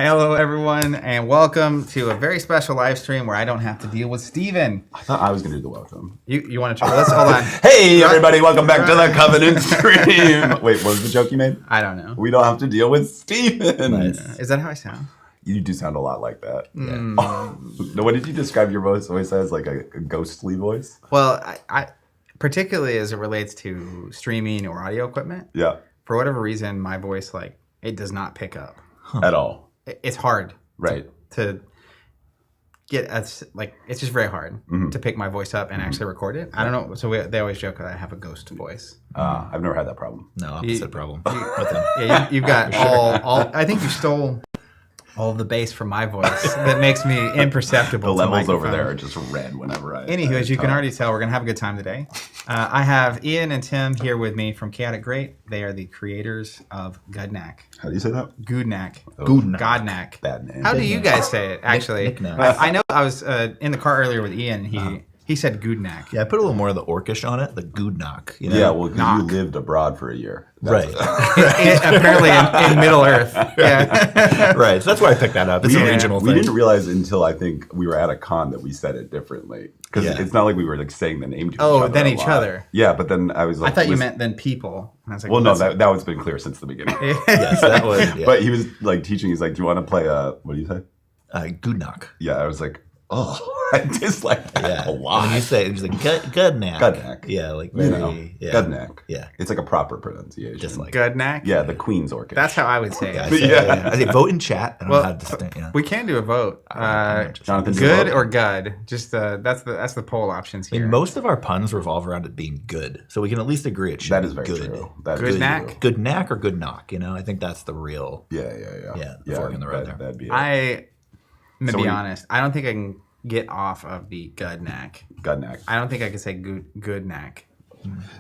Hello, everyone, and welcome to a very special live stream where I don't have to deal with Steven. I thought I was going to do the welcome. You want to try? Let's hold on. Hey, everybody, welcome back to the Covenant stream. Wait, what was the joke you made? I don't know. We don't have to deal with Steven. Nice. Is that how I sound? You do sound a lot like that. Yeah. What did you describe your voice as? Like a ghostly voice? Well, I particularly as it relates to streaming or audio equipment. Yeah. For whatever reason, my voice, it does not pick up. At all. It's hard. Right. To get, it's just very hard to pick my voice up and actually record it. I don't know. So they always joke that I have a ghost voice. I've never had that problem. No, opposite problem. Yeah, you've got all. I think you stole all of the bass from my voice that makes me imperceptible. The levels over there are just red whenever I. Anywho, as you can already tell, we're gonna have a good time today. I have Ian and Tim here with me from Chaotic Great. They are the creators of Gudnak. How do you say that? Gudnak. Gudnak. Bad name. How do you guys say it? Actually, I know I was in the car earlier with Ian. He said Gudnak. Yeah, I put a little more of the orcish on it, the Gudnak. You know? Yeah, well, because you lived abroad for a year. Right. Apparently in Middle Earth. Yeah. Right. So that's why I picked that up. It's a regional thing. We didn't realize until I think we were at a con that we said it differently. Because it's not like we were saying the name to each other. Oh, then each other. Yeah, but then I was like... I thought you meant then people. And I was like, well, no, that one's been clear since the beginning. Yes, that was... Yeah. But he was teaching. He's like, do you want to play what do you say? Gudnak. Yeah, I was like... Oh, I dislike that a lot. When you say it, it's like Gudnak. Gudnak. Yeah, like very... Gudnak. Yeah. It's like a proper pronunciation. Just like... Gudnak? Yeah, the Queen's Orchid. That's how I would say it. I say vote in chat. I don't know how to distinct, we can do a vote. Jonathan, good or Gud? Just that's the poll options here. I mean, most of our puns revolve around it being good, so we can at least agree it should that is be very good. True. Gudnak? Gudnak or Gudnak, I think that's the real... Yeah, the fork in the road there. That'd be it. I'm going to be honest. I don't think I can get off of the Gudnak. Gudnak. I don't think I can say Gudnak.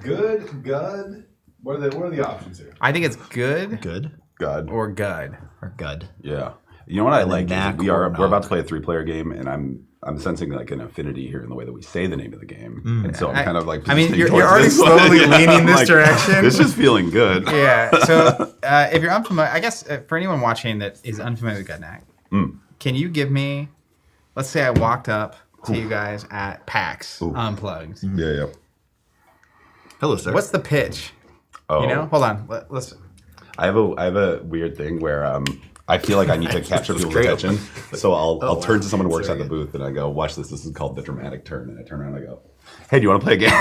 Good. What are the options here? I think it's good. Good. Gud. Or Gud. Or Gud. Yeah. You know what I like is we're Knock. about to play a 3-player game, and I'm sensing like an affinity here in the way that we say the name of the game, and so I'm kind of like. I mean, you're towards already this slowly one. leaning this Like, direction. This is feeling good. Yeah. So if you're unfamiliar, I guess for anyone watching that is unfamiliar with Gudnak, can you give me? Let's say I walked up to you guys at PAX Unplugged. Yeah. Hello, sir. What's the pitch? Oh. Hold on. Let's. I have a weird thing where I feel like I need to capture people's attention, so I'll turn to someone who works at the booth and I go, "Watch this. This is called the dramatic turn." And I turn around and I go, "Hey, do you want to play a game?"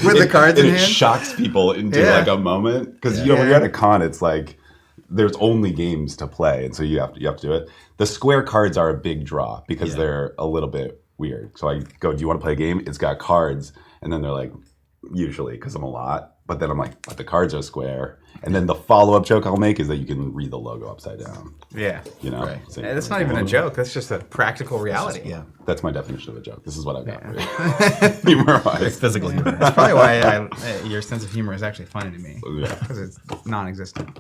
With the cards in and it hand? shocks people into like a moment because when you're at a con, it's like there's only games to play, and so you have to do it. The square cards are a big draw because they're a little bit weird. So I go, "Do you want to play a game?" It's got cards, and then they're like, usually because I'm a lot. But then I'm like, but the cards are square. And then the follow-up joke I'll make is that you can read the logo upside down. Yeah. Right. So That's not even a joke. That's just a practical reality. Yeah. That's my definition of a joke. This is what I've got for you. Humor-wise. Physical humor. That's probably why your sense of humor is actually funny to me. Yeah. Because it's non-existent.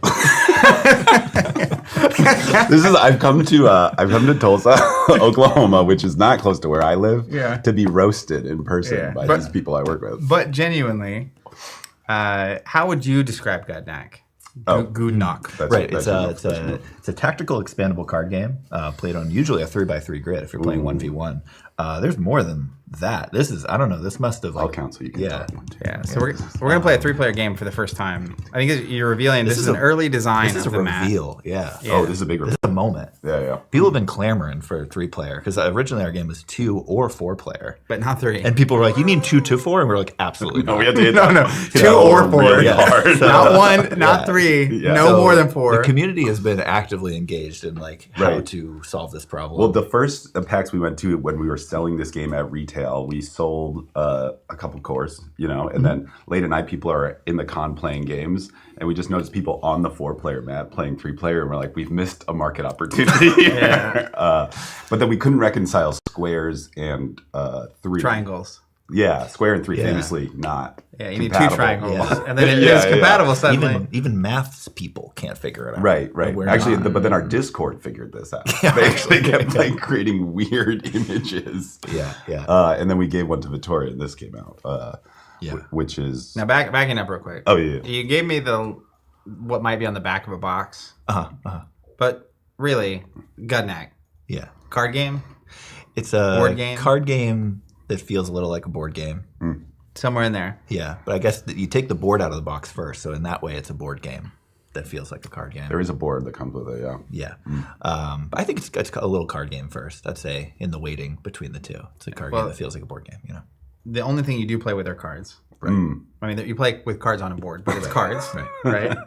I've come to Tulsa, Oklahoma, which is not close to where I live, to be roasted in person by these people I work with. But genuinely, how would you describe Gudnak? Gudnak. Right. It's a tactical expandable card game played on usually a 3x3 grid if you're playing 1v1. There's more than that. This is, I don't know, this must have I'll count so you can talk. Yeah, so we're going to play a 3-player game for the first time. I think you're revealing this is an early design of the map. This is a reveal, yeah. Oh, this is a big reveal. This is a moment. Yeah. People have been clamoring for a 3-player because originally our game was 2 or 4-player. But not 3. And people were like, you mean 2 to 4? And we're like, absolutely not. No, we had to hit 2 or 4. Really hard. Not 1, not 3, no more than 4. The community has been actively engaged in how to solve this problem. Well, the first PAX we went to when we were selling this game at retail, we sold a couple cores, and then late at night people are in the con playing games, and we just noticed people on the 4-player map playing 3-player, and we're like, we've missed a market opportunity here. But then we couldn't reconcile squares and 3 triangles. Yeah, square and 3 famously not. Yeah, you need compatible. 2 triangles, and then it is compatible suddenly. Even maths people can't figure it out. Right. Actually, but then our Discord figured this out. They actually kept creating weird images. Yeah. And then we gave one to Victoria, and this came out. Which is now backing up real quick. Oh yeah. You gave me what might be on the back of a box. But really, Gudnak. Yeah. Card game? It's a Board game? card game that feels a little like a board game. Somewhere in there. Yeah, but I guess that you take the board out of the box first, so in that way it's a board game that feels like a card game. There is a board that comes with it, yeah. Yeah. But I think it's a little card game first, I'd say, in the weighting between the two. It's a card game that feels like a board game, you know? The only thing you do play with are cards. Right. I mean, you play with cards on a board, but it's cards, right?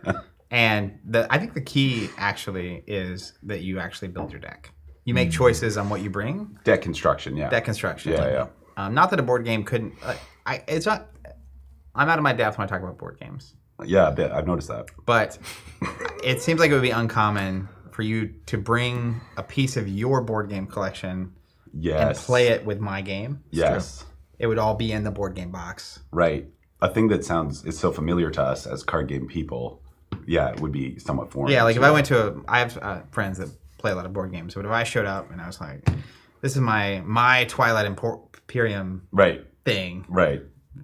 And I think the key actually is that you actually build your deck. You make choices on what you bring. Deck construction, yeah. Deck construction. Yeah. Not that a board game couldn't. It's not. I'm out of my depth when I talk about board games. Yeah, a bit. I've noticed that. But it seems like it would be uncommon for you to bring a piece of your board game collection and play it with my game. Yes. It would all be in the board game box. Right. A thing that is so familiar to us as card game people, it would be somewhat foreign. Yeah, like if I went to I have friends that play a lot of board games, but if I showed up and I was like, this is my Twilight Imperium thing. Right.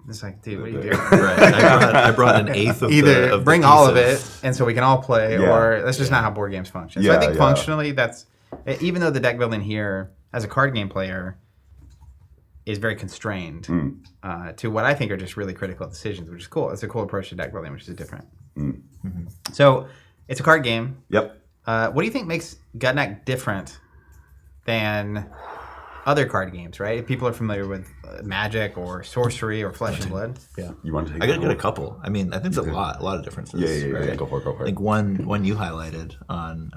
It's like, dude, what are you doing? Right. I brought an eighth of Either of bring the all of pieces. it, and so we can all play, or that's just not how board games function. So I think functionally, that's even though the deck building here as a card game player is very constrained to what I think are just really critical decisions, which is cool. It's a cool approach to deck building, which is different. So it's a card game. Yep. What do you think makes Gudnak different than other card games, right? If people are familiar with Magic or Sorcery or Flesh and Blood. Yeah. You want to take I gotta get a couple. I mean, I think there's a lot of differences. Yeah. Go for it. I think one you highlighted on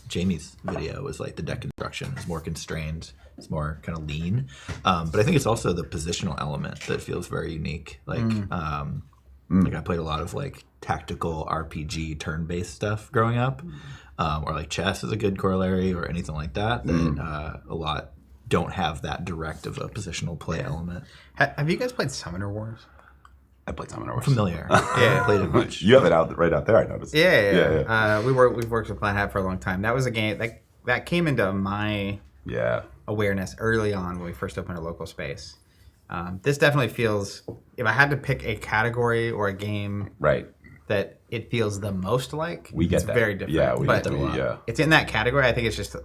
Jamie's video was like the deck construction is more constrained. It's more kind of lean. But I think it's also the positional element that feels very unique. Like, like I played a lot of like tactical RPG turn-based stuff growing up, or like chess is a good corollary or anything like that. That a lot don't have that direct of a positional play element. Have you guys played Summoner Wars? I played Summoner Wars. Familiar. I haven't played it much. You have it right out there, I noticed. Yeah. We've worked with Planet Hat for a long time. That was a game that came into my awareness early on when we first opened a local space. This definitely feels, if I had to pick a category or a game that it feels the most like, it's very different. Yeah, we get that a lot. It's in that category. I think it's just...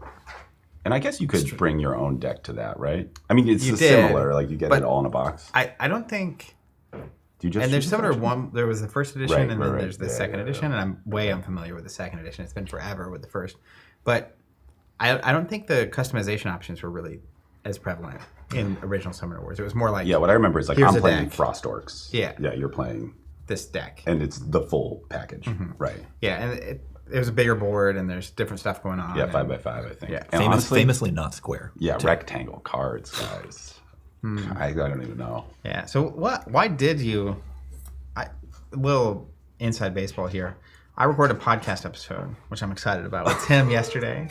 And I guess you could bring your own deck to that, right? I mean, it's similar. Like you get it all in a box. I don't think... Do you just and there's Summoner 1, there was the first edition, and then there's the second edition, and I'm way unfamiliar with the second edition. It's been forever with the first. But I don't think the customization options were really as prevalent in original Summoner Wars. It was more like... Yeah, what I remember is like, I'm playing Frost Orcs. Yeah. Yeah, you're playing... this deck. And it's the full package, right? Yeah, and it was a bigger board, and there's different stuff going on. Yeah, 5x5, I think. Yeah. And famously not square. Yeah, rectangle cards, guys. I don't even know. Yeah, so why did you... A little inside baseball here. I recorded a podcast episode, which I'm excited about, with Tim yesterday.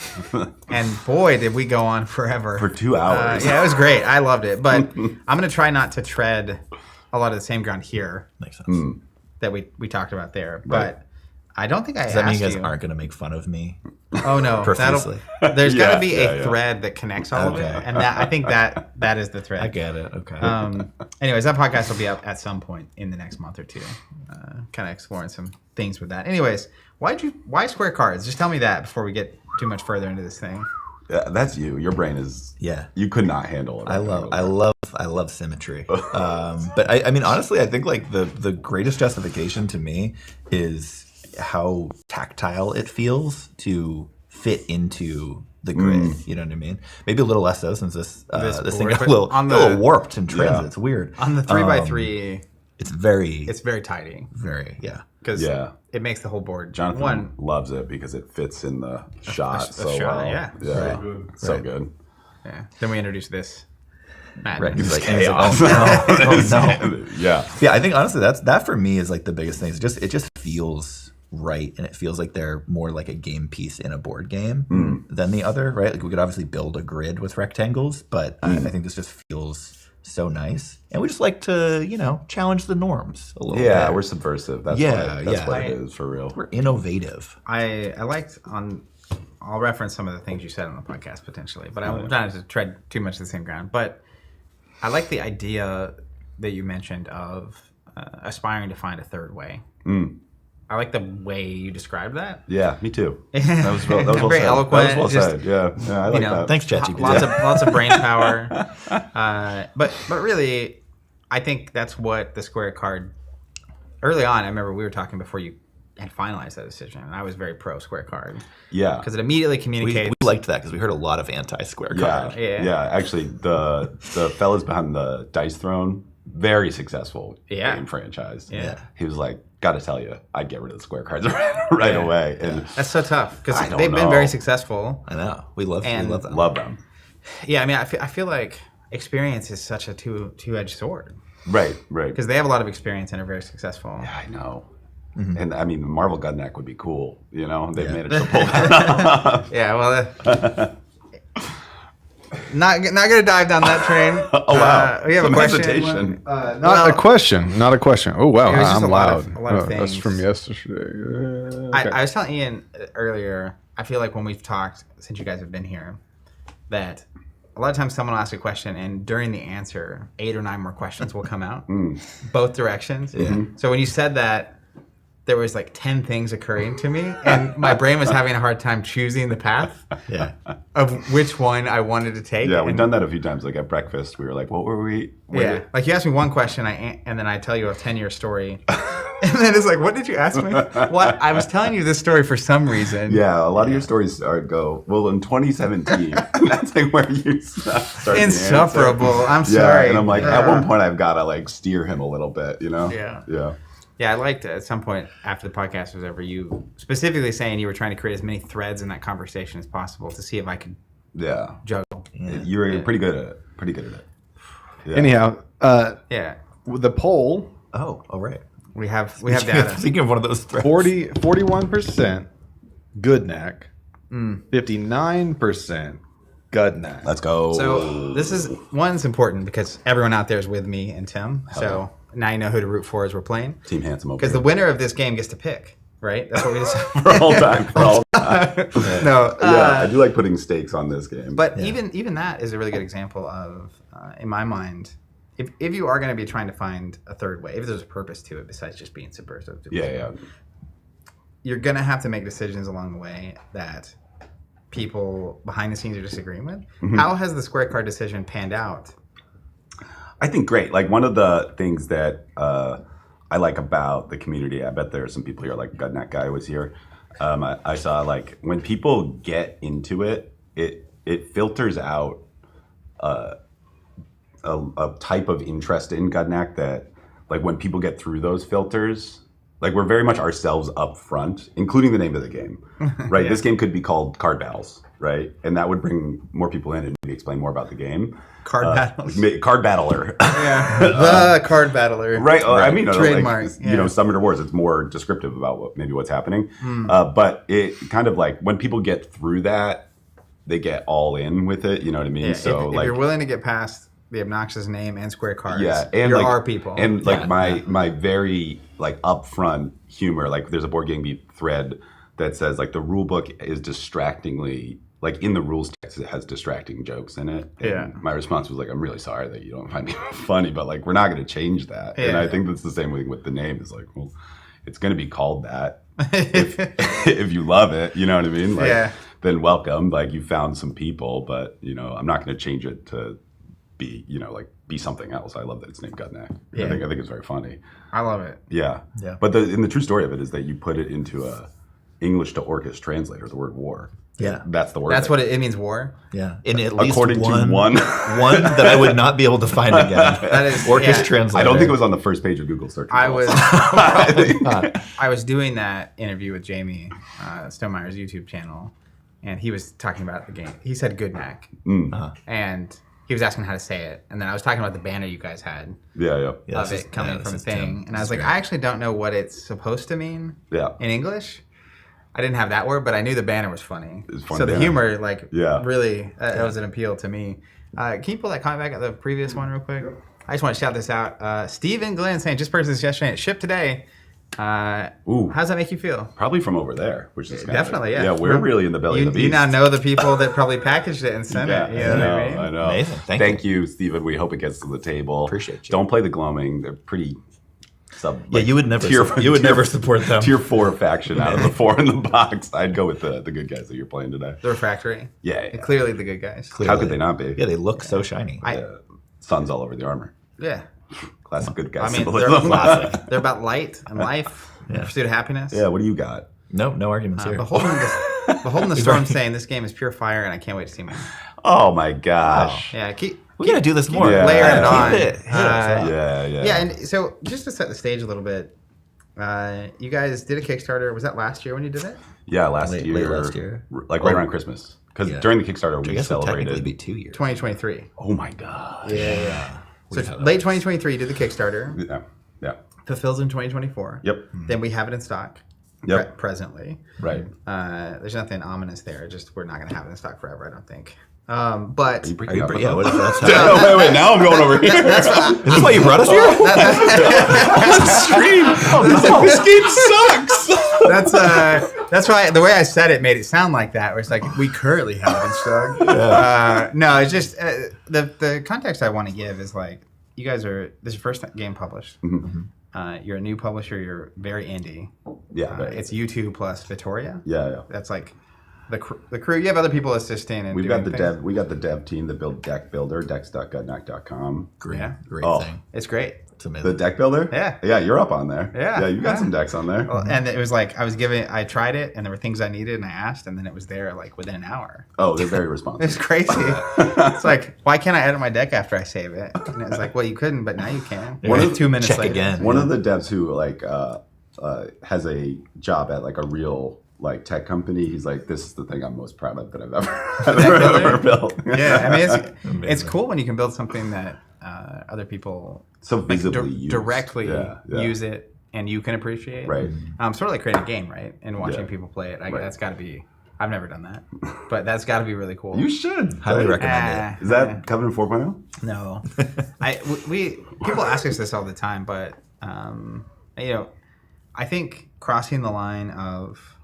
And boy, did we go on forever. For 2 hours. Yeah, it was great. I loved it. But I'm going to try not to tread a lot of the same ground here. Makes sense. That we talked about there. But I don't think Does that mean you guys aren't going to make fun of me? Oh, no. Profusely. There's got to be a thread that connects all of it. And I think that is the thread. I get it. Okay. Anyways, that podcast will be up at some point in the next month or two. Kind of exploring some things with that. Anyways, why square cards? Just tell me that before we get too much further into this thing. Yeah, that's you. Your brain is... Yeah. You could not handle it. I love symmetry. But I mean, honestly, I think like the greatest justification to me is how tactile it feels to fit into the grid. You know what I mean? Maybe a little less so since this thing got a little warped and transit. It's weird. On the 3x3, it's very tidy. Very, because it makes the whole board. Jonathan loves it because it fits in the shot so well. Yeah. So good. Yeah. Then we introduce this. Right. He's like, chaos. No. Yeah. I think honestly that for me is like the biggest thing. It just feels right, and it feels like they're more like a game piece in a board game than the other, right? Like we could obviously build a grid with rectangles, but I think this just feels so nice, and we just like to challenge the norms a little bit. Yeah, we're subversive. That's what it is for real. We're innovative. I liked I'll reference some of the things you said on the podcast potentially, but I'm trying to tread too much of the same ground. But I like the idea that you mentioned of aspiring to find a third way. I like the way you described that. Yeah, me too. That was well very said. eloquent. That was well said. Yeah, I like that. Thanks, ChatGPT. Lots of brain power. But really, I think that's what the Square card. Early on, I remember we were talking before you had finalized that decision, and I was very pro Square card. Yeah, because it immediately communicates. We liked that because we heard a lot of anti-Square card. Yeah. Actually, the fellas behind the Dice Throne, very successful game franchise. Yeah, he was like, got to tell you, I'd get rid of the Square cards right away. And that's so tough because they've been very successful. I know. We love them. Love them. Yeah, I mean, I feel like experience is such a two-edged sword. Right. Because they have a lot of experience and are very successul. Yeah, I know. Mm-hmm. And I mean, Marvel Gudnak would be cool. You know, they've managed to pull that off. Yeah, well, not gonna dive down that train. Oh wow, we have some a question. hesitation. Not a question. Oh wow, I'm loud. A lot of things. That's from yesterday. Okay. I was telling Ian earlier. I feel like when we've talked since you guys have been here, that a lot of times someone will ask a question, and during the answer, 8 or 9 more questions will come out, both directions. Mm-hmm. So when you said that, there was like 10 things occurring to me, and my brain was having a hard time choosing the path of which one I wanted to take. Yeah, we've done that a few times. Like at breakfast, we were like, what were we? Like you asked me one question, and then I tell you a 10-year story. And then it's like, what did you ask me? What? I was telling you this story for some reason. Yeah, a lot of your stories go, well, in 2017, that's like where you start insufferable. I'm sorry. And I'm like, at one point, I've got to like steer him a little bit, you know? Yeah. Yeah, I liked it. At some point after the podcast was over, you specifically saying you were trying to create as many threads in that conversation as possible to see if I could juggle. You were pretty good at it. Yeah. Anyhow, yeah. The poll. Oh, right. We have data. Speaking of one of those threads. 41% Gudnak, 59% Gudnak. Let's go. So this is one's important because everyone out there is with me and Tim. So now you know who to root for as we're playing. Team Handsome over because the winner of this game gets to pick, right? That's what we decided. for all time. No. I do like putting stakes on this game. But even that is a really good example of, in my mind, if you are going to be trying to find a third way, if there's a purpose to it besides just being subversive, you're going to have to make decisions along the way that people behind the scenes are disagreeing with. Mm-hmm. How has the Square card decision panned out? I think great. Like one of the things that I like about the community, I bet there are some people here, like Gudnak guy was here. I saw like when people get into it, it filters out a type of interest in Gudnak that, like, when people get through those filters, like, we're very much ourselves up front, including the name of the game, right? This game could be called Card Battles, right? And that would bring more people in and maybe explain more about the game. Card Battles. Card Battler. The Card Battler. Right. I mean, trademark. Like, Summoner Wars, it's more descriptive about what's happening. But it kind of like, when people get through that, they get all in with it, you know what I mean? Yeah, so if you're willing to get past the obnoxious name and Square cards, and you're like, our people. And like my very like upfront humor, like there's a Board Game Beat thread that says like the rule book is distractingly, like in the rules text it has distracting jokes in it. And my response was like, I'm really sorry that you don't find me funny, but like we're not going to change that. And I think that's the same thing with the name. Is like, well, it's going to be called that if you love it, you know what I mean? Like, then welcome. Like you found some people, but I'm not going to change it to be something else. I love that it's named Gudnak. I think it's very funny. I love it. Yeah. But the true story of it is that you put it into a English to Orcish translator, the word war. Yeah. That's the word. That's what it means, war. Yeah. And at least according to one that I would not be able to find again. That is Orcish translator. I don't think it was on the first page of Google search. I was doing that interview with Jamie Stonemaier's YouTube channel, and he was talking about the game. He said Gudnak. And he was asking how to say it, and then I was talking about the banner you guys had. Of it coming from Thing, and I was like, I actually don't know what it's supposed to mean. In English, I didn't have that word, but I knew the banner was funny. So the humor, really, that was an appeal to me. Can you pull that comment back at the previous one real quick? I just want to shout this out. Stephen Glenn saying, just purchased this yesterday. It shipped today. How does that make you feel? Probably from over there, which is definitely, yeah, we're really in the belly of the beast. You now know the people that probably packaged it and sent it. You know what I mean? I know. Amazing. Thank you, Stephen. We hope it gets to the table. Appreciate you. Don't play the gloaming. They're pretty you would never. You would never support them. Tier 4 faction out of the 4 in the box. I'd go with the good guys that you're playing today. The Refractory. Yeah. Clearly the good guys. How could they not be? Yeah, they look so shiny. Sun's all over the armor. Yeah. Classic good guys. I mean, symbolism. they're about light and life, and pursuit of happiness. Yeah, what do you got? No arguments here. Beholding the Storm saying this game is pure fire, and I can't wait to see more. Oh my gosh. Yeah, We gotta do this more. Yeah. Layering it on. Yeah. And so just to set the stage a little bit, you guys did a Kickstarter. Was that last year when you did it? Yeah, last Late year. last year. Like right around Christmas. Because during the Kickstarter, I we guess it would technically celebrated. be 2 years. 2023. Oh my gosh. Yeah. So late 2023, you did the Kickstarter. Yeah. Fulfills in 2024. Yep. Then we have it in stock. Yep. Presently. Right. There's nothing ominous there. Just we're not going to have it in stock forever, I don't think. But Are you breaking up? Yeah, what is that? Wait, now I'm going over here. Is this why you brought us here? Stream. This game sucks. that's why the way I said it made it sound like that. Where it's like we currently have it in stock. No, it's just the context I want to give is like you guys are this is your first game published. Mm-hmm. You're a new publisher. You're very indie. Yeah. Right. It's you two plus Vittoria. Yeah. That's like the crew. You have other people assisting and We got the things. dev team that built Deck Builder, decks.gudnak.com. Great Oh. thing. It's great. It's amazing. The Deck Builder? Yeah. Yeah, you're up on there. Yeah. Yeah, you got some decks on there. Well, and it was like I tried it, and there were things I needed, and I asked, and then it was there like within an hour. Oh, they're very responsive. It's crazy. It's like, why can't I edit my deck after I save it? And it was like, well, you couldn't, but now you can. One of 2 minutes check later. again. One of the devs who has a job at like a real like tech company, he's like, this is the thing I'm most proud of that I've ever built. Yeah, I mean, it's cool when you can build something that other people So visibly used. directly Yeah. use it, and you can appreciate. Right. Sort of like creating a game, right? And watching Yeah. people play it. Right. That's got to be. I've never done that, but that's got to be really cool. You should. Highly recommend it. Is that Covenant 4.0? No, we people ask us this all the time, but I think crossing the line of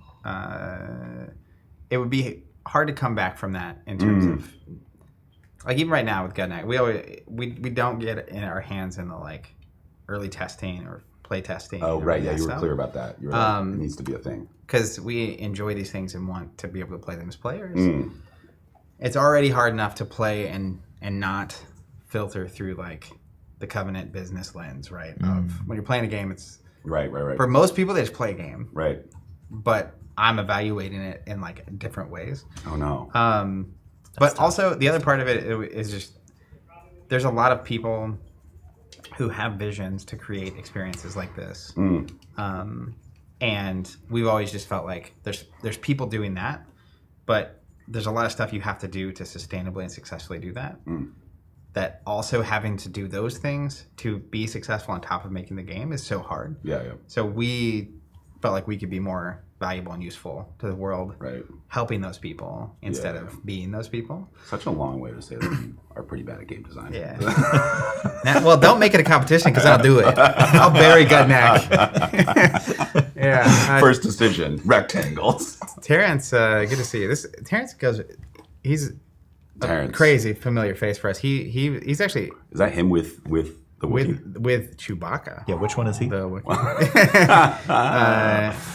it would be hard to come back from that in terms of like even right now with Gudnak, we don't get in our hands in the like early testing or play testing. Oh, right. Yeah, you were stuff. clear about that. You were like, it needs to be a thing. Because we enjoy these things and want to be able to play them as players. It's already hard enough to play and not filter through like the Covenant business lens, right? Of when you're playing a game, it's Right. for most people they just play a game, Right. but I'm evaluating it in like different ways. Oh, no. But also the other part of it is just there's a lot of people who have visions to create experiences like this. And we've always just felt like there's people doing that, but there's a lot of stuff you have to do to sustainably and successfully do that. That also having to do those things to be successful on top of making the game is so hard. Yeah. So we felt like we could be more valuable and useful to the world, Right. helping those people instead of being those people. Such a long way to say that you are pretty bad at game design. Yeah. Well, don't make it a competition because I'll do it. I'll bury Gudnak. Yeah. First decision, rectangles. Terrence, good to see you. Terrence goes. He's a Terrence. crazy familiar face for us. He's actually Is that him with the Wookiee? with Chewbacca. Yeah, which one is he? The Wookiee.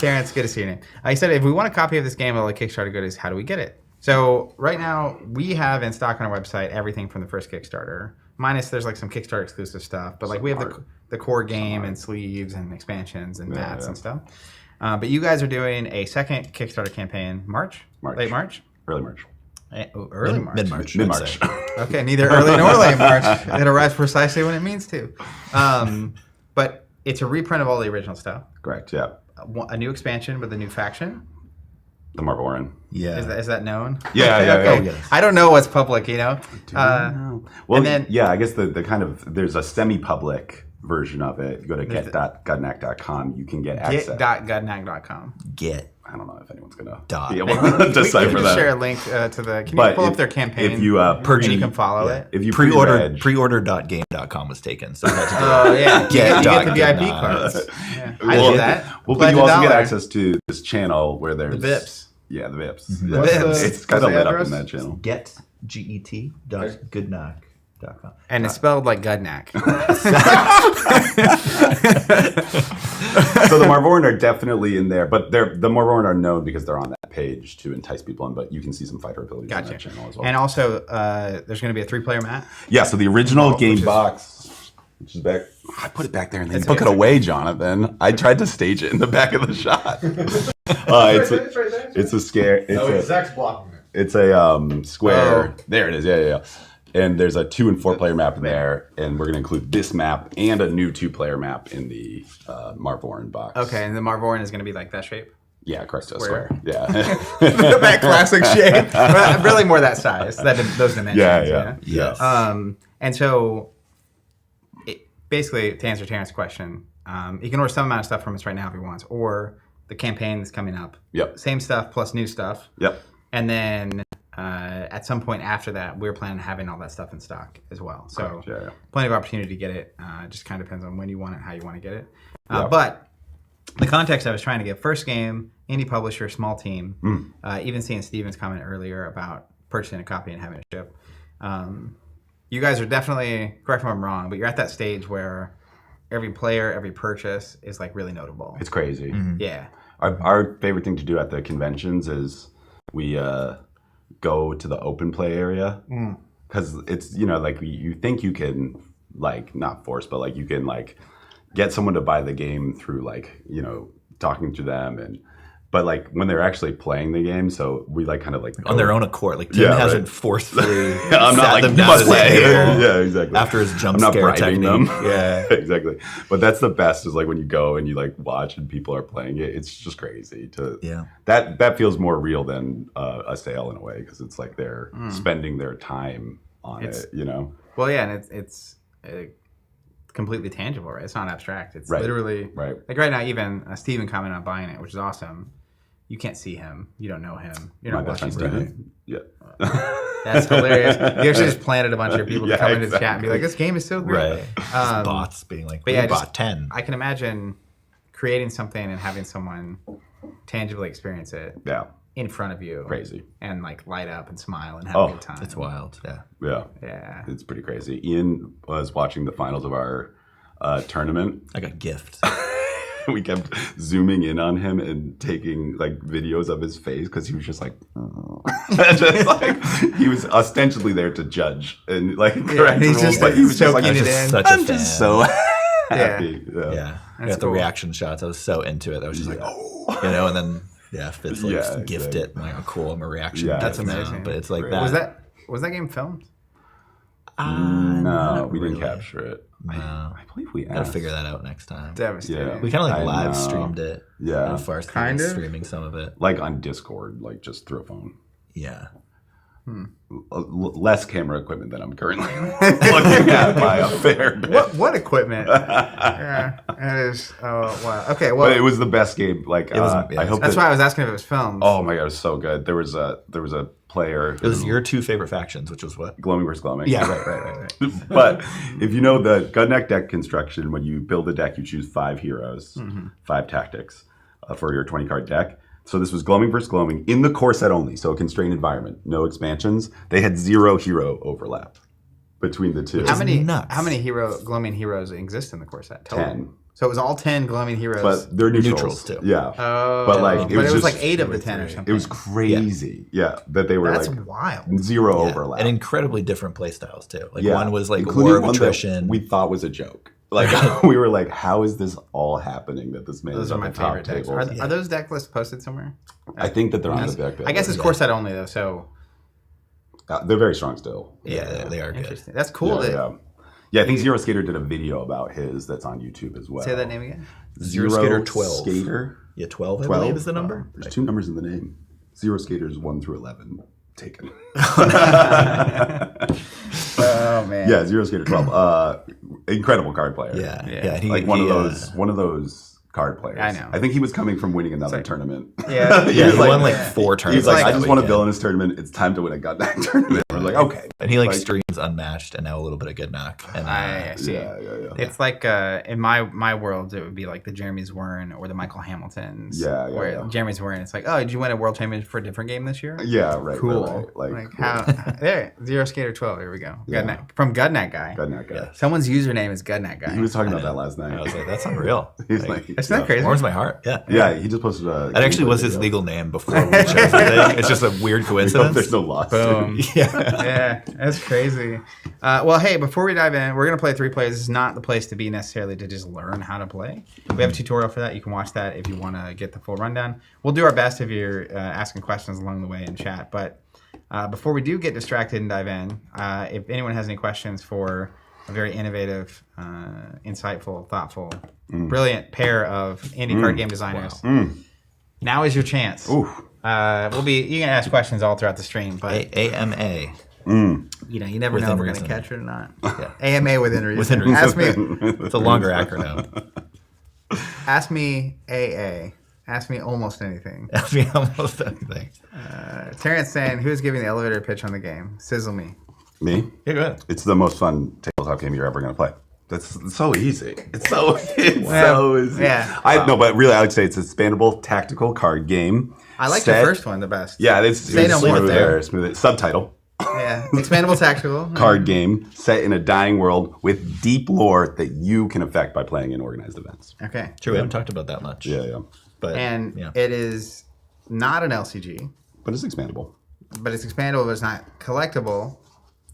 Terrence, good to see you. He said, if we want a copy of this game, all the Kickstarter goodies, how do we get it? So right now, we have in stock on our website everything from the first Kickstarter. Minus there's like some Kickstarter exclusive stuff. But like we have the core game and sleeves and expansions and mats and stuff. But you guys are doing a second Kickstarter campaign, late March? Early March. Early March. Mid-March. Mid-March. Okay, neither early nor late March. It arrives precisely when it means to. But it's a reprint of all the original stuff. Correct, yeah. A new expansion with a new faction. The Marvel Warren. Yeah. Is that known? Yeah. Okay. yes. I don't know what's public, Well, and then- I guess the kind of, there's a semi-public version of it. You go to get.gudnak.com, you can get access. Get.gudnak.com. Get. I don't know if anyone's going to Dot. be able to decipher We can that. share a link to the. Can But you pull if- up their campaign? if you, and you can follow it. If you Pre-order.game.com was taken. So that's Oh yeah, you get the VIP Gudnak. cards. Yeah. I Well, did that. Well, but Pledge you a also get dollar. access to this channel where there's... The VIPs. Yeah, the VIPs. The Yeah. VIPs. It's kind of What's the lit up address? in that channel. Get, Get.Gudnak. Gudnak.com. And it's spelled like Gudnak. So the Marvoran are definitely in there, but the Marvoran are known because they're on that page to entice people in. But you can see some fighter abilities on that channel as well. And also, there's going to be a 3-player map. Yeah, so the original game box, which is back. I put it back there and then took it away, Jonathan. I tried to stage it in the back of the shot. It's a scare. Zach's blocking it. It's a square. Oh. There it is. Yeah. And there's a 2- and 4-player map in there, and we're going to include this map and a new 2-player map in the Marvoran box. Okay, and the Marvoran is going to be like that shape? Yeah, correct. A square. Yeah. That classic shape. Really more that size, those dimensions. Yeah. Yes. And so, basically, to answer Terrence's question, he can order some amount of stuff from us right now if he wants, or the campaign that's coming up. Yep. Same stuff plus new stuff. Yep. And then at some point after that, we're planning on having all that stuff in stock as well. So plenty of opportunity to get it. Just kind of depends on when you want it, how you want to get it. But the context I was trying to give, first game, indie publisher, small team. Even seeing Steven's comment earlier about purchasing a copy and having it ship. You guys are definitely, correct me if I'm wrong, but you're at that stage where every player, every purchase is like really notable. It's crazy. Yeah. Our favorite thing to do at the conventions is we go to the open play area because it's, like you think you can like not force, but like you can like get someone to buy the game through like, talking to them but like when they're actually playing the game, so we like kind of like on their own accord. Like Tim hasn't forcefully I'm not like, them you down must to the play. table Yeah, exactly. after his jump I'm not scare bribing technique. them. Yeah, exactly. But that's the best is like when you go and you like watch and people are playing it. It's just crazy that feels more real than a sale in a way because it's like they're spending their time on it. Well, yeah, and it's completely tangible, right? It's not abstract. It's literally like right now. Even Steven commented on buying it, which is awesome. You can't see him. You don't know him. You're not watching Steven. Yeah. That's hilarious. You actually just planted a bunch of people to come into the chat and be like, this game is so great. Right. Bots being like, we bought 10. I can imagine creating something and having someone tangibly experience it in front of you. Crazy. And like light up and smile and have a good time. It's wild. Yeah. It's pretty crazy. Ian was watching the finals of our tournament. I got gift. We kept zooming in on him and taking like videos of his face because he was just like, just like he was ostensibly there to judge and like correct he's rules, just but he was just like, soaking it in. I'm just so happy. Yeah. I got the reaction shots. I was so into it. I was just like, and then Fitz like gift it. I'm like, oh, cool. I'm a reaction. Yeah, that's amazing. Now. But it's like that. Was that game filmed? No, we didn't capture it. No. I believe we gotta figure that out next time. Devastating. Yeah. We kind of like live streamed it. Yeah. As far as kind of streaming some of it. Like on Discord, like just through a phone. Yeah. Less camera equipment than I'm currently looking at by a fair bit. What equipment? Yeah, it is. Oh wow. Okay, well, but it was the best game. Like I hope that's why I was asking if it was filmed. Oh my god, it was so good. There was a player. It was your two favorite factions, which was what? Gloaming versus Gloaming. Yeah, right. But if you know the Gudnak deck construction, when you build a deck, you choose 5 heroes, 5 tactics for your 20-card deck. So this was Gloaming versus Gloaming in the core set only, so a constrained environment, no expansions. They had 0 hero overlap between the two. How many Gloaming heroes exist in the core set? 10. So it was all 10 Gloaming heroes. But they're neutrals too. Yeah. Oh. But like it was just, like 8 of the 10 or something. It was crazy. Yeah. That they were That's like wild. 0 overlap. And incredibly different play styles too. Like one was like including war of one attrition. that we thought was a joke. Like we were like, how is this all happening that this man Those is are on my the top favorite decks. tables? Are those deck lists posted somewhere? I think that they're on the deck. I guess it's core set only though, so they're very strong still. Yeah, they are good. Interesting. That's cool. Yeah, I think Zero Skater did a video about his that's on YouTube as well. Say that name again. Zero Skater 12. Skater. Yeah, 12 I believe is the number. There's 2 numbers in the name. Zero Skaters 1 through 11. Taken. Oh man. Yeah, Zero Skater 12. Incredible card player. Yeah. Like one of those card players. I know. I think he was coming from winning another tournament. Yeah. He won like 4 tournaments. He's like, I just won a villainous tournament. It's time to win a Gudnak tournament. We're was like, okay. And he streams Unmatched and now a little bit of Gudnak. And I see. Yeah. It's like in my world, it would be like the Jeremy Zwern or the Michael Hamiltons. Where Jeremy Zwern, it's like, oh, did you win a world championship for a different game this year? Yeah, right. Cool. Right. Like how? There, Zero Skater 12. Here we go. Gudnak, from Gudnak guy. Gudnak guy. Yeah. Someone's username is Gudnak guy. He was talking about that last night. I was like, that's unreal. He's like, it's not crazy. Warms my heart. Yeah. Yeah, he just posted a. That actually was his legal name before we chose the thing. It's just a weird coincidence. There's no loss. Boom. Yeah, that's crazy. Well, hey, before we dive in, we're going to play 3 plays. This is not the place to be necessarily to just learn how to play. We have a tutorial for that. You can watch that if you want to get the full rundown. We'll do our best if you're asking questions along the way in chat. But before we do get distracted and dive in, if anyone has any questions for a very innovative, insightful, thoughtful, brilliant pair of indie card game designers, now is your chance. Ooh. You can ask questions all throughout the stream, but AMA. You never know if we're going to catch it or not. Yeah. AMA within reason. Within reason. Ask me. It's a longer acronym. Ask me AA. Ask me almost anything. Ask me almost anything. Terrence saying, who's giving the elevator pitch on the game? Sizzle me. Me? Yeah, go ahead. It's the most fun tabletop game you're ever going to play. It's so easy. It's so easy. Yeah. But really, I would say it's a expandable tactical card game. I like the first one the best. Yeah, it's Say no more there. smooth. Subtitle. Yeah, expandable tactical Card game set in a dying world with deep lore that you can affect by playing in organized events. Okay. True, we haven't talked about that much. Yeah. But it is not an LCG, But it's expandable. but it's expandable, but it's not collectible.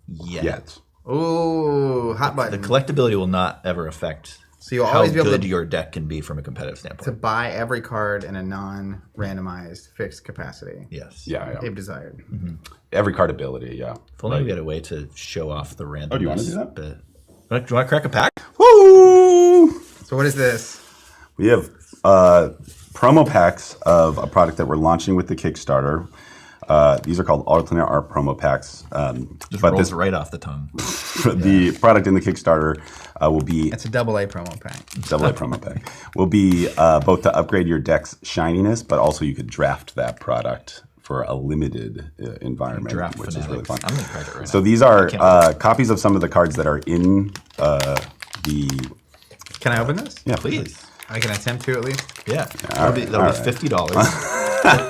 Yet. Ooh, hot button. The collectability will not ever affect So you'll how always be able good to your deck can be from a competitive to standpoint. buy every card in a non-randomized fixed capacity. Yes. Yeah. If desired. Every card ability, yeah. If only we had a way to show off the randomness. do you wanna do that? Do you want to crack a pack? Woo! So what is this? We have promo packs of a product that we're launching with the Kickstarter. These are called alternate art promo packs. Just but rolls right off the tongue. The product in the Kickstarter will be It's a AA promo pack. double A promo pack. Will be both to upgrade your deck's shininess, but also you could draft that product for a limited environment, Draft which is really fun. I'm going to crack it right So now. these are copies of some of the cards that are in the. Can I open this? Yeah, Please. I can attempt to at least. Yeah. That'll be $50.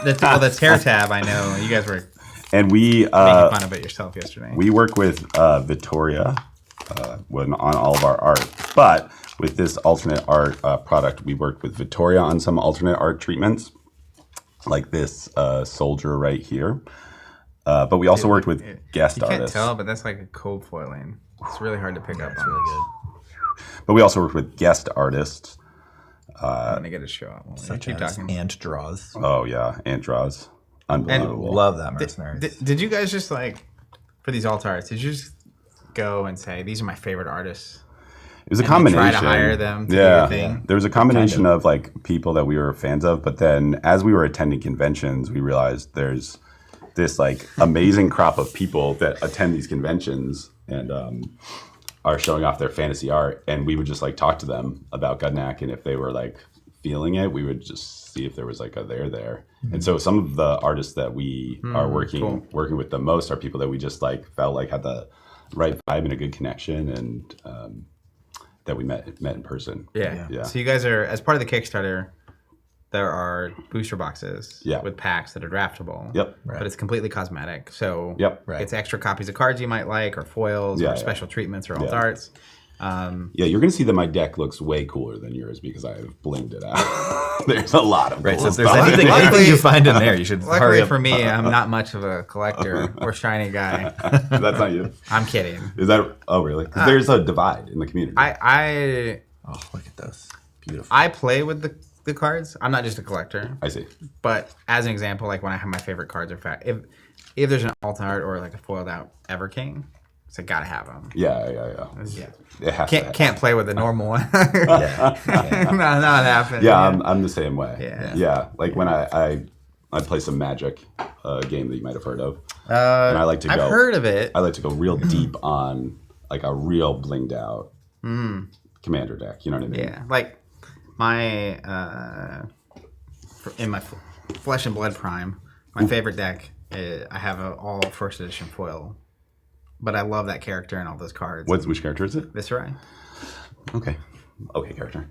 The tear tab, I know. You guys were And we making fun of it yourself yesterday. we work with Victoria on all of our art, but with this alternate art product, we worked with Victoria on some alternate art treatments, like this soldier right here. But we also worked with guest You can't artists. tell, but that's like a cold foiling. It's really hard to pick up on. Really good. But we also worked with guest artists. I'm gonna get a show up. Such Keep as talking. Ant Draws. Oh yeah, Ant Draws, unbelievable. Love that Mercenaries. Did you guys just like for these alt arts? Did you just go and say these are my favorite artists? It was a And combination. try to hire them to do yeah, your thing? there was a combination of like people that we were fans of, but then as we were attending conventions, we realized there's this like amazing crop of people that attend these conventions and are showing off their fantasy art, and we would just like talk to them about Gudnak, and if they were like feeling it, we would just see if there was like a there. And so some of the artists that we are working with the most are people that we just like felt like had the right vibe and a good connection, and that we met in person. Yeah. So you guys are, as part of the Kickstarter, there are booster boxes with packs that are draftable. Yep. But it's completely cosmetic. So Yep. it's extra copies of cards you might like, or foils, or special treatments, or alt arts. Yeah, you're gonna see that my deck looks way cooler than yours because I've blinged it out. There's a lot of Right, cool so if there's stuff. anything you find in there, you should hurry Luckily up. for me, I'm not much of a collector or shiny guy. That's not you. I'm kidding. Is that? Oh, really? 'Cause there's a divide in the community. I Oh, look at those. Beautiful. I play with the cards. I'm not just a collector. I see. But as an example, like when I have my favorite cards are if there's an alt art or like a foiled out Ever King, so I gotta have them. Yeah. Yeah. It has Can't play with the normal one. Not happen. Yeah, I'm the same way. Yeah. Like when I play some Magic, game that you might have heard of, and I like to go. I've heard of it. I like to go real deep on like a real blinged out commander deck. You know what I mean? Yeah, like my in my Flesh and Blood Prime, my favorite deck. I have a all first edition foil but I love that character and all those cards. Which character is it? Viserai. Okay character.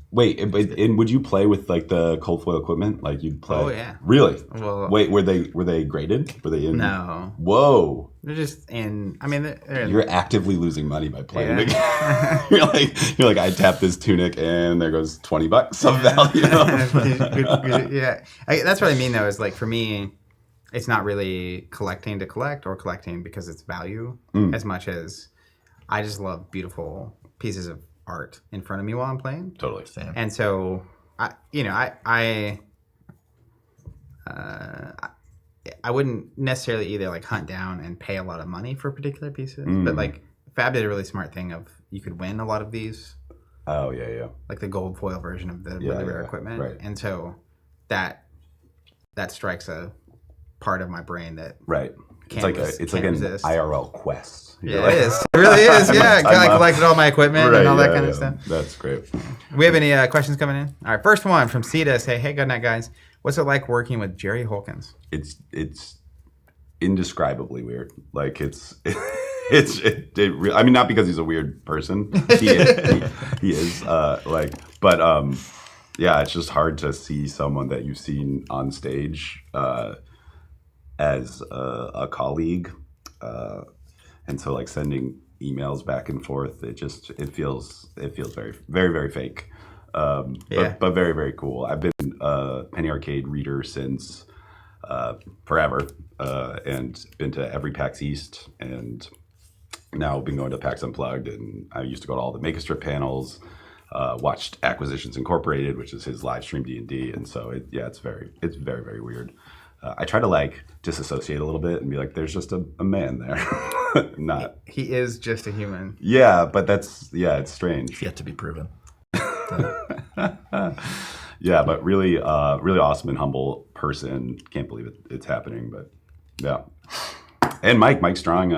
Wait, and would you play with like the cold foil equipment? Like you'd play? Oh yeah. Really? Well, wait, were they graded? Were they in? No. Whoa. They're just in. I mean, they're You're actively losing money by playing the game. you're like, I tap this tunic and there goes $20 of value. Yeah, that's what I mean though. Is like for me, it's not really collecting to collect or collecting because it's value as much as I just love beautiful pieces of art in front of me while I'm playing. Totally. Same. And so, I wouldn't necessarily either like hunt down and pay a lot of money for particular pieces, but like Fab did a really smart thing of you could win a lot of these. Oh yeah. Like the gold foil version of the really rare equipment, right. And so that strikes a part of my brain that It's like an resist. IRL quest. Yeah, it is. It really is. Yeah, I collected all my equipment and all that kind of stuff. That's great. We have any questions coming in? All right, first one from Sita. Say, hey, good night, guys. What's it like working with Jerry Holkins? It's indescribly weird. Like I mean, not because he's a weird person. He is. Yeah, it's just hard to see someone that you've seen on stage as a colleague, and so like sending emails back and forth, it feels very very very fake, but very very cool. I've been a Penny Arcade reader since forever, and been to every PAX East, and now been going to PAX Unplugged, and I used to go to all the Make a Strip panels. Watched Acquisitions Incorporated, which is his live stream D&D, and so it's very very weird. I try to like disassociate a little bit and be like, there's just a man there. Not. He is just a human. Yeah, but it's strange. Yet to be proven. Yeah, but really awesome and humble person. Can't believe it's happening, but yeah. And Mike Strong,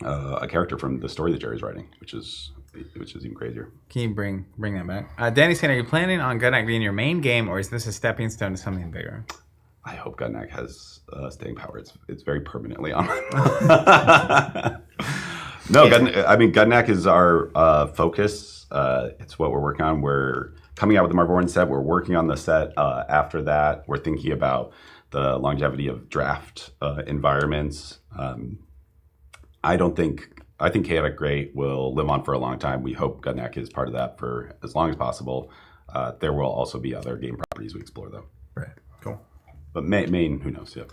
a character from the story that Jerry's writing, which is even crazier. Can you bring that back? Danny's saying, are you planning on Gudnak being your main game, or is this a stepping stone to something bigger? I hope Gudnak has staying power. It's very permanently on. No, Gudnak is our focus. It's what we're working on. We're coming out with the Marvoran set. We're working on the set after that. We're thinking about the longevity of draft environments. I think Chaotic Great will live on for a long time. We hope Gudnak is part of that for as long as possible. There will also be other game properties we explore, though. Right. Cool. But main, who knows? Yeah.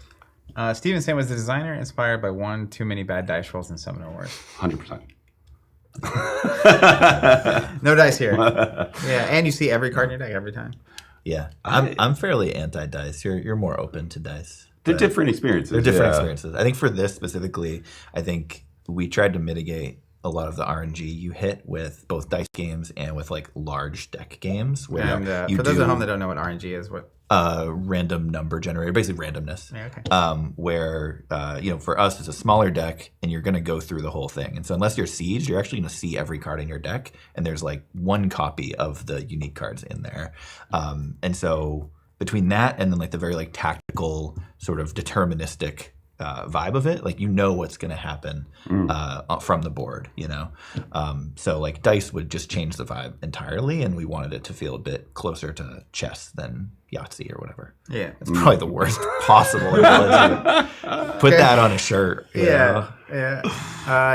Steven saying, was the designer inspired by one too many bad dice rolls in Summoner Wars? 100%. No dice here. Yeah, and you see every card in your deck every time. Yeah, I'm fairly anti-dice. You're more open to dice. They're different experiences. They're different experiences. I think for this specifically, I think we tried to mitigate a lot of the RNG you hit with both dice games and with like large deck games. Where And for those at home that don't know what RNG is, what? Random number generator, basically randomness. Yeah, okay. Where for us it's a smaller deck and you're going to go through the whole thing. And so unless you're sieged, you're actually going to see every card in your deck, and there's like one copy of the unique cards in there. And so between that and then like the very like tactical sort of deterministic vibe of it, like what's going to happen from the board, so like dice would just change the vibe entirely, and we wanted it to feel a bit closer to chess than Yahtzee or whatever. Yeah, it's probably the worst possible analogy. Put that on a shirt. Yeah.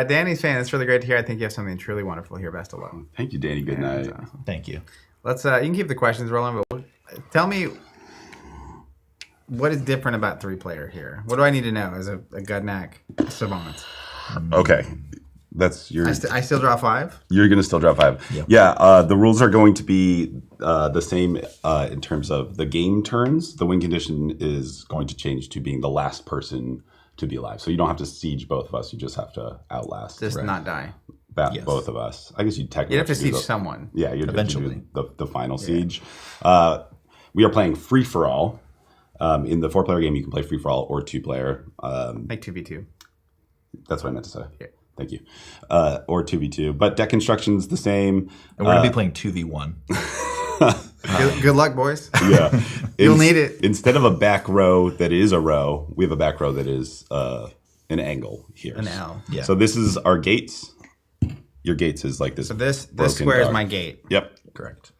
Danny's saying it's really great to hear. I think you have something truly wonderful here. Best of luck. Thank you, Danny. Good night. Awesome. Thank you. Let's you can keep the questions rolling, but tell me, what is different about 3-player here? What do I need to know as a Gudnak savant? Okay, that's your. I still draw 5. You're going to still draw 5. Yep. Yeah, the rules are going to be the same in terms of the game turns. The win condition is going to change to being the last person to be alive. So you don't have to siege both of us. You just have to outlast. Just not die. Both of us. I guess you'd technically have to siege someone. Yeah, you'd eventually have to do the final siege. We are playing free for all. In the 4-player game, you can play free for all or 2-player. Like 2v2. That's what I meant to say. Yeah. Thank you. Or 2v2. But deck construction's the same. And we're going to be playing 2v1. Good luck, boys. Yeah. You'll need it. Instead of a back row that is a row, we have a back row that is an angle here. An L. Yeah. So this is our gates. Your gates is like this. So this broken square is dog. my gate. Yep. Correct.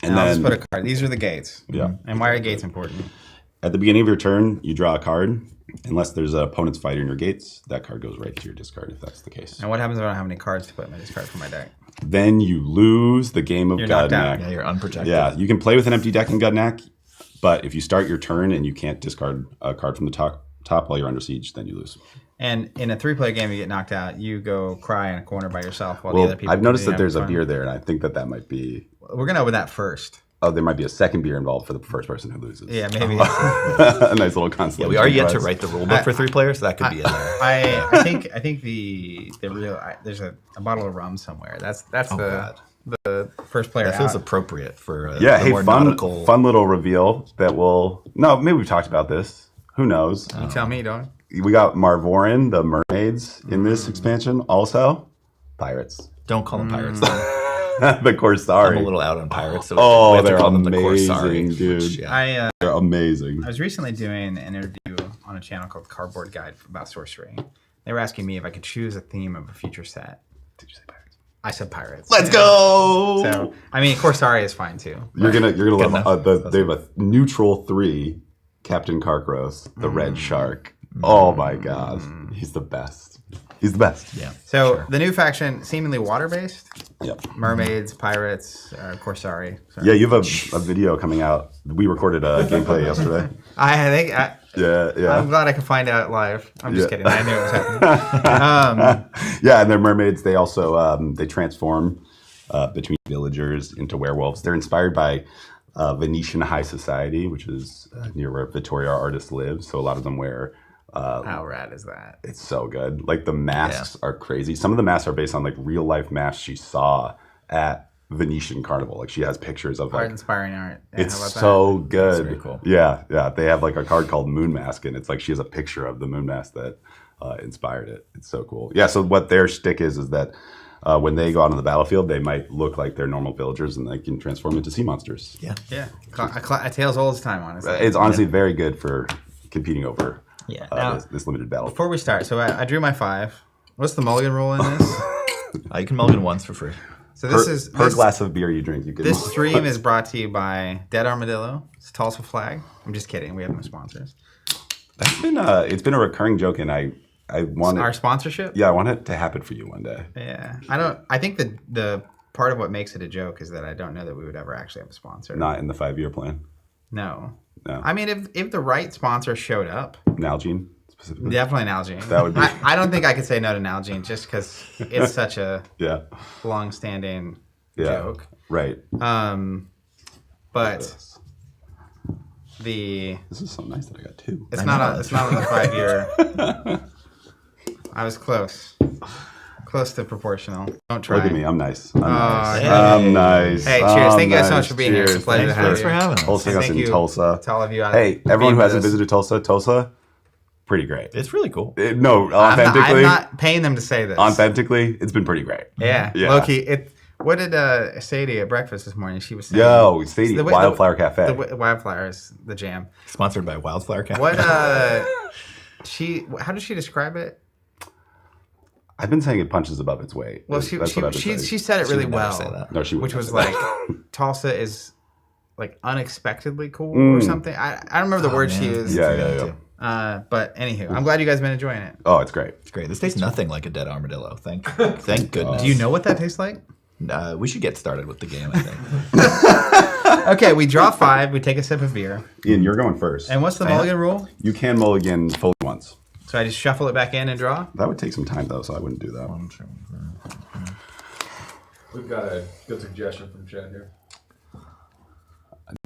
And Now then let's put a card. These are the gates. Yeah. And why are gates important? at the beginning of your turn, you draw a card. Unless there's an opponent's fighter in your gates, that card goes right to your discard if that's the case. And what happens if I don't have any cards to put in my discard for my deck? Then you lose the game of You're knocked out. Gudnak. Yeah, you're unprotected. Yeah, you can play with an empty deck in Gudnak, but if you start your turn and you can't discard a card from the top while you're under siege, then you lose. And in a 3-player game, you get knocked out. You go cry in a corner by yourself while the other people. I've noticed that continue there's a having beer there, and I think that might be. We're gonna open that first. Oh, there might be a second beer involved for the first person who loses. Yeah, maybe. A nice little consolation. Yeah, we are yet to prize. write the rule book for 3 players, so that could be in there. I think the real there's a bottle of rum somewhere. That's the first player. That feels out. appropriate for a Hey, more fun nautical. little reveal that will. No, maybe we've talked about this. Who knows? You tell me, dog. We got Marvorin, the mermaids, in this expansion. Also, pirates. Don't call them pirates. Though. The Corsari. I'm a little out on pirates, so Oh, we have to they're call them the amazing, Corsari, dude. which, yeah. They're amazing. I was recently doing an interview on a channel called Cardboard Guide about sorcery. They were asking me if I could choose a theme of a future set. Did you say pirates? I said pirates. Let's go. So I mean, Corsari is fine too. You're gonna love. enough. They have a neutral 3, Captain Karkros, the red shark. Oh my god, he's the best. He's the best. Yeah. So the new faction, seemingly water-based, Yep. mermaids, pirates, Corsari. So. Yeah, you have a video coming out. We recorded a gameplay yesterday. I think. Yeah. I'm glad I could find out live. I'm just Yeah. kidding. I knew it was happening. Yeah, and they're mermaids. They also they transform between villagers into werewolves. They're inspired by Venetian high society, which is near where Vittoria artists live. So a lot of them wear. How rad is that? It's so good. Like the masks are crazy. Some of the masks are based on like real life masks she saw at Venetian Carnival. Like she has pictures of like Art-inspiring art. Yeah, it's how about so good. very cool. Yeah. They have like a card called Moon Mask, and it's like she has a picture of the moon mask that inspired it. It's so cool. Yeah. So what their shtick is that when they go out on the battlefield, they might look like they're normal villagers, and they can transform into sea monsters. Yeah. Yeah. A tale's old as time, honestly. It's honestly very good for competing over Yeah. Now, this limited battle. before we start, so I drew my 5. What's the mulligan rule in this? You can mulligan once for free. So this per this, glass of beer you drink, you can. this stream is brought to you by Dead Armadillo. It's Tulsa Flag. I'm just kidding. We have no sponsors. It's been a recurring joke, and I want Our it, sponsorship? yeah, I want it to happen for you one day. Yeah. I think the part of what makes it a joke is that I don't know that we would ever actually have a sponsor. Not in the 5-year plan. No. No. I mean, if the right sponsor showed up, Nalgene specifically. definitely Nalgene. That would be- I don't think I could say no to Nalgene just because it's such a Yeah. long-standing Yeah. joke. Right. But This is so nice that I got 2. it's not on the 5-year. I was close to proportional. Don't try. Look at me. I'm nice. Nice. Hey. I'm nice. Hey, cheers. I'm Thank you guys so nice. much for being here. It's a Cheers. pleasure to have Thanks you. for having us. Hosting us Thank in you Tulsa. to all of you out Hey, there everyone being who hasn't with us. visited Tulsa, pretty great. It's really cool. No, I'm authentically, not paying them to say this. it's been pretty great. Yeah, Yeah. low-key. What did Sadie at breakfast this morning? She was saying, Yo, Sadie, The way- Wildflower Cafe. the Wildflower is the jam. Sponsored by Wildflower Cafe. What how does she describe it? I've been saying it punches above its weight. Well, That's what I've been saying. she said it really would never well. say that. No, she would which never was say like that. Tulsa is like unexpectedly cool or something. I don't remember the word she man. used. Yeah. But anywho, I'm glad you guys have been enjoying it. Oh, it's great. It's great. This tastes nothing like a dead armadillo. Thank goodness. Do you know what that tastes like? We should get started with the game, I think. Okay, we draw 5. We take a sip of beer. Ian, you're going first. And what's the mulligan rule? You can mulligan fully once. So I just shuffle it back in and draw? That would take some time, though, so I wouldn't do that. We've got a good suggestion from Chad here.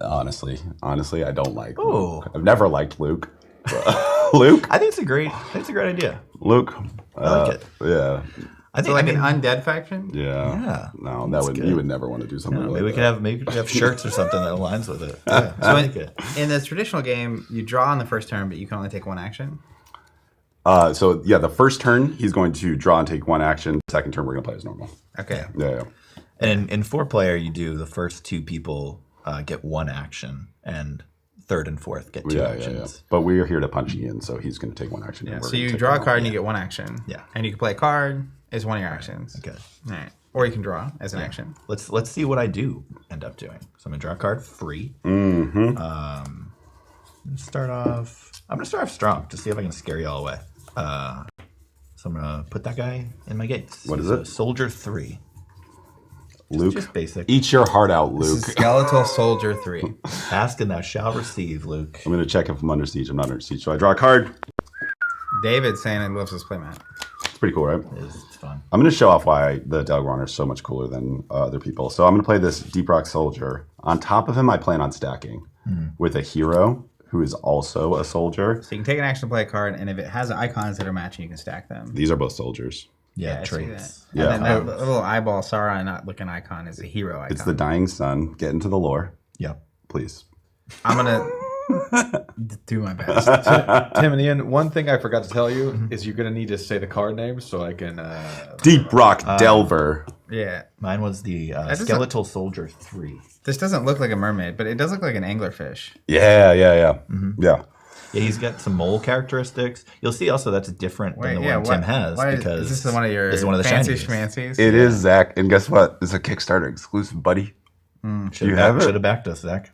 Honestly, I don't like Oh. Luke. I've never liked Luke. Luke? I think it's a great idea. Luke? I like it. Yeah. I So think like I mean, an undead faction? Yeah. Yeah. No, That's good. you would never want to do something like maybe we that. could have shirts or something that aligns with it. Yeah, I So like it. in the traditional game, you draw on the first turn, but you can only take 1 action. The first turn, he's going to draw and take 1 action. Second turn, we're going to play as normal. Okay. Yeah. And in 4-player, you do the first 2 people get 1 action, and third and fourth get 2 actions. But we're here to punch Ian, so he's going to take 1 action. Yeah, and we're so gonna you take draw a one. card and you get 1 action. Yeah. And you can play a card as one of your actions. Okay. All right. Or you can draw as an action. Let's see what I do end up doing. So I'm gonna draw a card free. Start off. I'm gonna start off strong to see if I can scare you all away. So I'm gonna put that guy in my gates. What is So it? Soldier 3. Luke, Just basic. eat your heart out, This Luke. is Skeletal Soldier 3. Ask and thou shalt receive, Luke. I'm going to check if I'm under siege. I'm not under siege. So I draw a card. David's saying he loves this playmat. It's pretty cool, right? It's fun. I'm going to show off why the Delgron is so much cooler than other people. So I'm going to play this Deep Rock Soldier. On top of him, I plan on stacking with a hero who is also a soldier. So you can take an action to play a card, and if it has icons that are matching, you can stack them. These are both soldiers. Yeah, I see that. traits. And then that little eyeball Sauron not looking icon is a hero icon. It's the dying sun. Get into the lore, Yep. please. I'm going to do my best. Tim and Ian, one thing I forgot to tell you is you're going to need to say the card names so I can. Deep Rock Delver. Yeah. Mine was the doesn't- Skeletal Soldier 3. This doesn't look like a mermaid, but it does look like an anglerfish. Yeah. Yeah. Yeah, he's got some mole characteristics. You'll see also that's different than the one Tim has because is this one of your this is one of the fancy shinies. schmancies? It is, Zach. And guess what? It's a Kickstarter exclusive, buddy. You have it? Should have backed us, Zach.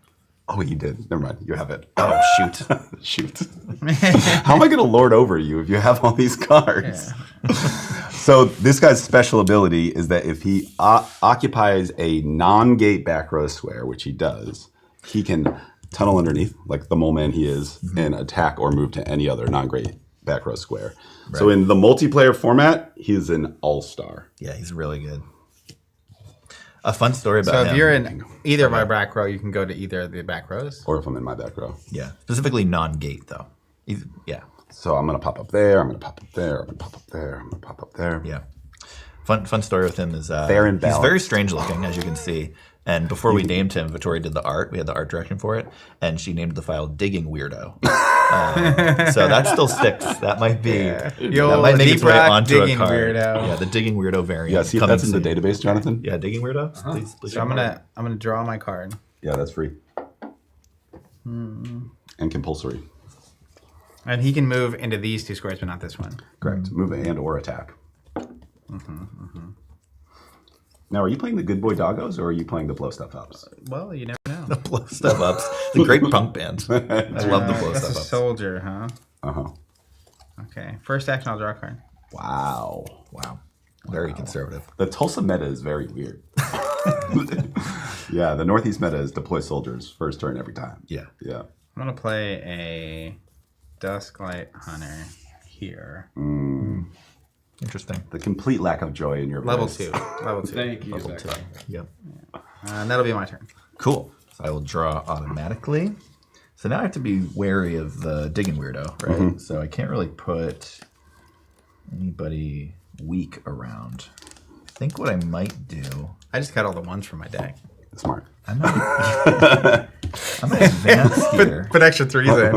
Oh, he did. Never mind. You have it. Oh shoot! Shoot. How am I going to lord over you if you have all these cards? So this guy's special ability is that if he occupies a non-gate back row square, which he does, he can tunnel underneath, like the mole man he is, and attack or move to any other non-gate back row square. Right. So in the multiplayer format, he's an all-star. Yeah, he's really good. A fun story about So him. if you're in either of my back row, you can go to either of the back rows. Or if I'm in my back row. Yeah, specifically non-gate though. Yeah. So I'm going to pop up there, I'm going to pop up there, I'm going to pop up there, I'm going to pop up there. Yeah. Fun story with him is Fair and he's balanced. very strange looking, as you can see. And before we named him, Vittoria did the art. We had the art direction for it, and she named the file "Digging Weirdo." So that still sticks. That might be. Yo, That might make its Deep way Rock onto a Digging card. Weirdo. Yeah, the Digging Weirdo variant. Yeah, see if coming that's in the soon. database, Jonathan? Yeah, Digging Weirdo. Please. So I'm gonna draw my card. Yeah, that's free. And compulsory. And he can move into these 2 squares, but not this one. Correct. Move and or attack. Now, are you playing the Good Boy Doggos or are you playing the Blow Stuff Ups? Well, you never know. The Blow Stuff Ups. It's a great punk band. I love the Blow That's Stuff a Ups. soldier, huh? Uh-huh. Okay. First action, I'll draw a card. Wow. Wow. Very conservative. The Tulsa meta is very weird. Yeah, the Northeast meta is deploy soldiers first turn every time. Yeah. Yeah. I'm gonna play a Dusklight Hunter here. Interesting. The complete lack of joy in your Level voice. 2. Level 2. Thank you, Zach. Yep. And that'll be my turn. Cool. So I will draw automatically. So now I have to be wary of the Digging Weirdo, right? So I can't really put anybody weak around. I think what I might do, I just got all the ones from my deck. Smart. I might advance here. Put extra 3s in.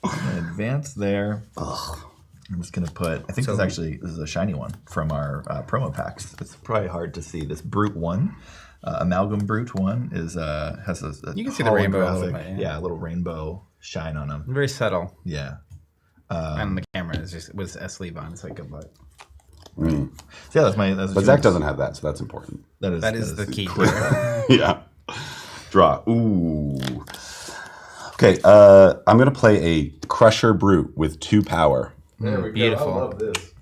I'm gonna advance there. I'm just gonna put. I think this is a shiny one from our promo packs. It's probably hard to see. This Brute 1, Amalgam Brute 1 is has a You can see the rainbow a little holographic- bit, yeah, a little rainbow shine on him. Very subtle. Yeah. And the camera is just with a sleeve on. It's like good luck. So yeah, that's my. That's But Zach doesn't have that, so that's important. That is the key here. Yeah. Draw. Ooh. Okay, I'm going to play a Crusher Brute with 2 power. There we Beautiful. go. I love this.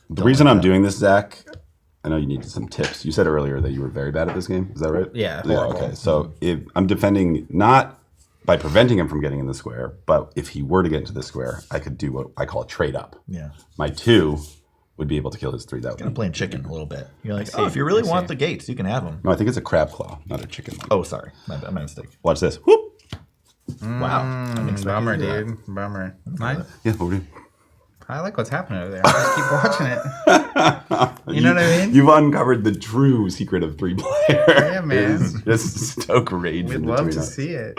The reason I'm doing this, Zach, I know you needed some tips. You said earlier that you were very bad at this game. Is that right? Yeah, Yeah, horrible. okay. So if I'm defending not by preventing him from getting in the square, but if he were to get into the square, I could do what I call a trade up. Yeah. My 2 would be able to kill his 3. That I'm would playing chicken a little bit. You're like, oh, if you really want the gates, you can have them. No, I think it's a crab claw, not a chicken leg. Oh, sorry, my mistake. Watch this. Whoop. Wow, Bummer, dude. Bummer. Yeah, what we do? I like what's happening over there. I just keep watching it. You know what I mean? You've uncovered the true secret of 3-player. Yeah, man. Is just stoke rage. We'd in love between to us. see it.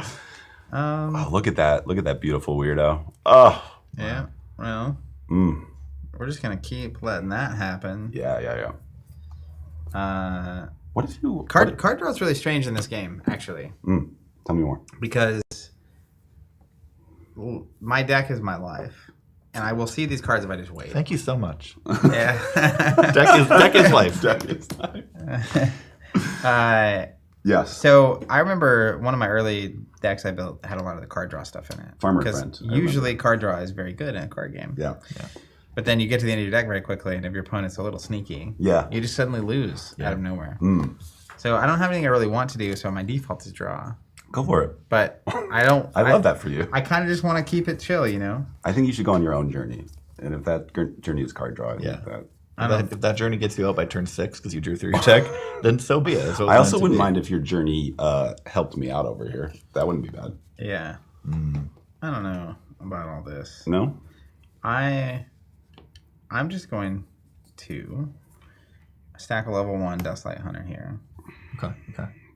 Oh, look at that! Look at that beautiful weirdo. Oh, Yeah. Well, we're just gonna keep letting that happen. yeah. What if you card draw is really strange in this game, actually. Tell me more. Because my deck is my life, and I will see these cards if I just wait. Thank you so much. Yeah. Deck is life. Deck is life. Yes. So I remember one of my early decks I built had a lot of the card draw stuff in it. Farmer Friend. Usually card draw is very good in a card game. Yeah. But then you get to the end of your deck very quickly, and if your opponent's a little sneaky, you just suddenly lose out of nowhere. So I don't have anything I really want to do, so my default is draw. Go for it. But I don't. I love that for you. I kind of just want to keep it chill, you know? I think you should go on your own journey. And if that journey is card draw, I think that. If that journey gets you out by turn 6 because you drew through your deck, then so be it. I also wouldn't mind if your journey helped me out over here. That wouldn't be bad. Yeah. I don't know about all this. No? I'm just going to stack a level 1 Dustlight Hunter here. Okay.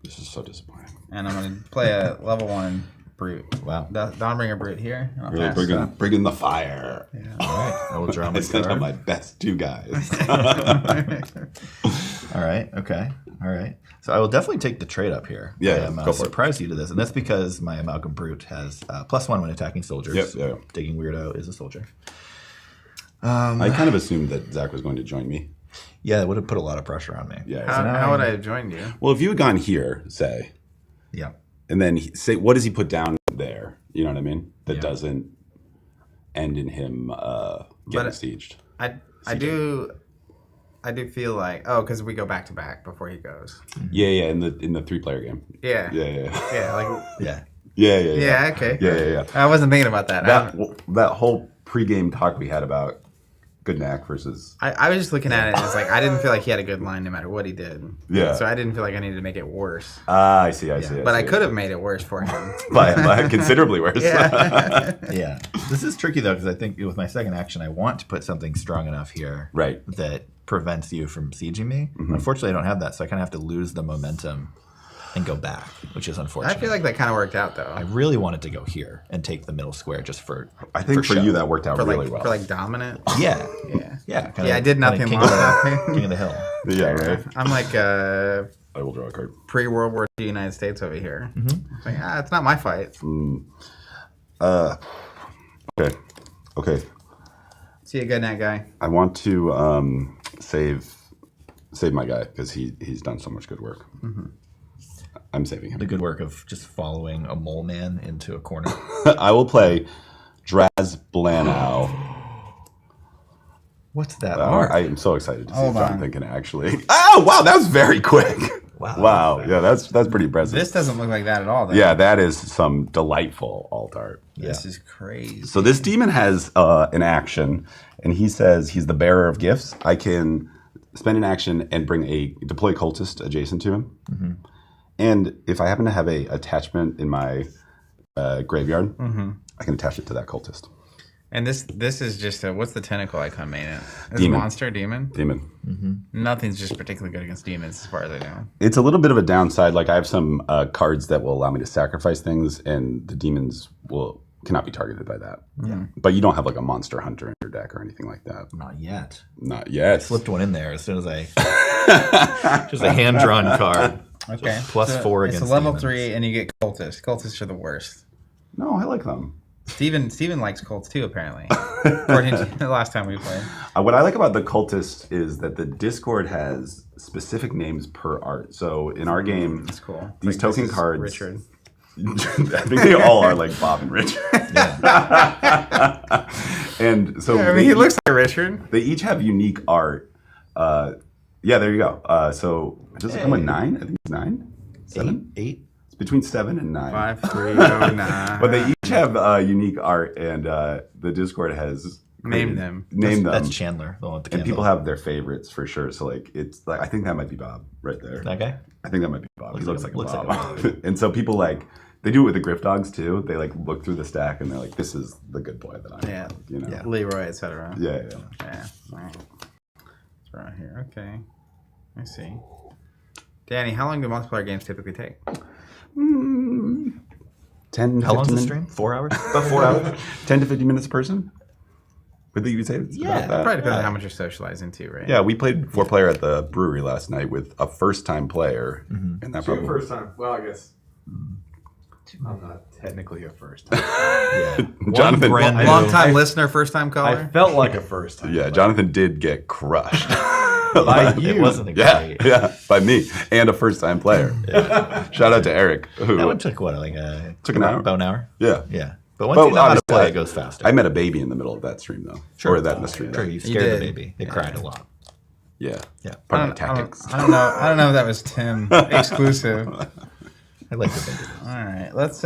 This is so disappointing. And I'm going to play a level 1 Brute. Wow. Dawnbringer Brute here. And I'll Really pass. bringing the fire. Yeah. All right. I will draw my I sent out card. my best 2 guys. All right. Okay. All right. So I will definitely take the trade up here. Yeah, I'm go for it. surprised you to this, and that's because my Amalgam Brute has +1 when attacking soldiers. Yep. Digging Weirdo is a soldier. I kind of assumed that Zach was going to join me. Yeah, it would have put a lot of pressure on me. Yeah. How would I have joined you? Well, if you had gone here, say, Yeah. and then say, what does he put down there? You know what I mean? That doesn't end in him getting sieged. I do feel like because we go back to back before he goes. Yeah, in the 3-player game. Yeah. Yeah. Yeah. Okay. Yeah. I wasn't thinking about that. That whole pregame talk we had about Gudnak versus. I was just looking at it and it's like I didn't feel like he had a good line no matter what he did. Yeah. So I didn't feel like I needed to make it worse. I see. But I could have made it worse for him. by considerably worse. Yeah. Yeah. This is tricky though because I think with my second action I want to put something strong enough here Right. that prevents you from sieging me. Unfortunately, I don't have that, so I kind of have to lose the momentum and go back, which is unfortunate. I feel like that kind of worked out though. I really wanted to go here and take the middle square just for. I think for show. you that worked out really well. For like dominant. Yeah. Yeah. Kinda, I did nothing King wrong. King of the Hill. Yeah, right. I'm like I will draw a card. pre-World War II United States over here. It's like, it's not my fight. Okay. See you, Gudnak guy. I want to save my guy because he's done so much good work. I'm saving him. The good work of just following a mole man into a corner. I will play Draz Blanau. What's that? I am so excited to see Hold if I'm on. thinking actually. Oh wow, that was very quick. Wow. Yeah, that's pretty impressive. This doesn't look like that at all, though. Yeah, that is some delightful alt art. This is crazy. So this demon has an action, and he says he's the bearer of gifts. I can spend an action and deploy cultist adjacent to him. And if I happen to have a attachment in my graveyard, I can attach it to that cultist. And this is just what's the tentacle icon made it? It's Demon. Monster, demon? Demon. Nothing's just particularly good against demons as far as I know. It's a little bit of a downside. Like I have some cards that will allow me to sacrifice things, and the demons cannot be targeted by that. Yeah. But you don't have like a monster hunter in your deck or anything like that. Not yet. Not yet. Slipped one in there as soon as I. Just a hand drawn card. Okay. +4 against It's a level demons. 3, and you get cultists. Cultists are the worst. No, I like them. Steven likes cults too, apparently. According to the last time we played. What I like about the cultist is that the Discord has specific names per art. So in our game, That's cool. these token this is cards. Richard. I think they all are like Bob and Richard. And so I mean, he looks like Richard. they each have unique art. Yeah, there you go. So does it come with 9? I think it's 9? 7? 8. It's between 7 and 9. 5, 3, 9. But they each have unique art, and the Discord has Named them. Named them. That's Chandler, the one with the And candle. people have their favorites for sure. So like it's like I think that might be Bob right there. that guy. I think that might be Bob. He looks like a looks like Bob. And so people like they do it with the Griff Dogs too. They like look through the stack and they're like, "This is the good boy that I Yeah. you know." Yeah. Leroy, etc. Yeah. Yeah. All right. It's right here. Okay. I see. Danny, how long do multiplayer games typically take? 10. 15 How long's the minutes. stream? 4 hours? About 4 hours. 10 to 50 minutes a person. What did you say? It's Yeah, about that? Probably depends on how much you're socializing too, right? Yeah, we played 4-player at the brewery last night with a first-time player, and that Your probably first time. Well, I guess I'm not technically a first time. Jonathan. brand new- Long time listener, first time I caller. felt like a first time. Yeah, Jonathan did get crushed. By you. It wasn't a Yeah, great. yeah, by me and a first-time player. Shout out to Eric. Who, That one took what, like Took an hour? About an hour? yeah. Yeah. But once Well, you know how to obviously, play, it goes faster. I met a baby in the middle of that stream, though. Or that in the stream. Sure, you You scared the did. baby. It cried a lot. Yeah. Yeah. Part of my tactics. I don't know. I don't know if that was Tim exclusive. I like the baby. All right, let's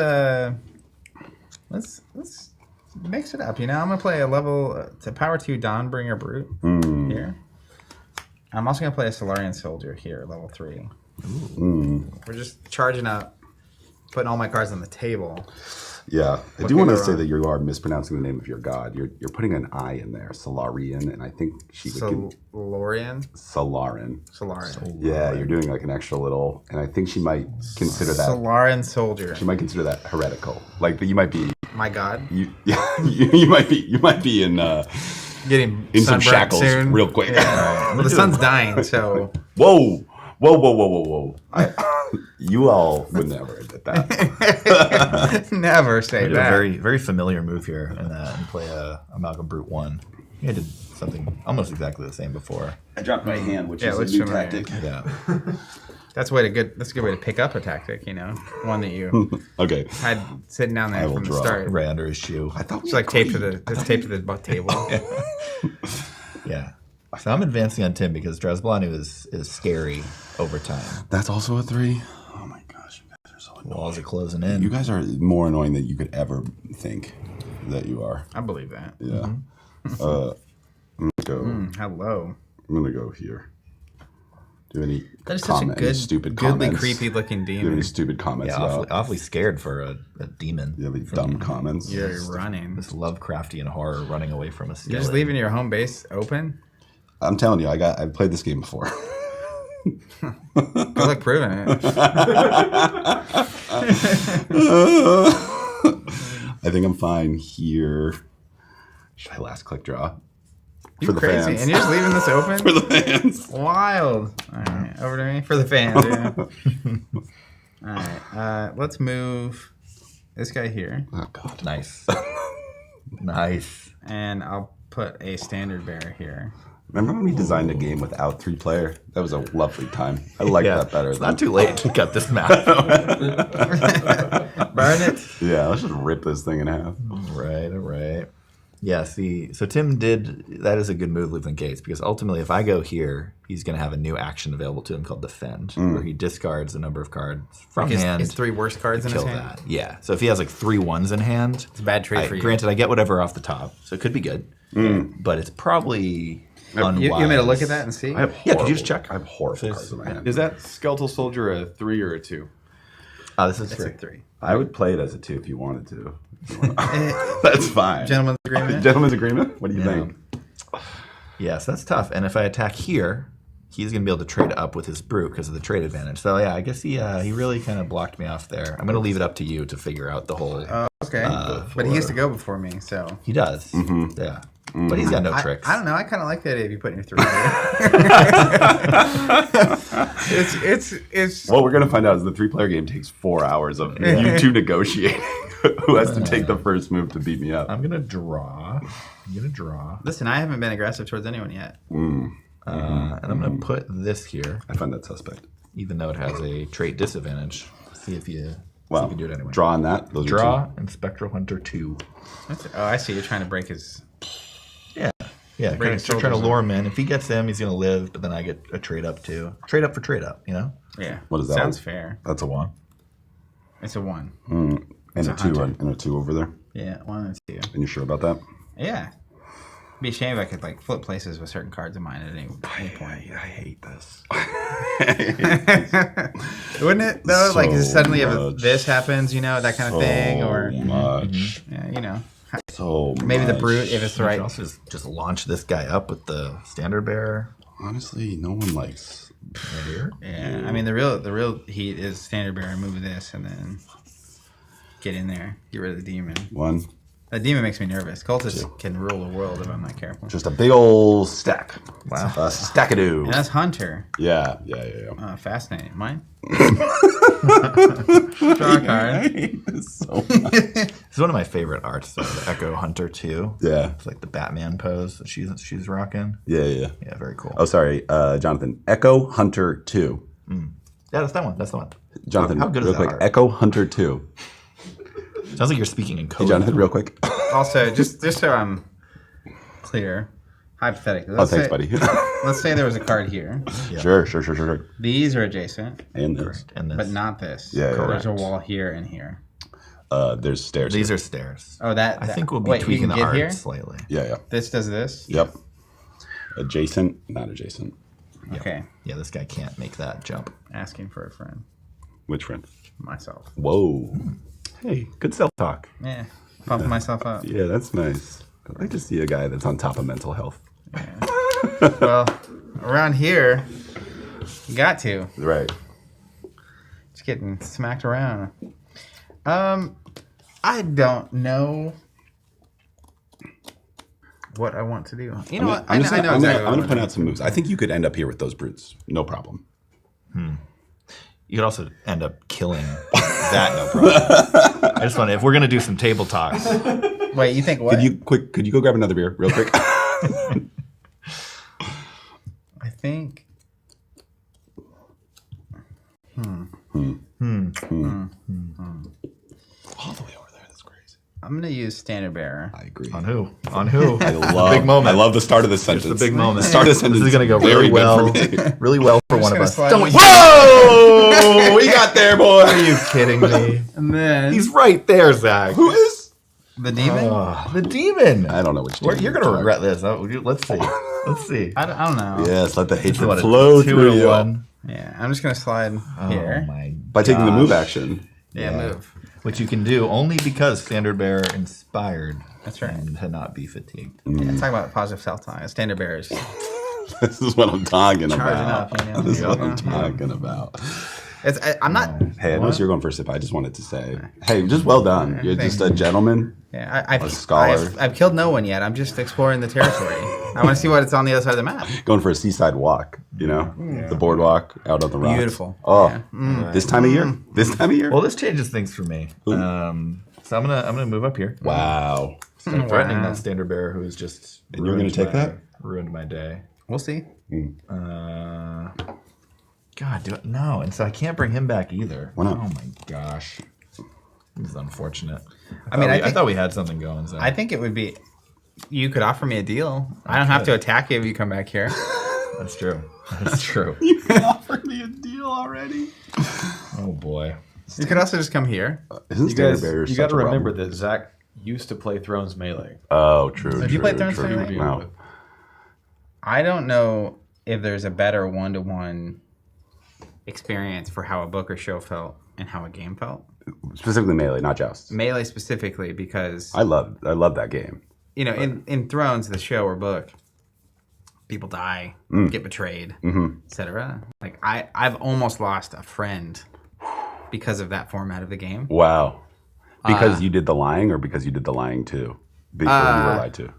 mix it up. You know, I'm gonna play a level to power 2 Dawnbringer Brute here. I'm also gonna play a Solarian Soldier here, level 3. We're just charging up, putting all my cards on the table. Yeah. I What do want to could go say wrong? that you are mispronouncing the name of your god. You're putting an I in there, Solarian, and I think she would give Solarian. Solarin. Solarian. Yeah, you're doing like an extra little, and I think she might consider that. Solarian Soldier. She might consider that heretical. Like you might be, My God. you might be in Getting some sunburnt shackles soon. real quick. Yeah. Well, the sun's dying, so Whoa. You all would never admit that. never say I did a that. very, very familiar move here and play a Amalgam Brute 1. I did something almost exactly the same before. I dropped my hand, which Yeah, is let's a new show my- tactic. Yeah. That's a good way to pick up a tactic. You know, one that you Okay. had sitting down I there will from the draw. start. Right under his shoe. I thought It's like taped to the table. Yeah. So I'm advancing on Tim because Drasblanu is scary over time. That's also a 3. Oh my gosh, you guys are so annoying. Walls are closing in. You guys are more annoying than you could ever think that you are. I believe that. Yeah. I'm gonna go here. Do any That is such a comment? good, Any stupid goodly, comments? creepy-looking Do you have any demon. stupid comments Yeah, about? awfully scared for a demon. Do you have any dumb comments? You're running. This Lovecraftian horror running away from a skeleton. You're just leaving your home base open. I'm telling you, I've played this game before. Good luck proving it. I think I'm fine here. Should I last click draw? You For the crazy, fans. and you're just leaving this open. For the fans. Wild. All right, over to me for the fans. Yeah. All right, let's move this guy here, Oh God. Nice. Nice. and I'll put a standard bearer here. Remember when we designed a game without 3-player? That was a lovely time. I like that better. It's not too late to cut this map. Burn it. Yeah, let's just rip this thing in half. Right, all right. Yeah, see, so Tim that is a good move leaving gates because ultimately if I go here, he's going to have a new action available to him called Defend, where he discards a number of cards from hand. His 3 worst cards in his Kill hand. that. Yeah, so if he has like 3 1s in hand, It's a bad trade for you. granted I get whatever off the top, so it could be good, but it's probably unwise. You want me to look at that and see? Yeah, could you just check? I have horrible cards in my hand. Is that Skeletal Soldier a 3 or a 2? This is It's a 3. 3. I would play it as a 2 if you wanted to. That's fine. Gentleman's agreement. Gentleman's agreement? What do you think? Yeah, so that's tough. And if I attack here, he's going to be able to trade up with his brute because of the trade advantage. So yeah, I guess he really kind of blocked me off there. I'm going to leave it up to you to figure out the whole. Okay, but he has to go before me, so. He does. Yeah. But he's got no I tricks. don't know. I kind of like the idea of you putting your 3 here. it's. What we're going to find out is the 3-player game takes 4 hours of you two negotiating who has to take the first move to beat me up. I'm going to draw. Listen, I haven't been aggressive towards anyone yet. And I'm going to put this here, I find that suspect. even though it has a trait disadvantage. See if you Well, can do it anyway. draw on that. Those are Draw and Spectral Hunter 2. I see. You're trying to break his. Yeah, Bring kind his of trying to shoulders lure him in. If he gets them, he's going to live, but then I get a trade up too. Trade up for trade up, you know? Yeah. What is that? Sounds fair. That's a 1. It's a 1. And It's a a 2 hunter. and a 2 over there. Yeah, 1 and 2. And you sure about that? Yeah. It'd be a shame if I could like flip places with certain cards in mine at any point. I hate this. Wouldn't it though? Like So suddenly if much. this happens, you know, that kind of thing, or much. yeah, you know, So maybe the much. brute if it's the You right. could also just launch this guy up with the standard bearer Honestly, no one likes. right here. Yeah, I mean the real heat is standard bearer. Move this and then get in there, get rid of the demon. 1, A demon makes me nervous. Cultists can rule the world if I'm not careful. Just a big old stack. Wow. A stackadoo. And that's Hunter. Yeah. Fascinating. Mine? Draw a card. So much. It's one of my favorite arts, though, the Echo Hunter 2. Yeah. It's like the Batman pose that she's rocking. Yeah. Yeah, very cool. Oh, sorry, Jonathan. Echo Hunter 2. Yeah, that's that one. That's the one. Jonathan, how good is real that quick. art? Echo Hunter 2. Sounds like you're speaking in code. Hey, Jonathan, real quick. Also, just so I'm clear, hypothetically. Thanks, buddy. Let's say there was a card here. Yeah. Sure. These are adjacent, And this. And this. but not this. Yeah, There's a correct. wall here and here. There's stairs. These here. are stairs. Oh, that. I think we'll be wait, you tweaking can the get art here? slightly. Yeah. This does this? Yep. Adjacent, not adjacent. Okay. Yeah, this guy can't make that jump. Asking for a friend. Which friend? Myself. Whoa. Hey, good self-talk. Yeah. Pumping myself up. Yeah, that's nice. I like to see a guy that's on top of mental health. Well, around here, you got to. Right. Just getting smacked around. I don't know what I want to do. You know what? I know exactly I'm what I gonna want point to out some moves. I think you could end up here with those brutes. No problem. You could also end up killing that, no problem. I just want to, if we're going to do some table talks. do. Wait, you think what? Could you go grab another beer real quick? I think. All the way over there. That's crazy. I'm going to use Standard Bearer. I agree. On who? On who? I love big moment. I love the start of the sentence. The big moment. The start of the sentence. This is going to go very really well. good for me. Really well for one of gonna us. slide Don't this- Whoa! We got there, boy. Are you kidding me? And then He's right there, Zach. Who is? the demon? The demon. I don't know which. You're demon going to you're regret this. Let's see. Let's see. I don't know. talking. Yes, let the hatred What, a flow 2 through to you. 1? Yeah, I'm just going to slide here. Oh my By taking the gosh. move action. Yeah, move. Which you can do only because Standard Bearer inspired. That's right. And to not be fatigued. Yeah, talk about positive self-talk. Standard Bearers. This is what I'm talking Charging about. up, you know? This is what I'm Yeah. talking about. I'm not. Hey, I know you're going first. If I just wanted to say, hey, just well done. You're just a gentleman. Yeah, A scholar. I've killed no one yet. I'm just exploring the territory. I want to see what's on the other side of the map. Going for a seaside walk, you know, the boardwalk out on the rocks. Beautiful. Oh, Yeah. this time of year. This time of year. Well, this changes things for me. So I'm gonna move up here. Wow. Start threatening that Standard Bearer who is just. And you're gonna take that? Ruined my day. We'll see. God, no, and so I can't bring him back either. Why not? Oh my gosh, this is unfortunate. I I thought we had something going. So. I think it would be. You could offer me a deal. I don't have to attack you if you come back here. That's true. That's true. You offered me a deal already. Oh boy. You could also just come here. Isn't You Standard guys, Bearer you such got to a remember problem? that Zach used to play Thrones Melee. Oh, true. Have you played Thrones true. Melee? Wow. I don't know if there's a better one-to-one experience for how a book or show felt and how a game felt. Specifically Melee, not Joust. Melee specifically because I love that game. you know in Thrones, the show or book, people die, get betrayed, etc. Like I've almost lost a friend because of that format of the game. Wow. Because you did the lying, or because you did the lying too? Before you were lied to.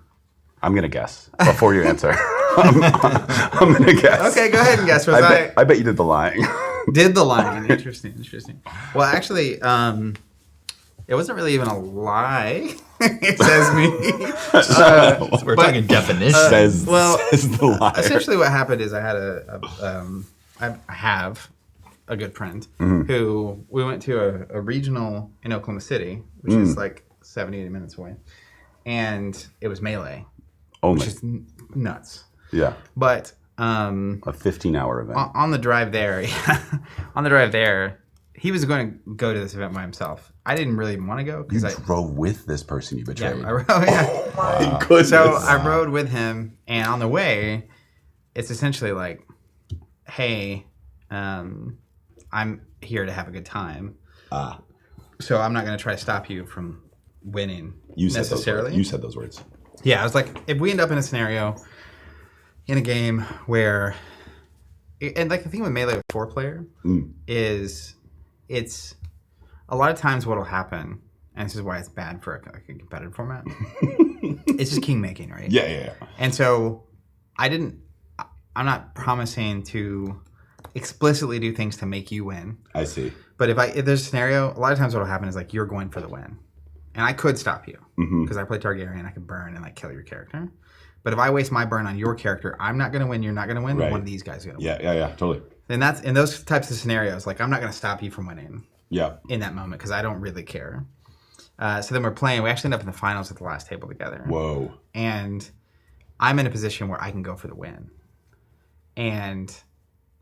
I'm gonna guess before you answer. I'm gonna guess. Okay, go ahead and guess. Was I bet you did the lying. did the line? Interesting. Well, actually, it wasn't really even a lie. It says me. We're talking definition. says the liar. Essentially, what happened is I had I have a good friend who we went to a regional in Oklahoma City, which is like 70, 80 minutes away, and it was Melee, Only. which is nuts. Yeah. But A 15-hour event. on the drive there, he was going to go to this event by himself. I didn't really want to go because You I drove with this person you betrayed. yeah. Goodness. So I rode with him, and on the way, it's essentially like, "Hey, I'm here to have a good time. So I'm not going to try to stop you from winning You said necessarily." You said those words. Yeah, I was like, if we end up in a scenario in a game where, and like the thing with Melee with 4-player is, it's a lot of times what'll happen, and this is why it's bad for a competitive format. It's just king making, right? Yeah. And so I'm not promising to explicitly do things to make you win. I see. But if there's a scenario, a lot of times what will happen is like you're going for the win. And I could stop you because I play Targaryen. I could burn and like kill your character. But if I waste my burn on your character, I'm not going to win. You're not going to win. Right. One of these guys is going to win. Yeah, totally. And that's in those types of scenarios. Like I'm not going to stop you from winning. Yeah. In that moment because I don't really care. So then we're playing. We actually end up in the finals at the last table together. Whoa. And I'm in a position where I can go for the win. And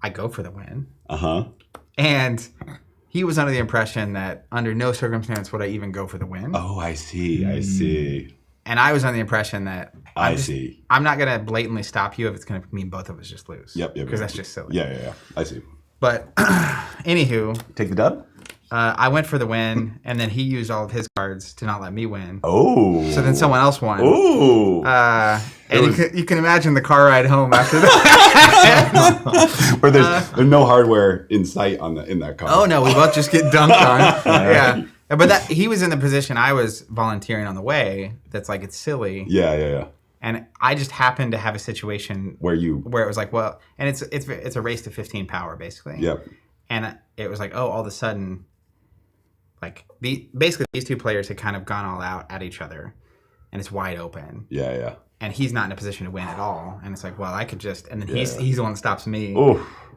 I go for the win. And he was under the impression that under no circumstance would I even go for the win. Oh, I see. And I was under the impression that I'm not going to blatantly stop you if it's going to mean both of us just lose. Yep. Because that's just silly. Yeah. I see. But anywho. Take the dub? I went for the win, and then he used all of his cards to not let me win. Oh. So then someone else won. Oh. And you can imagine the car ride home after that. Where there's no hardware in sight in that car. Oh, no. We both just get dunked on. Yeah. But he was in the position I was volunteering on the way that's like, it's silly. Yeah. And I just happened to have a situation where it was like, well, and it's a race to 15 power, basically. Yep. And it was like, oh, all of a sudden, like basically these two players had kind of gone all out at each other, and it's wide open. Yeah. And he's not in a position to win at all. And it's like, well, I could just, and then he's the one that stops me,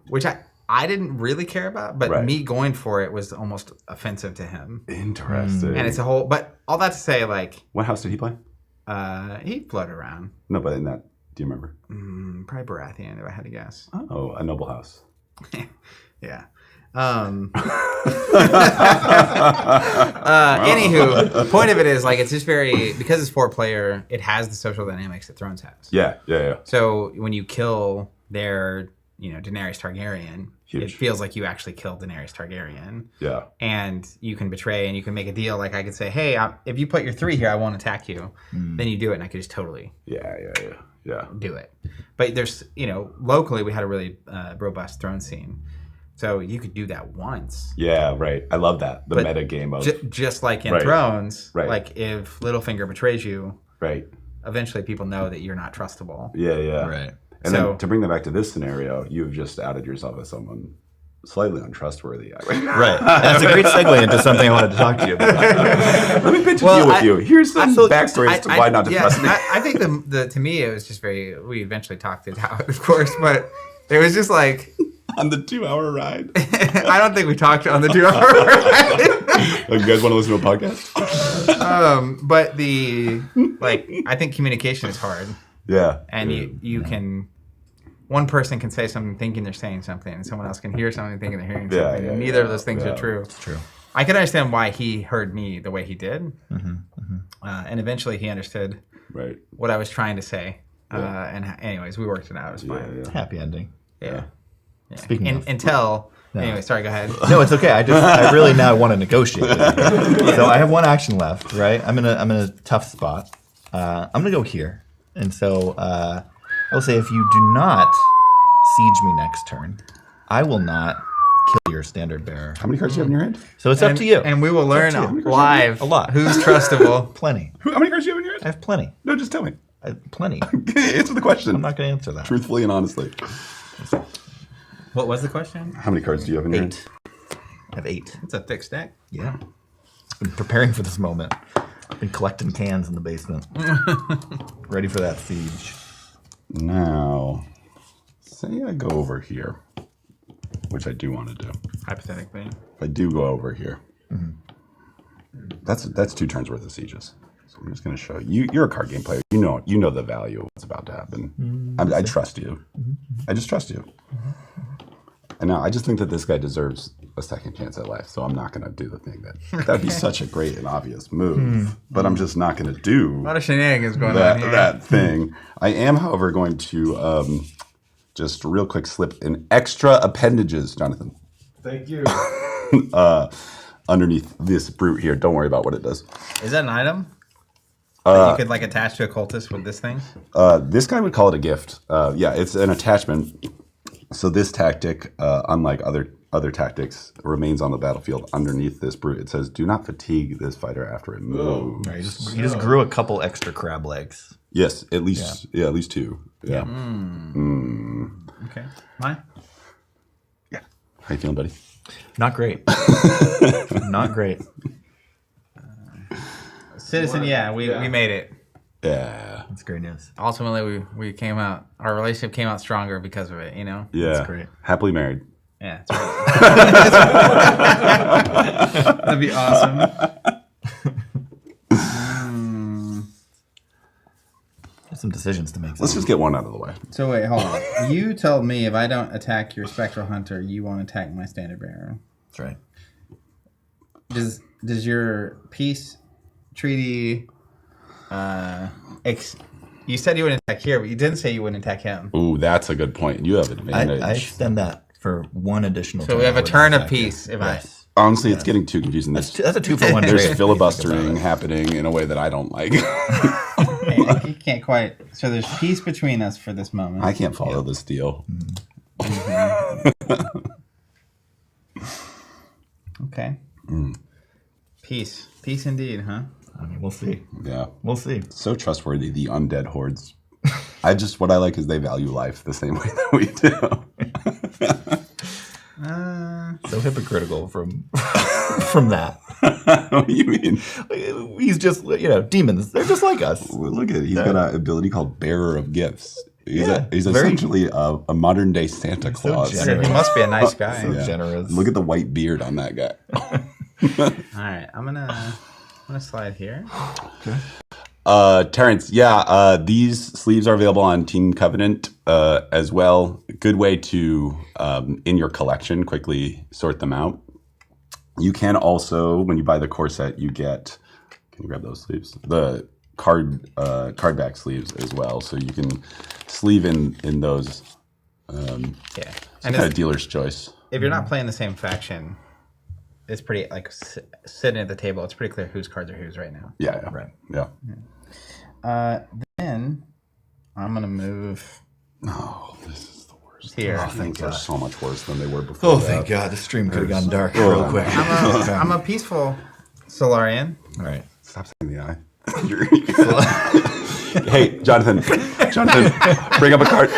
which I didn't really care about, but me going for it was almost offensive to him. Interesting. And it's but all that to say, like, what house did he play? He floated around. No, but in that, do you remember? Probably Baratheon, if I had to guess. Oh, a noble house. Yeah. Anywho, the point of it is like it's just because it's 4-player, it has the social dynamics that Thrones has. Yeah. So when you kill their, Daenerys Targaryen, Huge. It feels like you actually killed Daenerys Targaryen. Yeah. And you can betray and you can make a deal. Like I could say, hey, if you put your 3 here, I won't attack you. Then you do it, and I could just totally do it. But there's, locally we had a really robust throne scene. So you could do that once. Yeah, right. I love that. The meta game of... just like in Thrones, like if Littlefinger betrays you, eventually people know that you're not trustable. Yeah. Right. And then to bring that back to this scenario, you've just outed yourself as someone slightly untrustworthy. Right. That's a great segue into something I wanted to talk to you about. Let me pitch a deal with you. Here's some backstory as to why not to trust me. I think to me it was just we eventually talked it out, of course, but it was just like... On the 2-hour ride? I don't think we talked on the 2-hour ride. You guys want to listen to a podcast? But I think communication is hard. Yeah. And you can... One person can say something thinking they're saying something, and someone else can hear something thinking they're hearing something, and neither of those things are true. It's true. I can understand why he heard me the way he did. And eventually he understood what I was trying to say. And anyways, we worked it out. It was fine. Happy ending. Yeah. Speaking of... Anyway, sorry, go ahead. No, it's okay. I really now want to negotiate. So I have one action left, right? I'm in a tough spot. I'm gonna go here. And so I will say if you do not siege me next turn, I will not kill your standard bearer. How many cards do you have in your hand? So it's up to you. And we will learn live a lot. Who's trustable. Plenty. How many cards do you have in your hand? I have plenty. No, just tell me. Plenty. Answer the question. I'm not going to answer that. Truthfully and honestly. What was the question? How many cards do you have in your hand? 8. I have 8. It's a thick stack. Yeah. I've been preparing for this moment. I've been collecting cans in the basement. Ready for that siege. Now, say I go over here, which I do want to do. Hypothetically. If I do go over here, that's 2 turns worth of sieges. So I'm just going to show you. You're a card game player. You know the value of what's about to happen. I trust you. I just trust you. And now I just think that this guy deserves a second chance at life. So I'm not going to do the thing that'd be such a great and obvious move. But I'm just not going to do a lot of shenanigans going on here. That thing. I am, however, going to just real quick slip in extra appendages, Jonathan. Thank you. Underneath this brute here. Don't worry about what it does. Is that an item? That you could attach to a cultist with this thing? This guy would call it a gift. Yeah, it's an attachment. So this tactic, unlike other other tactics remains on the battlefield underneath this brute. It says, do not fatigue this fighter after it moves. Right, he just grew a couple extra crab legs. Yes, at least at least 2. Yeah. Okay. Mine? Yeah. How you feeling, buddy? Not great. Not great. Citizen, we made it. Yeah. That's great news. Ultimately, we came out. Our relationship came out stronger because of it. You know. Yeah. That's great. Happily married. Yeah. That's right. That'd be awesome. There's some decisions to make. Let's just get one out of the way. So wait, hold on. You told me if I don't attack your spectral hunter, you won't attack my standard bearer. That's right. Does your peace treaty? You said you wouldn't attack here, but you didn't say you wouldn't attack him. Ooh, that's a good point. You have advantage. I extend that for one additional. So we have a turn of peace. If Honestly, it's getting too confusing. that's a 2-for-1 There's trade. filibustering happening in a way that I don't like. you can't quite. So there's peace between us for this moment. I can't follow this deal. Okay. Peace indeed, huh? I mean, we'll see. Yeah. We'll see. So trustworthy, the undead hordes. What I like is they value life the same way that we do. So hypocritical from that. What do you mean? He's just, demons. They're just like us. Well, look at it. He's got an ability called Bearer of Gifts. He's very- essentially a modern day Santa Claus. generous. He must be a nice guy. So generous. Look at the white beard on that guy. All right, I'm gonna slide here. Terrence, these sleeves are available on Team Covenant as well. Good way to, in your collection, quickly sort them out. You can also, when you buy the core set, you get, can you grab those sleeves? The card back sleeves as well. So you can sleeve in those. And kind of dealer's choice. if you're not playing the same faction, it's pretty sitting at the table. It's pretty clear whose cards are whose right now. Yeah. Right. Yeah. Then I'm gonna move Oh, this is the worst. here. Things are so much worse than they were before. Oh, thank God. The stream could have gone dark real quick. I'm a peaceful Solarian. All right. Stop saying the eye. Hey, Jonathan, bring up a card.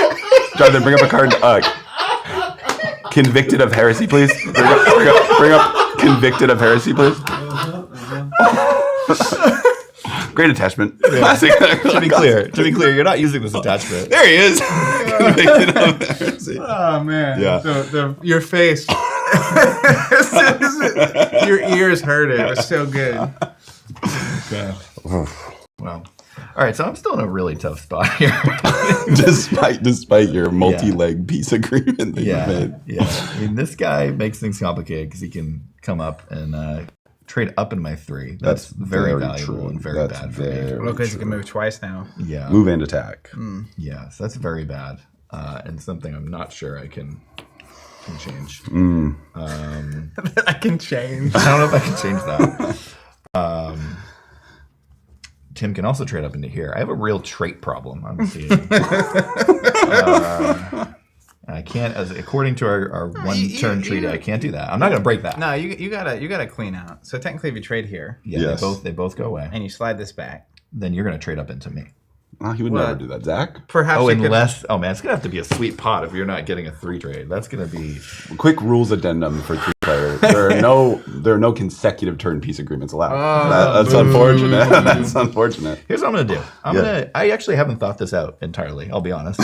Jonathan, bring up a card. Convicted of heresy, please. Bring up convicted of heresy, please. Great attachment. Classic. To be clear, you're not using this attachment. There he is. Convicted of heresy. Oh man! Yeah. Your face, your ears heard it. It was so good. Okay. Well, all right. So I'm still in a really tough spot here. despite your multi-leg peace agreement that you made. Yeah. I mean, this guy makes things complicated because he can come up and trade up in my 3. That's very valuable true. and very That's bad for me. very Well, because you true. can move twice now. Yeah. Move and attack. Yeah. So that's very bad and something I'm not sure I can change. I can change. I don't know if I can change that. Tim can also trade up into here. I have a real trait problem. I'm seeing. I can't, according to our one-turn treaty, I can't do that. I'm not going to break that. No, you gotta clean out. So technically, if you trade here Yeah, Yes. they both go away. and you slide this back, Then you're going to trade up into me. Oh, he would Well, never do that, Zach. perhaps Oh, you could. unless man, it's gonna have to be a sweet pot if you're not getting a 3 trade. That's gonna be Quick rules addendum for 3 players. There are no consecutive turn peace agreements allowed. That's unfortunate. That's unfortunate. Here's what I'm gonna do. I actually haven't thought this out entirely. I'll be honest.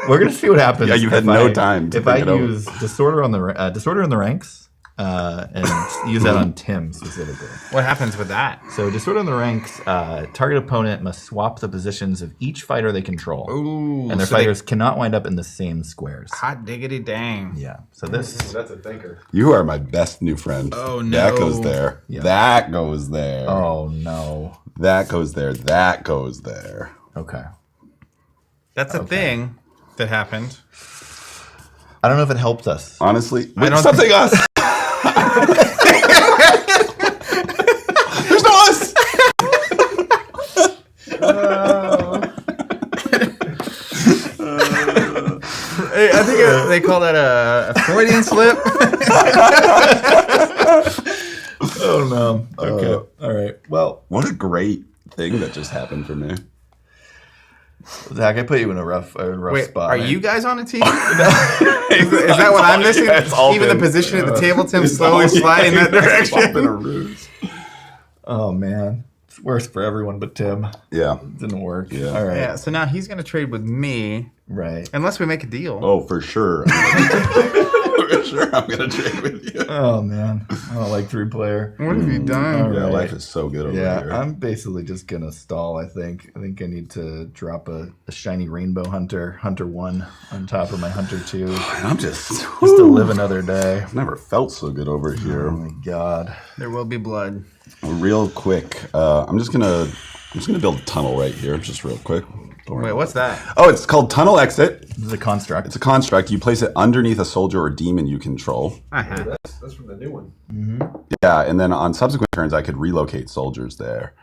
We're gonna see what happens. Yeah, you've had if no I- time to If I think it over. use disorder in the ranks, and use that on Tim specifically. What happens with that? So disorder in the ranks, target opponent must swap the positions of each fighter they control, Ooh, and their so they- fighters cannot wind up in the same squares. Hot diggity dang. Yeah. So this. That's a thinker. You are my best new friend. Oh, That no. goes there. Yeah. That goes there. Oh no. That goes there. That goes there. Okay. That's a thing that happened. I don't know if it helped us. Honestly, I don't something us. There's no us. I think they call that a Freudian slip. Oh no. Okay. All right. Well, What a great thing that just happened for me. Zach, I put you in a rough Wait, spot. are man. you guys on a team? Is that what I'm missing? Yeah, it's all Even the been- position at the table, Tim It's slowly all- sliding that It's all been a direction. ruse. Oh man, it's worse for everyone but Tim. Yeah. It didn't work. Yeah. All right. Yeah, so now he's going to trade with me, Right. unless we make a deal. Oh, for sure. For sure, I'm gonna trade with you. Oh man, I don't like 3-player. What have you done? Yeah, Right. life is so good over Yeah, here. I'm basically just gonna stall. I think I need to drop a shiny rainbow hunter 1 on top of my hunter 2, And I'm just to live another day. I've never felt so good over Oh here. my god. There will be blood. Real quick, I'm just gonna build a tunnel right here, just real quick. Don't worry Wait, about what's that? it. Oh, it's called Tunnel Exit. This is a construct. It's a construct. You place it underneath a soldier or demon you control. Uh-huh. That's from the new one. Yeah, and then on subsequent turns, I could relocate soldiers there.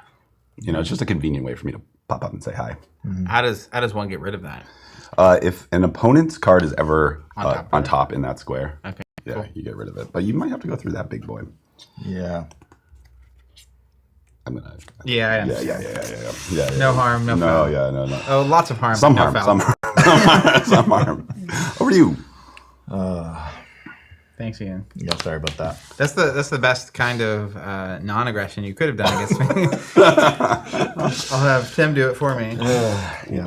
You know, it's just a convenient way for me to pop up and say hi. How does one get rid of that? If an opponent's card is ever top, on top in that square, Okay. yeah, Cool. you get rid of it. But you might have to go through that big boy. Yeah. I'm gonna. Yeah, I Yeah, understand. yeah. No harm, no No, foul. yeah, no. Oh, lots of harm. Some no harm, foul. some harm, some harm. Over to you. Thanks, Ian. Yeah. Sorry about that. That's the best kind of non-aggression you could have done against me. I'll have Tim do it for me.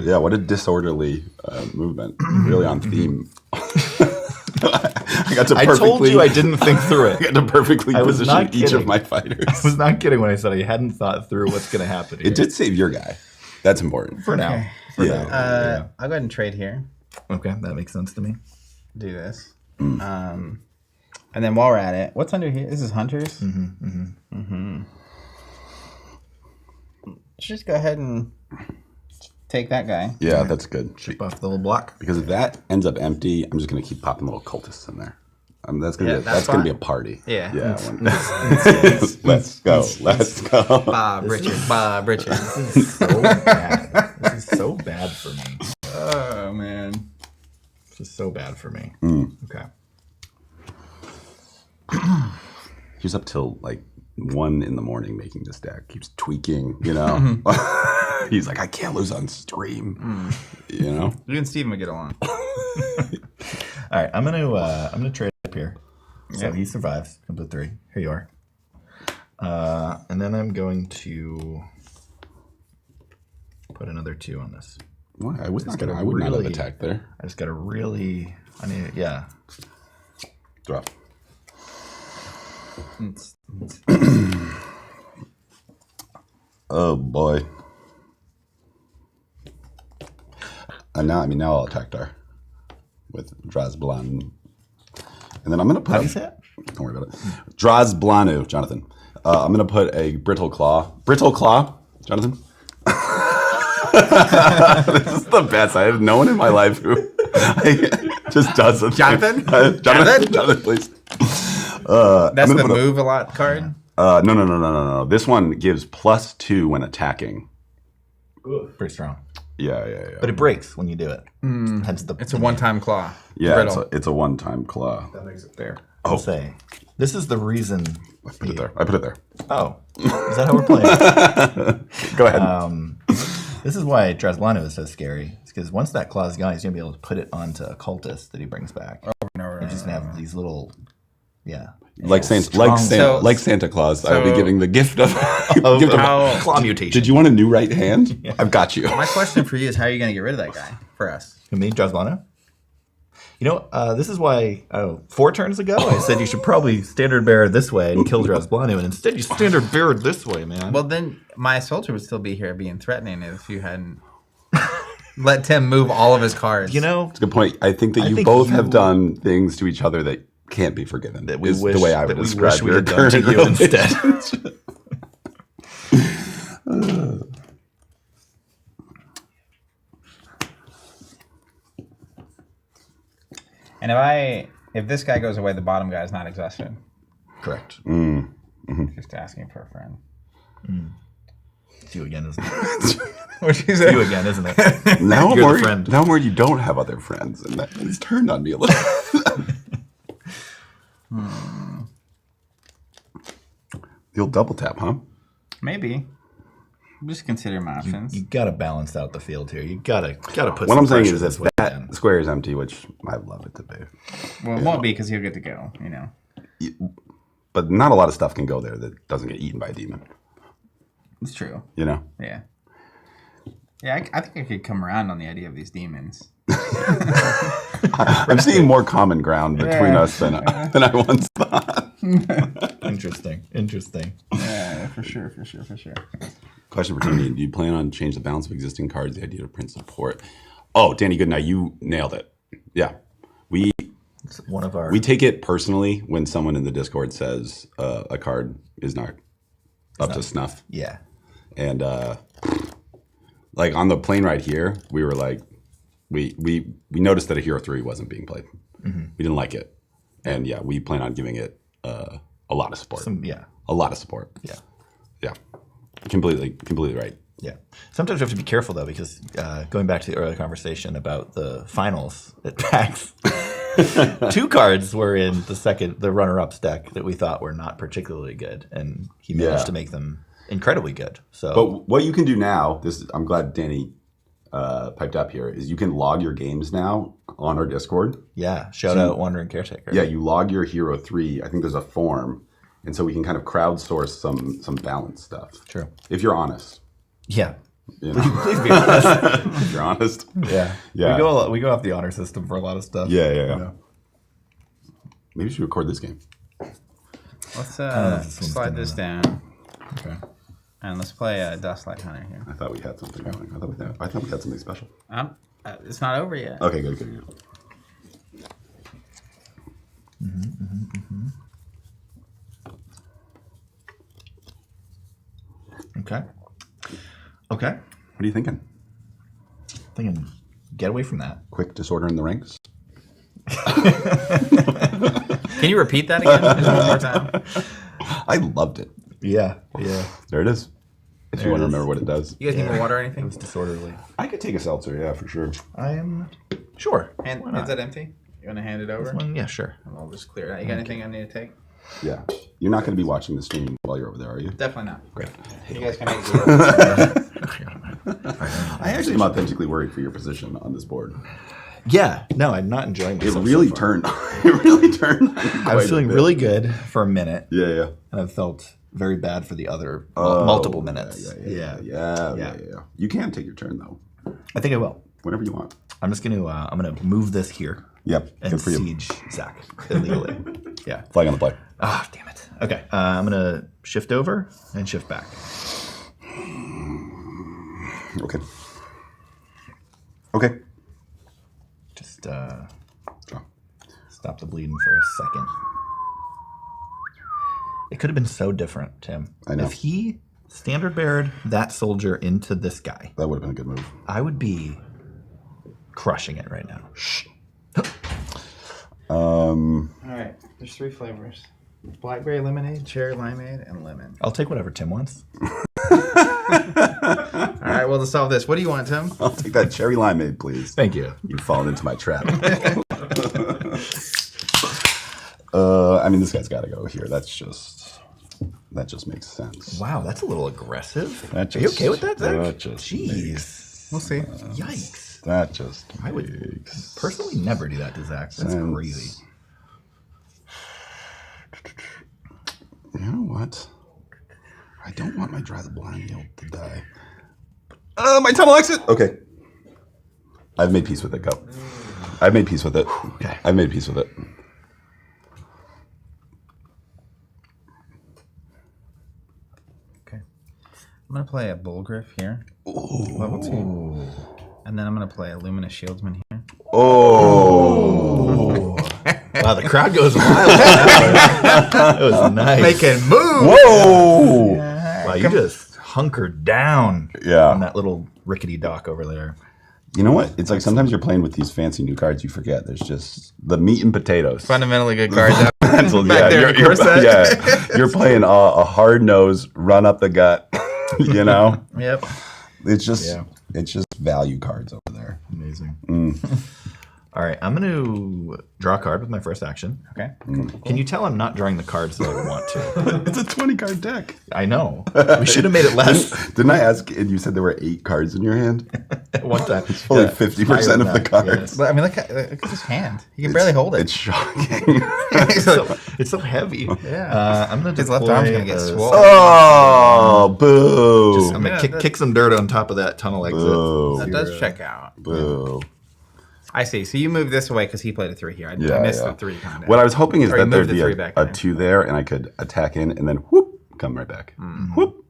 Yeah, what a disorderly movement. Really on theme. I got to I perfectly. told you I didn't think through I it. got to perfectly I was position not each of kidding. my fighters. I was not kidding when I said I hadn't thought through what's going to happen here. It did save your guy. That's important. For now. Yeah. I'll go ahead and trade here. Okay, that makes sense to me. Do this. And then while we're at it, what's under here? This is hunters. Just go ahead and take that guy. Yeah, that's good. Chip off the little block. Because if that ends up empty, I'm just gonna keep popping little cultists in there. That's gonna Yeah, be that's gonna fine. be a party. Yeah. Let's go. Let's go. Bob Richard. Bob Richard. This is so bad. This is so bad for me. Oh man. This is so bad for me. Okay. He was up till like 1 a.m. making this deck. Keeps tweaking, you know. He's like, I can't lose on stream. You know. You and Steven would get along. All right, I'm gonna trade up here. So he survives. Comes with 3. Here you are. And then I'm going to put another 2 on this. Why? I would not have really- attacked there. I just gotta really. I need. Yeah. Drop. Oh boy. And now I'll attack Dar with Drazblanu. And then I'm gonna put. How do you say it? Don't worry about it. Drazblanu, Jonathan. I'm gonna put a Brittle Claw. Brittle Claw, Jonathan. This is the best. I have no one in my life who just does it. Jonathan? Jonathan, please. That's the move a lot card. No. This one gives +2 when attacking. Pretty strong. Yeah. But it breaks when you do it. Hence the. It's a one-time claw. Yeah, Brittle. it's a one-time claw. That makes it fair. I'll say. This is the reason. I put it there. I put it there. Oh, is that how we're playing? Go ahead. This is why Drazblanu is so scary. It's because once that claw's gone, he's gonna be able to put it onto a cultist that he brings back. He's just gonna have these little, like strong- Santa Claus, I will be giving the gift of. gift of- How, claw mutation. Did you want a new right hand? I've got you. my question for you is, how are you going to get rid of that guy for us? Who made Drazblanu? You know, this is why 4 turns ago I said you should probably standard bear this way and kill Drazblanu, and instead you standard bear this way, man. Well, then my soldier would still be here being threatening if you hadn't let Tim move all of his cards. you know, Good point. I think that you both have done things to each other that can't be forgiven. that we is wish the way I would that we describe wish we your had done to current you instead. And if this guy goes away, the bottom guy is not exhausted. Correct. Just asking for a friend. It's you again, isn't it? What'd you It's say? you again, isn't it? Now I'm You're the worried. friend. Now I'm worried you don't have other friends, and that he's turned on me a little. The old double tap, huh? Maybe. Just consider my options. You got to balance out the field here. You got to put. What some I'm saying pressure is this that way that in. square is empty, which I love it to be. Well, it won't be because he'll get to go, you know. But not a lot of stuff can go there that doesn't get eaten by a demon. It's true. You know? Yeah. Yeah, I think I could come around on the idea of these demons. I'm seeing more common ground between us than I once thought. Interesting. Yeah, for sure. Question for Tony: do you plan on changing the balance of existing cards? The idea to print support. Oh, Danny Goodnight, you nailed it. Yeah, It's one of our. we take it personally when someone in the Discord says a card is not up to snuff, Yeah. and like on the plane ride here, we were like, we noticed that a Hero 3 wasn't being played. We didn't like it, and yeah, we plan on giving it a lot of support. A lot of support. Yeah, completely right. Yeah. Sometimes you have to be careful though, because going back to the earlier conversation about the finals at PAX, 2 cards were in the runner-ups deck that we thought were not particularly good, and he managed to make them incredibly good. So, But what you can do now, I'm glad Danny piped up here, is you can log your games now on our Discord. yeah, shout out Wandering Caretaker. Yeah, you log your Hero 3. I think there's a form, and so we can kind of crowdsource some balance stuff. True. If you're honest. Yeah. You know? Please be honest. If you're honest. Yeah. Yeah. We go off the honor system for a lot of stuff. Yeah. Maybe we should record this game. Let's this one's slide gonna- this down. Okay. And let's play Dustlight Hunter here. I thought we had something going. I thought we had something special. It's not over yet. Okay, good. Okay. What are you thinking? Thinking, get away from that. Quick disorder in the ranks? Can you repeat that again just one more time? I loved it. Yeah. There it is. If you want to remember what it does. You guys need more water or anything? It was disorderly. I could take a seltzer, yeah, for sure. I'm sure. And Why not? is that empty? You want to hand it over? This one? Yeah, sure. And I'll just clear it out. You got anything I need to take? Yeah. You're not going to be watching the stream while you're over there, are you? Definitely not. Great. You guys can make it. I actually am authentically worried for your position on this board. Yeah. No, I'm not enjoying It myself. really so far. turned. It really turned. I was feeling really good for a minute, Yeah. and I've felt very bad for the other multiple minutes. Yeah. You can take your turn though, I think I will. whenever you want. I'm just gonna move this here Yep. and Good for you. siege Zach illegally. Yeah. Flag on the play. Ah, damn it. Okay. I'm gonna shift over and shift back. Okay. Just Draw. stop the bleeding for a second. It could have been so different, Tim. I know. If he standard beared that soldier into this guy, That would have been a good move. I would be crushing it right now. All right. There's 3 flavors: blackberry lemonade, cherry limeade, and lemon. I'll take whatever Tim wants. All right. Well, to solve this, what do you want, Tim? I'll take that cherry limeade, please. Thank you. You've fallen into my trap. I mean, this guy's got to go here. That just makes sense. Wow, that's a little aggressive. That Are you just- okay with that, Zach? that just Jeez. We'll see. Yikes. That just I would makes personally never do that to Zach. That's sense. crazy. You know what? I don't want my Dry the Blind Yield to die. My tunnel exit! Okay. I've made peace with it. Go. I've made peace with it. Okay. I've made peace with it. Okay. I'm gonna play a Bullgriff here. Level 2. And then I'm gonna play a Luminous Shieldsman here. Oh. Wow, the crowd goes wild. That was nice. Making move. Whoa! Wow, you just hunkered down Yeah. on that little rickety dock over there. You know what? It's like sometimes you're playing with these fancy new cards, you forget. There's just the meat and potatoes. Fundamentally good cards. Mental, Back there in the core set. You're playing a hard nose, run up the gut. You know, Yep. it's just value cards over there. Amazing. Mm. All All right, I'm going to draw a card with my first action. Okay. Can you tell I'm not drawing the cards that I want to? It's a 20-card deck. I know. We should have made it less Didn't I ask? And you said there were 8 cards in your hand. at one time. It's fully 50% of the cards. But I mean, look at his hand. He can barely hold it. It's shocking. It's so heavy. Yeah. I'm going to His left arm's gonna get swollen. Oh, boo! I'm going to kick some dirt on top of that tunnel exit. Boo. That does check out. Boo. I see. So you moved this away because he played a 3 here. I missed the 3 kind of. What I was hoping is Or you that there'd moved the be 3 back a in. 2 there, and I could attack in, and then whoop, come right back. Whoop.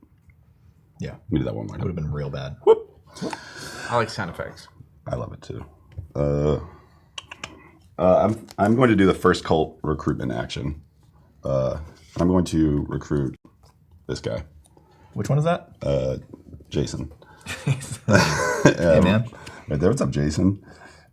Yeah, Let me do that one more would have time. been real bad. Whoop. I like sound effects. I love it too. I'm going to do the first cult recruitment action. I'm going to recruit this guy, Which one is that? Jason. Hey, man. Right there. What's up, Jason?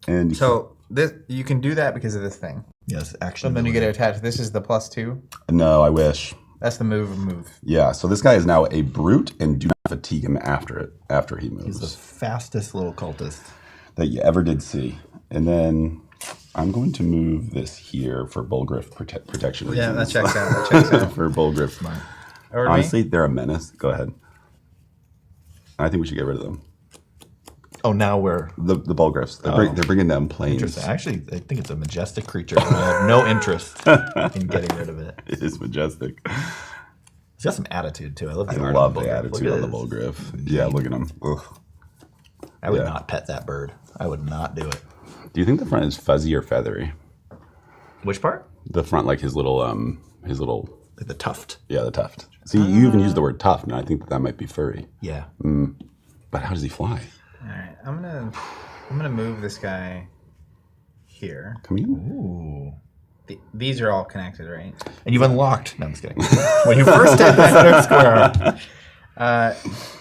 And So this you can do that because of this thing. Yes, action. And then you get attached. This is the +2. no, I wish. That's the move. Yeah. So this guy is now a brute, and do not fatigue him after he moves. He's the fastest little cultist. That you ever did see. And then I'm going to move this here for Bulgriff protection reasons. Yeah, that checks out. That checks out. For Bulgriff. Or Honestly, they're a menace. Go ahead. I think we should get rid of them. Oh, now we're The Bulgriffs. They're bringing down planes. interesting. Actually, I think it's a majestic creature. And I have no interest in getting rid of it. It is majestic. It's got some attitude too. I love the I art love on the Bulgriff. attitude on the Look at Bulgriff. this. Yeah, look at him. Ugh. I would Yeah. not pet that bird. I would not do it. Do you think the front is fuzzy or feathery? Which part? The front, like his little, Like the tuft. yeah, the tuft. See, you even used the word tuft, and I think that might be furry. Yeah. But how does he fly? All right, I'm gonna move this guy here. Come in. Ooh. These are all connected, right? And you've unlocked. No, I'm just kidding. When you first did the center square.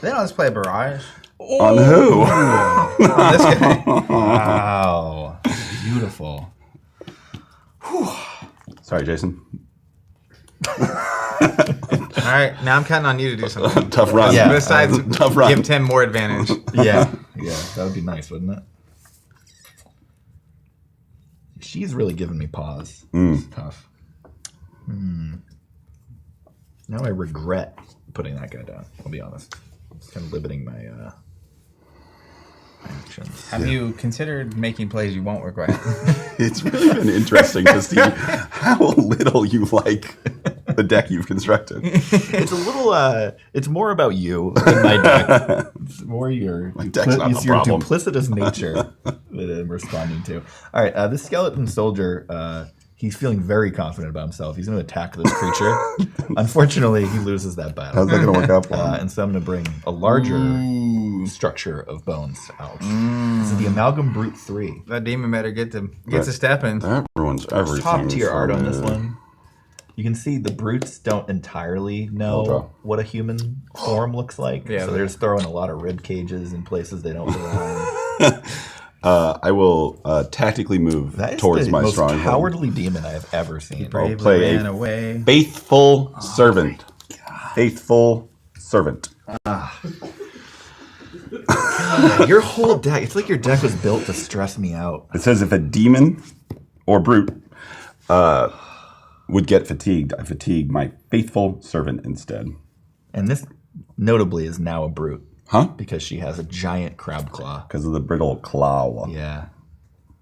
Then I'll just play a barrage On who? on this guy. Wow. Beautiful. Sorry, Jason. All right, now I'm counting on you to do something. Tough run. Yeah. Besides, Tough run. give Tim more advantage. Yeah. Yeah. That would be nice, wouldn't it? She's really giving me pause. It's tough. Now I regret putting that guy down. I'll be honest. It's kind of limiting my actions. Have you considered making plays you won't regret? It's really been interesting to see how little you like the deck you've constructed. It's a little. It's more about you than my deck. It's more your deck's not the it's your problem. duplicitous nature that I'm responding to. All right, this skeleton soldier. He's feeling very confident about himself. He's going to attack this creature. Unfortunately, he loses that battle. How's that going to work out for him? And so I'm going to bring a larger structure of bones out. This is the Amalgam Brute 3. That demon better get to stepping. That ruins everything. Top tier for art on me. this one. You can see the brutes don't entirely know Okay. what a human form looks like. Yeah, so they're just throwing a lot of rib cages in places they don't belong. I will tactically move That is towards the my most stronghold. cowardly demon I've ever seen. Bravely play a ran away. Faithful servant. Faithful servant. Your whole deck, it's like your deck was built to stress me out. It says if a demon or brute would get fatigued, I fatigue my faithful servant instead. And this notably is now a brute. Huh? Because she has a giant crab claw. Because of the brittle claw. Yeah.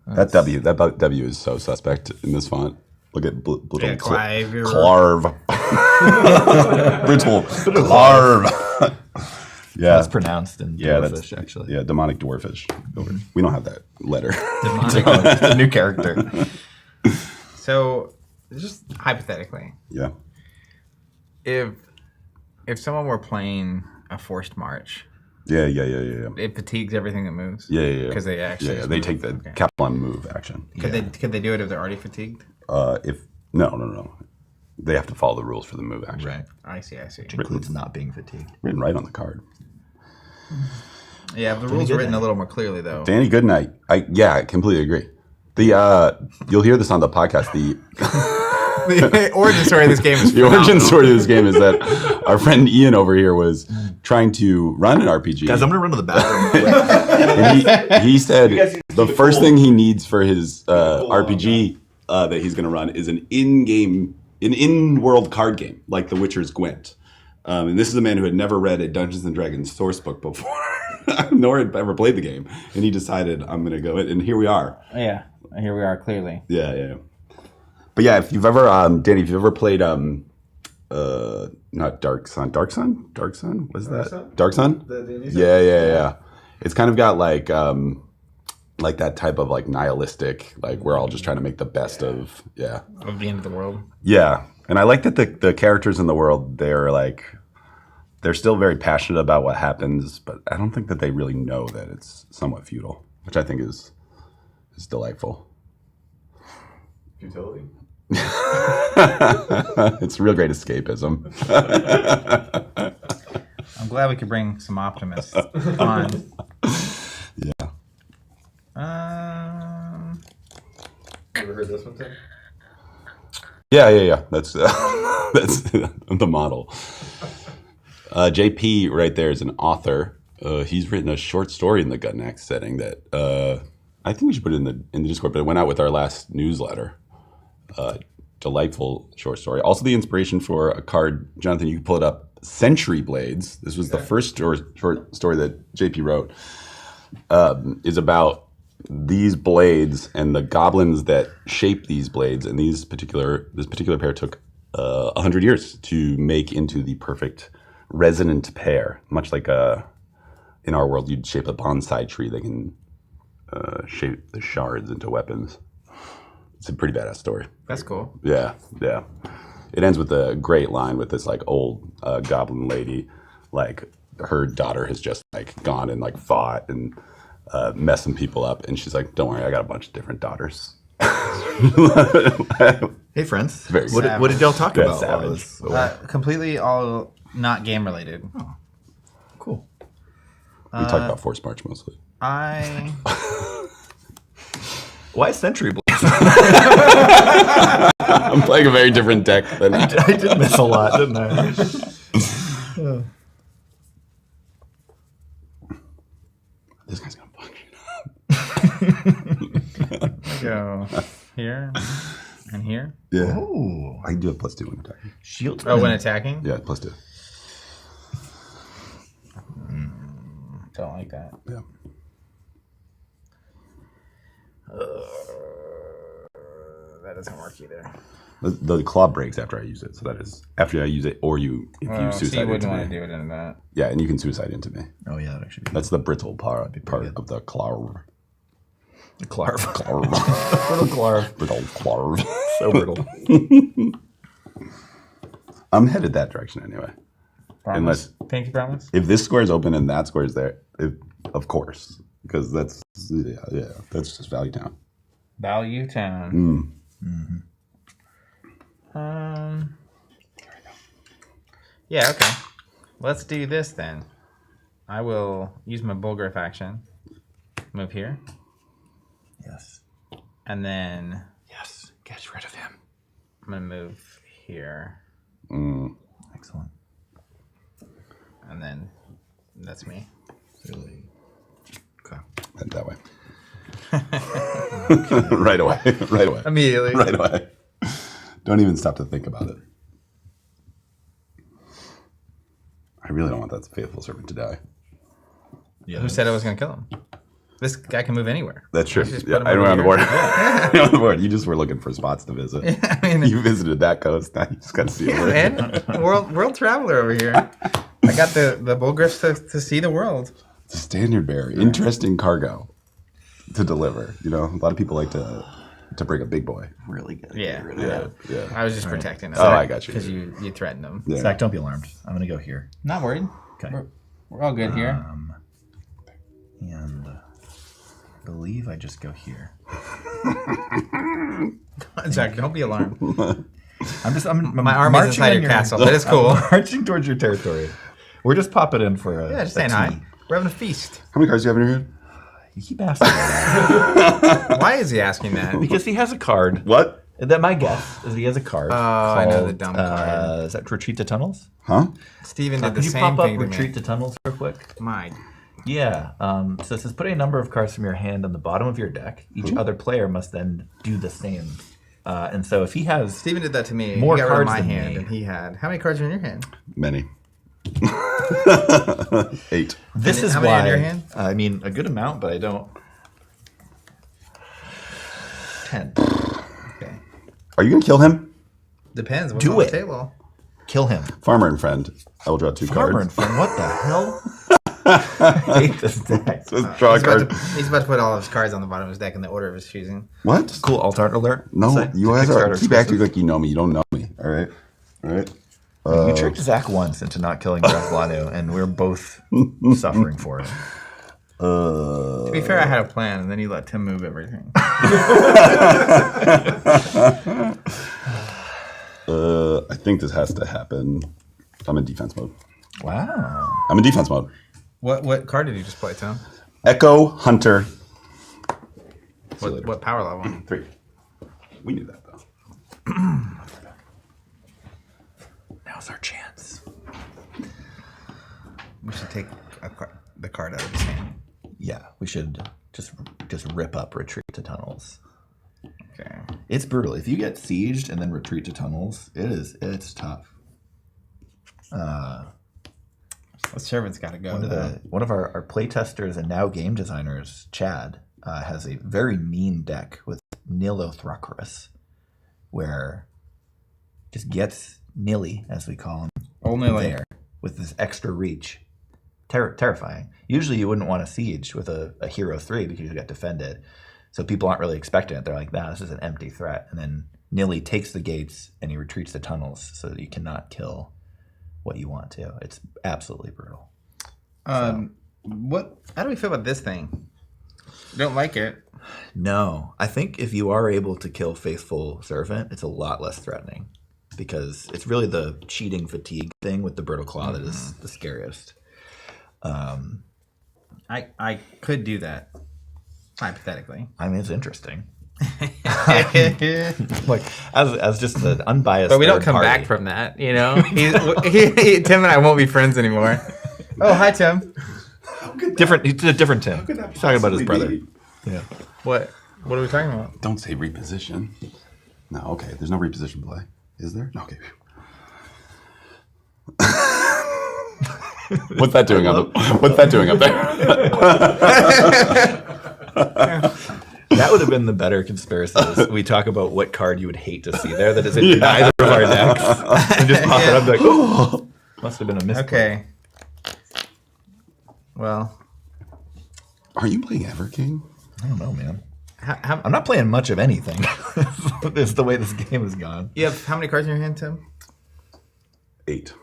That W is so suspect in this font. Look at little Yeah, Clive. Clarve. Brittle Clarve. Yeah. That's pronounced in Dwarfish, actually. Yeah, demonic dwarfish. We don't have that letter. It's a new character. So, just hypothetically, Yeah. if someone were playing a forced march, Yeah. it fatigues everything that moves. Yeah. Because they actually they take the capital on move action. Could they do it if they're already fatigued? No. They have to follow the rules for the move action. Right. I see. Which includes not being fatigued. Written right on the card. Yeah, the rules are written a little more clearly though. Danny Goodnight. I completely agree. The you'll hear this on the podcast. The origin story of this game is the origin story of this game is that our friend Ian over here was trying to run an RPG. Guys, I'm gonna run to the bathroom. And he said the first thing he needs for his RPG that he's going to run is an in-world card game, like The Witcher's Gwent. And this is a man who had never read a Dungeons and Dragons source book before, nor had ever played the game. And he decided, I'm going to go, and here we are. Yeah, here we are, clearly. Yeah. But yeah, if you've ever, Danny, if you've ever played, not Dark Sun? What's that? Dark Sun? Yeah. It's kind of got like that type of like nihilistic, like we're all just trying to make the best of the end of the world. Yeah, and I like that the characters in the world, they're still very passionate about what happens, but I don't think that they really know that it's somewhat futile, which I think is delightful. Futility. It's real great escapism. I'm glad we could bring some optimists on. Yeah. Ever heard this one, Tim? Yeah. That's that's the model. JP right there is an author. He's written a short story in the Gudnak setting that I think we should put it in the Discord, but it went out with our last newsletter. Delightful short story. Also the inspiration for a card, Jonathan, you can pull it up, Century Blades. This was the first short story that JP wrote. Is about these blades and the goblins that shape these blades, and this particular pair took 100 years to make into the perfect resonant pair. Much like in our world, you'd shape a bonsai tree. They can shape the shards into weapons. It's a pretty badass story. That's cool. Yeah. It ends with a great line with this like old goblin lady, like her daughter has just like gone and like fought and messing people up, and she's like, "Don't worry, I got a bunch of different daughters." Hey, friends. Very What did y'all talk about? savage. Completely all not game related. Oh, cool. We talked about Force March mostly. Why Century Blades? I'm playing a very different deck than I did miss a lot, didn't I? This guy's gonna fuck you up. Go here and here. Yeah. Oh, I can do a +2 when attacking. shield. Oh, when attacking? Yeah, +2. Don't like that. Yeah. That doesn't work either. The claw breaks after I use it, so that is after I use it, or if you suicide you into wouldn't want me. to do it in that. Yeah, and you can suicide into me. Oh yeah, that actually be That's the brittle part of the claw. the Clarv. Brittle Clarv. Brittle claw. So brittle. I'm headed that direction anyway. Promise? Pinky promise? If this square is open and that square is there, of course, because that's just Value Town. Value Town. Yeah, okay. Let's do this then. I will use my Bulgariff action. Move here. Yes. And then Yes. Get rid of him. I'm going to move here. Excellent. And then that's me. Really. Okay. Head that way. Right away. Immediately. Right away. Don't even stop to think about it. I really don't want that faithful servant to die. Yeah. Who said I was going to kill him? This guy can move anywhere. That's true. Just Yeah, put him I over went on the here. board. On the board. You just were looking for spots to visit. I mean, You visited that coast. Now you just got to see it. yeah, man. World traveler over here. I got the Bulgariffs to see the world. It's a standard bearer. Interesting cargo to deliver. You know, a lot of people like to bring a big boy. Really good. Yeah. Yeah. I was just protecting them. Oh, I got you. Because you threatened them. Yeah. Zach, don't be alarmed. I'm gonna go here. Not worried. Okay. We're all good here. And I believe I just go here. Jack, don't be alarmed. I'm My arm is marching inside in your castle, but it's cool. I'm marching towards your territory. We're just popping in for a Yeah, just saying tea. hi. We're having a feast. How many cards do you have in your hand? You keep asking me that Why is he asking that? because he has a card. What? That my guess is he has a card. I know the dumb card. Is that Retreat to Tunnels? Huh? Steven did the Could you same pop up thing to Retreat me. to Tunnels real quick? My. Yeah. So it says put a number of cards from your hand on the bottom of your deck. Each other player must then do the same. And so if he has Steven did that to me. more He got rid of cards my than hand, me. and he had. How many cards are in your hand? Many. 8. This is How many why in your hand? I mean a good amount, but I don't. 10. Okay. Are you gonna kill him? Depends. What's Do on it. the table? Kill him. Farmer and friend. I will draw 2 Farmer cards. and friend. What the hell? I hate this deck. Just draw a card. He's about to put all of his cards on the bottom of his deck in the order of his choosing. What? Cool alt art alert. No, Site. you It's a guys are Kickstarter keep acting exclusive. like you know me. You don't know me. All right. All right. You tricked Zach once into not killing Graflanu, and we're both suffering for it. To be fair, I had a plan, and then you let Tim move everything. I think this has to happen. I'm in defense mode. Wow. I'm in defense mode. What card did you just play, Tim? Echo Hunter. See you later. What power level? 3. We knew that though. Now's our chance. We should take the card out of his hand. Yeah, we should just rip up Retreat to Tunnels. Okay. It's brutal. If you get sieged and then Retreat to Tunnels, it's tough. The servant's got to go. One of our playtesters and now game designers, Chad, has a very mean deck with Nilothrocrus, where just gets Nilly, as we call him, Only like there with this extra reach. Terrifying. Usually you wouldn't want to siege with a hero 3 because you got defended. So people aren't really expecting it. They're like, nah, this is an empty threat. And then Nilly takes the gates and he retreats the tunnels so that you cannot kill what you want to. It's absolutely brutal. What? How do we feel about this thing? You don't like it? No, I think if you are able to kill Faithful Servant, it's a lot less threatening because it's really the cheating fatigue thing with the Brittle Claw that is the scariest. I could do that, hypothetically. I mean, it's interesting. Like as just an unbiased, But we don't third come party. back from that, you know? Tim and I won't be friends anymore. Oh, hi, Tim. Different. He's a different Tim. Could that He's talking about his possibly brother. be? Yeah. What are we talking about? Don't say reposition. No, okay. There's no reposition play. Is there? Okay. What's that doing up there? That would have been the better conspiracy. We talk about what card you would hate to see there that is in neither of our decks. And just pop it up and be like, oh, must have been a misplay. Okay. Well, Are you playing Everking? I don't know, man. how, I'm not playing much of anything. It's the way this game has gone. you have how many cards in your hand, Tim? 8.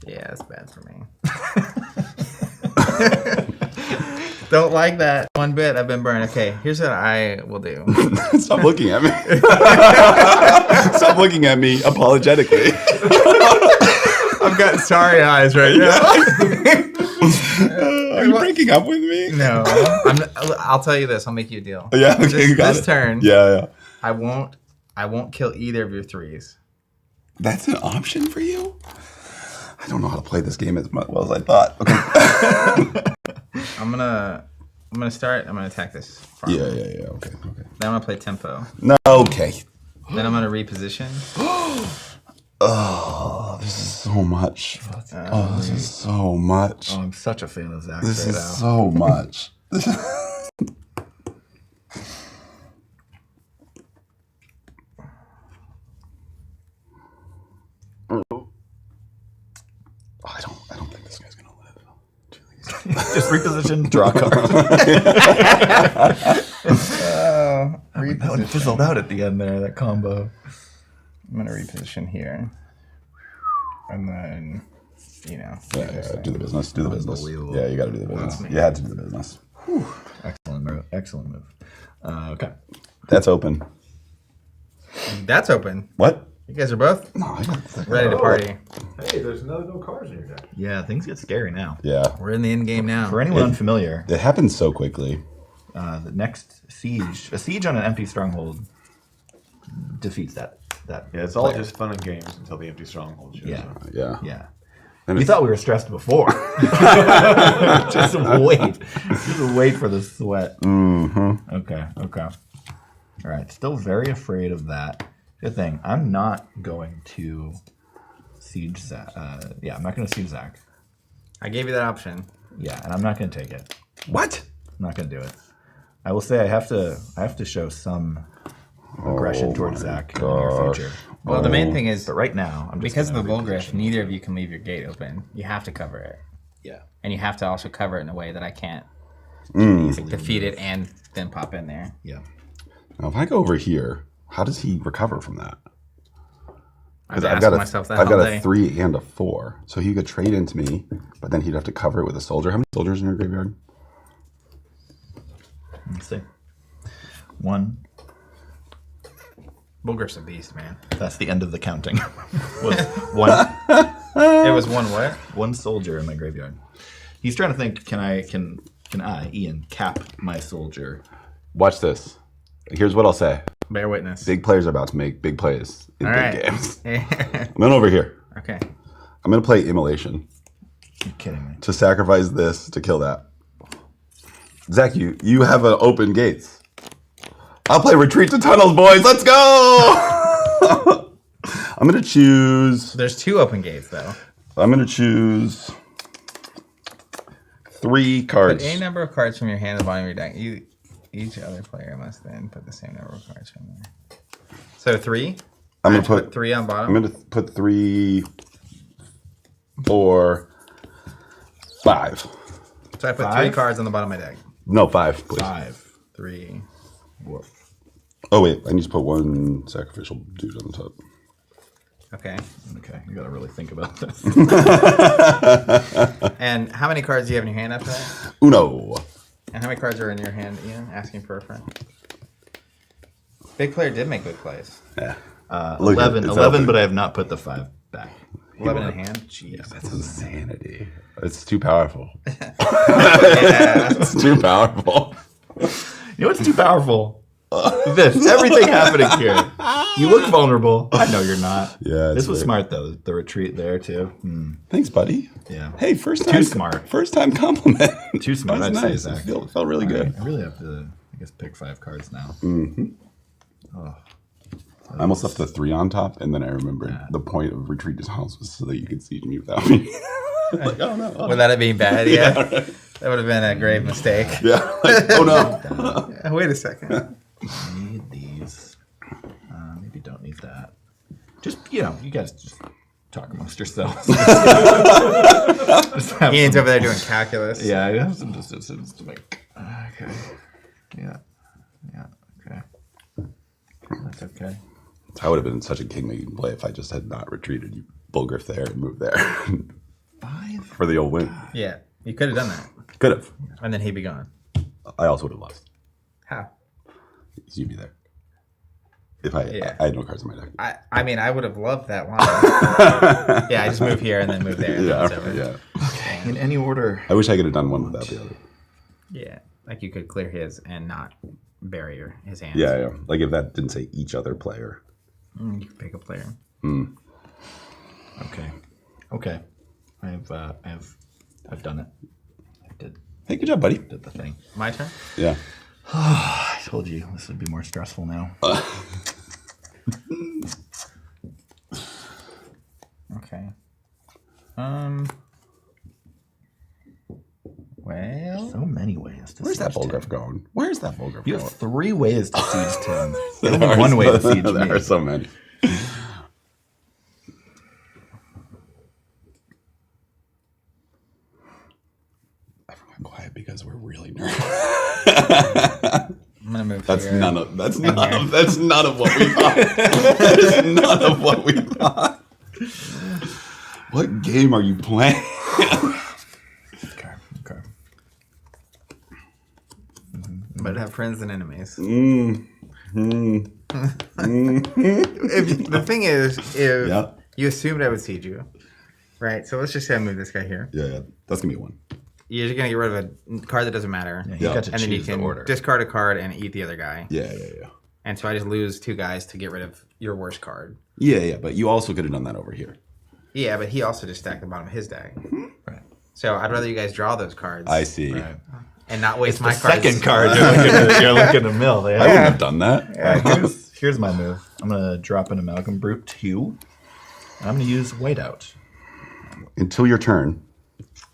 Yeah, that's bad for me. Don't like that one bit. I've been burned. Okay, here's what I will do. Stop looking at me. Stop looking at me apologetically. I've got sorry eyes right now. Are you breaking up with me? No, I'll tell you this. I'll make you a deal. Yeah, okay, you got This it. turn, Yeah. I won't kill either of your 3s. That's an option for you? I don't know how to play this game as well as I thought. Okay. I'm gonna start. I'm gonna attack this. farmer. Yeah. Okay. Then I'm gonna play tempo. No, okay. Then I'm gonna reposition. Oh, this is so much. This is so much. Oh, I'm such a fan of Zach This right is now. so much. I don't think this guy's gonna live. Just reposition, draw a card. That one fizzled out at the end there, that combo. I'm gonna reposition here, and then Yeah, do the business. Do the business. Unbelievable. Yeah, you got to do the business. Wow. You had to do the business. Excellent move. Excellent move. Okay. That's open. that's open. What? You guys are both No, I don't. ready to party. Hey, there's no cards in your deck. Yeah, things get scary now. Yeah, We're in the end game now. For anyone unfamiliar, it happens so quickly. the next siege, a siege on an empty stronghold defeats that. Yeah, it's all player. just fun and games until the empty stronghold shows up. Yeah. Yeah. And You thought we were stressed before. Just wait. Just wait for the sweat. Mm-hmm. Okay. All right. Still very afraid of that. Good thing. I'm not going to siege Zach. I'm not going to siege Zach. I gave you that option. Yeah, and I'm not going to take it. What? I'm not going to do it. I will say I have to show some aggression towards Zach in the near future. Well, the main thing is, But right now, I'm just because of the gonna Volgriff, reposition. neither of you can leave your gate open. You have to cover it. Yeah. And you have to also cover it in a way that I can't defeat it and then pop in there. Yeah. Now, if I go over here, how does he recover from that? Because I've I've got asked myself that I've all got day. a 3 and a 4, so he could trade into me, but then he'd have to cover it with a soldier. How many soldiers in your graveyard? Let's see. 1. Volgriff's a beast, man. That's the end of the counting. Was one It was one what? one soldier in my graveyard. He's trying to think. Can I, Ian, cap my soldier? Watch this. Here's what I'll say. Bear witness. Big players are about to make big plays in All big right. games. I'm going over here. Okay. I'm going to play Immolation You're kidding me. to sacrifice this to kill that. Zach, you have an open gates. I'll play Retreat to Tunnels, boys. Let's go! I'm going to choose... There's 2 open gates, though. I'm going to choose 3 Put cards. a number of cards from your hand at the bottom of your deck. Each other player must then put the same number of cards from there. So 3? I'm going to to put 3 on bottom? I'm going to put 3, 4, 5. So I put 3 5? cards on the bottom of my deck. No, 5, please. 5. 3. Oh, wait. I need to put 1 sacrificial dude on the top. Okay. Okay, you gotta really think about this. And how many cards do you have in your hand after that? Uno. And how many cards are in your hand, Ian? Asking for a friend. Big player did make good plays. Yeah. Look, Look, 11, it's 11, open. but I have not put the 5 back. 11 in hand? Jeez. That's insanity. It's too powerful. Yeah. It's too powerful. You know what's too powerful? This. Everything happening here. You look vulnerable. I know you're not. Yeah, it's This was weird. smart, though. The retreat there, too. Thanks, buddy. Yeah. Hey, first Too time. smart. First time compliment. Too smart, That was I'd say, nice. Zach. It felt really good. I really have to, I guess, pick 5 cards now. I almost left the 3 on top, and then I remembered the point of Retreat to Tunnels was so that you could siege me without me. Like, oh no. Without it being bad, yeah. That would have been a grave mistake. Yeah. Like, oh no. Wait a second. Need these. Maybe don't need that. Just, you guys just talk amongst yourselves. Just have Ian's some- over there doing calculus. Yeah, I have some decisions to make. Okay. Yeah. Okay. That's okay. I would have been such a king-making play if I just had not retreated. You Bulgriff there and moved there 5. for the old win. Yeah. You could have done that. Could have. And then he'd be gone. I also would have lost. How? You'd be there. If I had no cards in my deck. I mean, I would have loved that line. Yeah, I just move here and then move there. And then it's over. Yeah. In any order. I wish I could have done one without the other. Yeah. Like you could clear his and not bury his hands. Yeah. Like if that didn't say each other player. You could pick a player. Okay. I've done it. I did Hey, good job, buddy. the thing. My turn? Yeah. I told you this would be more stressful now. Okay. Well, So many ways to Where's that siege Tim. Bulgriff going? Where's that Bulgriff You going? have 3 ways to siege Tim. There's only one way to siege me. There are so many. Everyone quiet because we're really nervous. I'm gonna move That's here. none of that's none of what we thought. That is none of what we thought. What game are you playing? Okay. Better have friends than enemies. Mm. The thing is, if Yeah. you assumed I would siege you, right? So let's just say I move this guy here. Yeah, that's gonna be one. You're just gonna get rid of a card that doesn't matter, Yeah, you got to and then you choose the can order. discard a card and eat the other guy. Yeah. And so I just lose 2 guys to get rid of your worst card. Yeah, but you also could have done that over here. Yeah, but he also just stacked the bottom of his deck. Right. So I'd rather you guys draw those cards. I see. Right. And not waste my cards. Second card, you're looking to mill. I wouldn't have done that. Yeah, here's my move. I'm going to drop an Amalgam Brute 2. And I'm going to use Whiteout. Until your turn.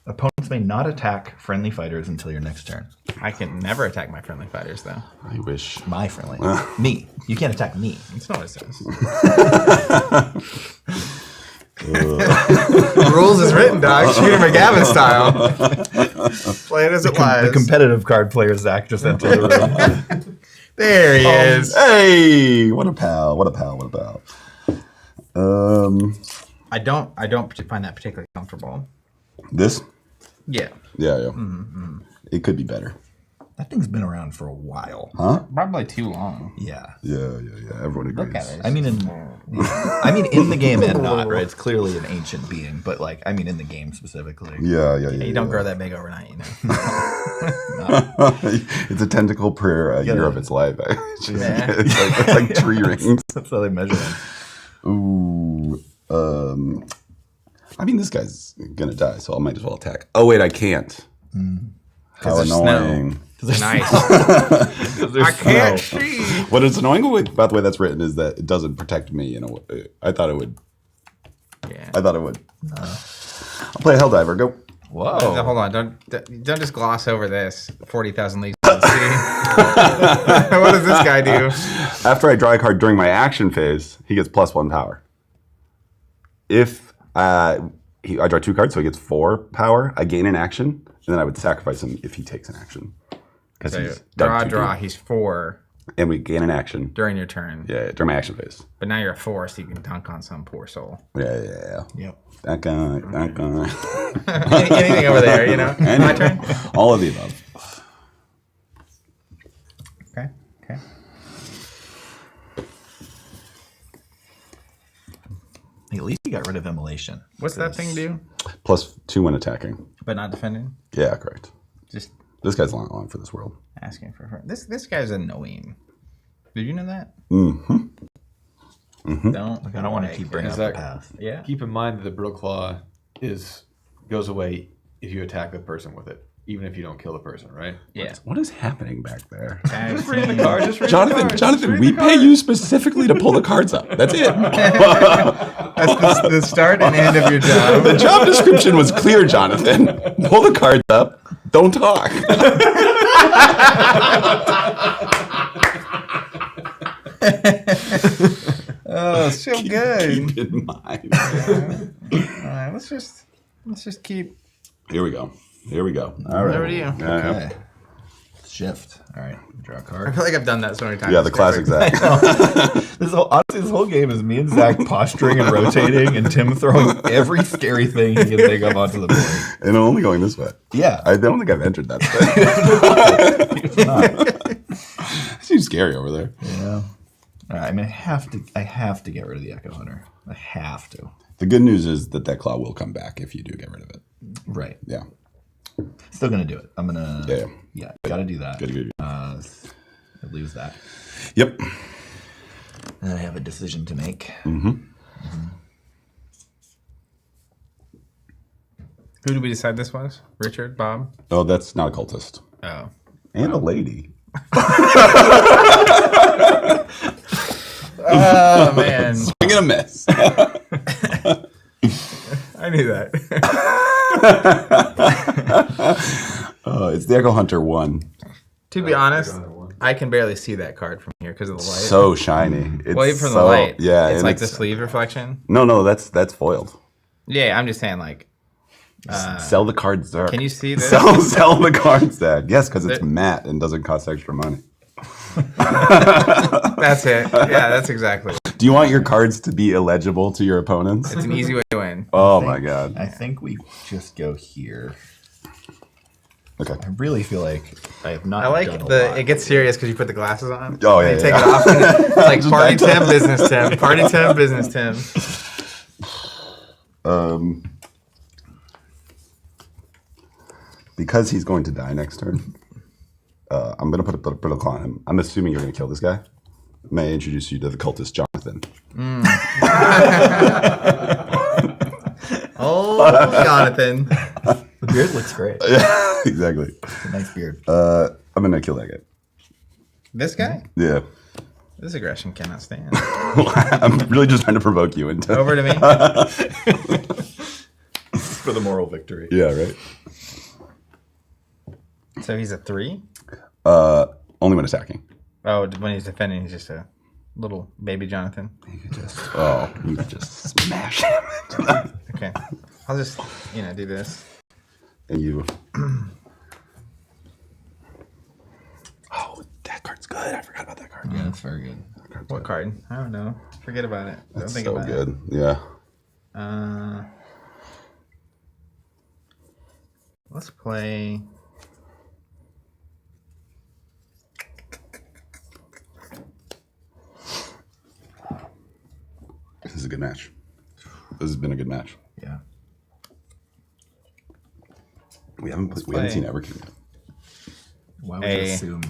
Opponents may not attack friendly fighters until your next turn. I can never attack my friendly fighters, though. I wish. My friendly. Me. You can't attack me. That's not what it says. Rules is written, dog. Shooter McGavin style. Play it as it lies. The competitive card player, Zach, just entered the room. There he is. Hey, what a pal! What a pal! What a pal! I don't find that particularly comfortable. This? Yeah. Yeah. Mm-hmm. It could be better. That thing's been around for a while. Huh? Probably too long. Yeah. Yeah. Everyone agrees. Look at it. I mean, in the game and not, right? It's clearly an ancient being, but like, I mean, in the game specifically. Yeah. You don't grow that big overnight, you know. It's a tentacle per year of its life. It's like tree rings. That's how they measure them. Ooh. I mean, this guy's gonna die, so I might as well attack. Oh wait, I can't. How there's annoying! Nice. I can't see. What is annoying about the way that's written is that it doesn't protect me. You know, I thought it would. Yeah. I thought it would. I'll play a Helldiver. Go. Whoa. Hold on. Don't just gloss over this. 40,000 Leagues of the Sea. What does this guy do? After I draw a card during my action phase, he gets +1 power. If I draw 2 cards, so he gets 4 power, I gain an action, and then I would sacrifice him if he takes an action. Because So he's done 2 draw. games. He's 4 And we gain an action. during your turn. Yeah, during my action phase. But now you're a 4, so you can dunk on some poor soul. Yeah. Yep. That guy. Anything over there, you know? My turn? All of the above. Okay. Hey, at least you got rid of Immolation. What's that thing do? +2 when attacking. But not defending? Yeah, correct. Just This guy's long for this world. asking for her. This guy's annoying. Did you know that? Mm-hmm. Don't. I don't want to keep bringing up Zach, the past. Yeah. Keep in mind that the Brittle Claw goes away if you attack the person with it, even if you don't kill the person, right? Yeah. What is happening back there? Just read the card. Just read Jonathan, the card. we pay you specifically to pull the cards up. That's it. That's the start and end of your job. The job description was clear, Jonathan. Pull the cards up. Don't talk. Oh, it's so good. Keep in mind. All right, let's just keep. Here we go. All right. Over to you. Okay. Shift. All right. Draw a I card. feel like I've done that so many times. Yeah, the It's classic perfect. Zach. Honestly, this whole game is me and Zach posturing and rotating, and Tim throwing every scary thing he can think of onto the board. And I'm only going this way. Yeah. I don't think I've entered that space. It seems scary over there. Yeah. All right. I mean, I have to get rid of the Echo Hunter. I have to. The good news is that claw will come back if you do get rid of it. Right. Yeah. Still gonna do it. I'm gonna. Yeah. Gotta do that. Good. I lose that. Yep. And I have a decision to make. Who did we decide this was? Richard, Bob? Oh, that's not a cultist. Oh. And a lady. Oh man, Swing and a miss. I knew that. It's the Echo Hunter 1. To be honest, I can barely see that card from here because of the light. So shiny. It's well, even from so, the light, Yeah, it's and like the sleeve reflection. No, that's foiled. Yeah, I'm just saying, like, Sell the cards, Zach. can you see this? Sell the cards, Zach. Yes, because it's matte and doesn't cost extra money. That's it. Yeah, that's exactly. Do you want your cards to be illegible to your opponents? It's an easy way to win. Oh my god. I think we just go here. Okay. I really feel like I have not. I like done a lot. it gets serious because you put the glasses on. Oh, yeah, And you yeah. take it off. And it's like party Tim, business Tim. Party Tim, business Tim. Because he's going to die next turn, I'm going to put a Brittle Claw on him. I'm assuming you're going to kill this guy. May I introduce you to the cultist Jonathan? Oh, Jonathan. The beard looks great. Yeah, exactly. It's a nice beard. I'm gonna kill that guy. This guy? Yeah. This aggression cannot stand. I'm really just trying to provoke you into. Over to me. For the moral victory. Yeah, right. So he's a 3? Only when attacking. Oh, when he's defending, he's just a little baby Jonathan. You could just smash him. Okay. I'll just, do this. And you. Oh, that card's good. I forgot about that card. Yeah, that's very good. What card? I don't know. Forget about it. Don't That's think so about good. it. Yeah. Let's play. This is a good match. This has been a good match. Yeah. We haven't seen Everkin yet. Why would you assume?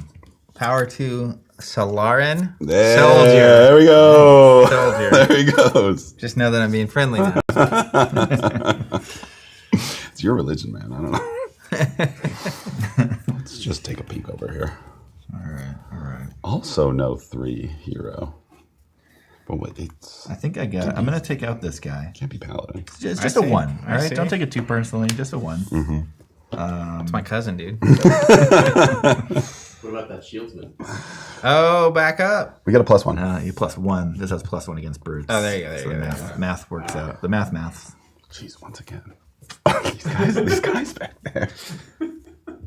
Power 2 Solaren. There we go. Soldier. There he goes. Just know that I'm being friendly now. It's your religion, man. I don't know. Let's just take a peek over here. All right. Also, no 3 hero. But what? I think I got it. I'm going to take out this guy. Can't be paladin. It's just a 1. All right. see. Don't take it too personally. Just a 1. Mm-hmm. It's my cousin, dude. What about that shieldsman? Oh, back up. We got a +1. You +1. This has +1 against brutes. Oh, there you go. So the math works out. The maths. Jeez, once again. these guys back there.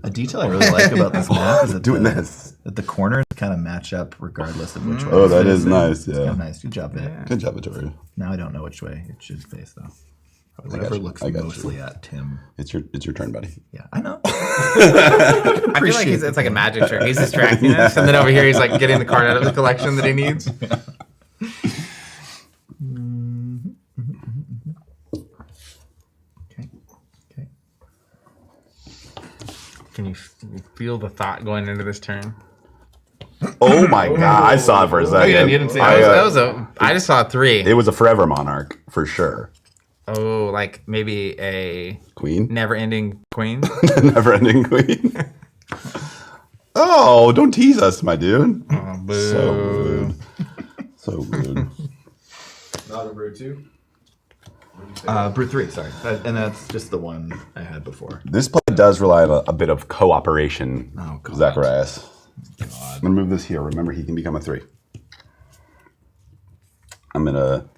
A detail I really like about this map is that that the corners kind of match up regardless of which way. Oh, that is nice. It's Yeah. kind of nice. Good job, man. Yeah. Good job, Vittorio. Now I don't know which way it should face though. got Whatever you. looks I got you. mostly at Tim. It's your turn, buddy. Yeah, I know. I feel like it's like a magic trick. He's distracting us, and then over here he's like getting the card out of the collection that he needs. Okay. Can you feel the thought going into this turn? Oh my god! I saw it for a second. You didn't see it. I just saw a 3. It was a forever monarch for sure. Oh, like maybe a Queen, never-ending queen. never-ending queen. Oh, don't tease us, my dude. Oh, boo. So rude. So rude. Not a brew 2? Brute 3, sorry. And that's just the one I had before. This play does rely on a bit of cooperation. Oh, God. Zacharias. God. I'm gonna move this here. Remember, he can become a 3. I'm gonna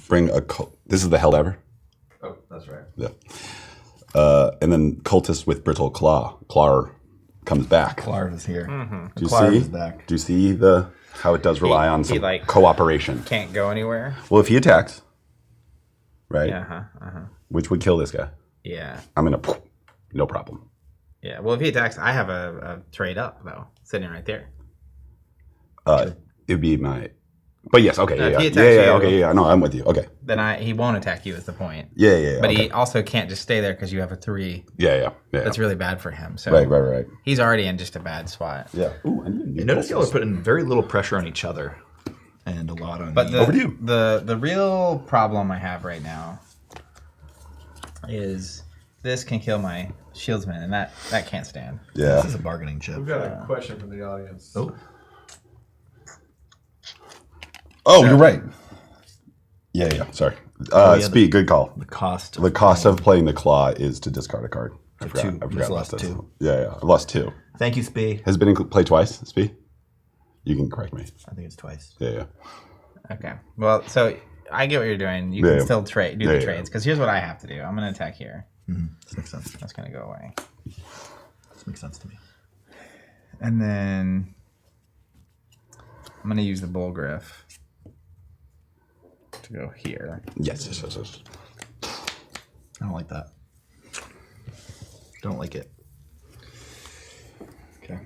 bring a. This is the Held Ever. Oh, that's right. Yeah. And then cultist with brittle claw comes back. Clarv is here. Do you Clarv see? is back. Do you see how it does rely on some like- cooperation? Can't go anywhere. Well, if he attacks, right? Yeah. Which would kill this guy. Yeah. I'm gonna. No problem. Yeah. Well, if he attacks, I have a trade up though, sitting right there. It'd be my. But yes, okay, No, if he yeah. attacks you- Okay, yeah. No, I'm with you. Okay. Then he won't attack you. Is the point? Yeah. But okay. he also can't just stay there because you have a 3. Yeah. That's really bad for him. So Right. he's already in just a bad spot. Yeah. Ooh, I need a new You notice y'all are cultist. putting very little pressure on each other and a lot on But me. Over to you. the real problem I have right now is this can kill my shieldsman, and that can't stand. Yeah. This is a bargaining chip. We've got a question from the audience. Oh, you're right. Yeah. Sorry. Speed. Good call. The cost. The cost of playing the claw is to discard a card. I forgot. two. I Just forgot lost about this. 2. Yeah. I've lost 2. Thank you, Spee. Has it been in play twice, Spee? You can correct me. I think it's twice. Yeah. Okay. Well, so I get what you're doing. You Yeah. can still do Yeah, the yeah. trades because here's what I have to do. I'm going to attack here. This makes sense. That's going to go away, This makes sense to me. and then I'm going to use the bullgriff to go here. Yes. I don't like that. Don't like it. Okay.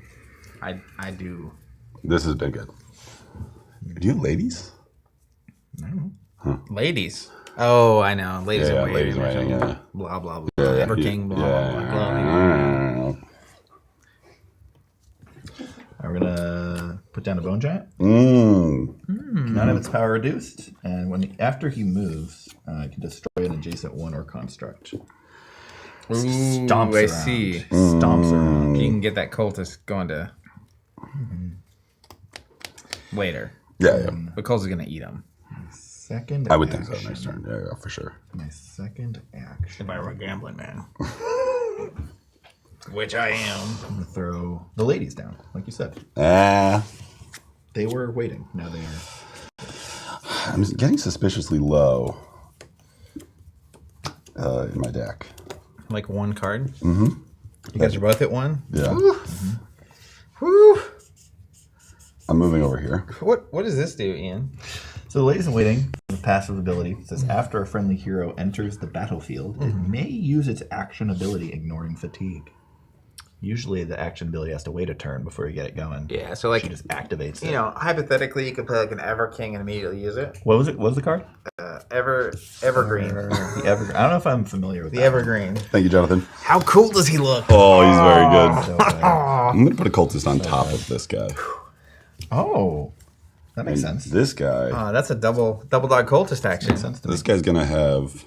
I do. This has been good. Do you have ladies? I don't know. Ladies. Oh, I know. Ladies Yeah, are ladies in waiting, yeah. Blah blah blah. Ever King. Blah blah blah. We're gonna put down a bone giant. Mmm. None of its power reduced, and after he moves, he can destroy an adjacent one or construct. Stomps I around. see. Stomps around. You can get that cultist going to later. Yeah. But Cole's is going to eat him. Second I would think action. so next turn. Yeah, for sure. My second action. If I were a gambling man. Which I am. I'm going to throw the ladies down, like you said. They were waiting. Now they are. I'm getting suspiciously low in my deck. Like one card? Mm-hmm. You guys are both at one? Yeah. Woo! I'm moving over here. What does this do, Ian? So the ladies in waiting, the passive ability says after a friendly hero enters the battlefield, it may use its action ability, ignoring fatigue. Usually the action ability has to wait a turn before you get it going. Yeah, so like, She just activates it. you know, hypothetically, you could play like an Ever King and immediately use it. What was it? What was the card? Evergreen. The Evergreen. I don't know if I'm familiar with The that. Evergreen. Thank you, Jonathan. How cool does he look? Oh, he's very good. So good. I'm going to put a cultist on top of this guy. Oh, that makes sense. This guy. That's a double dog cultist action. Makes sense to me. This guy's going to have...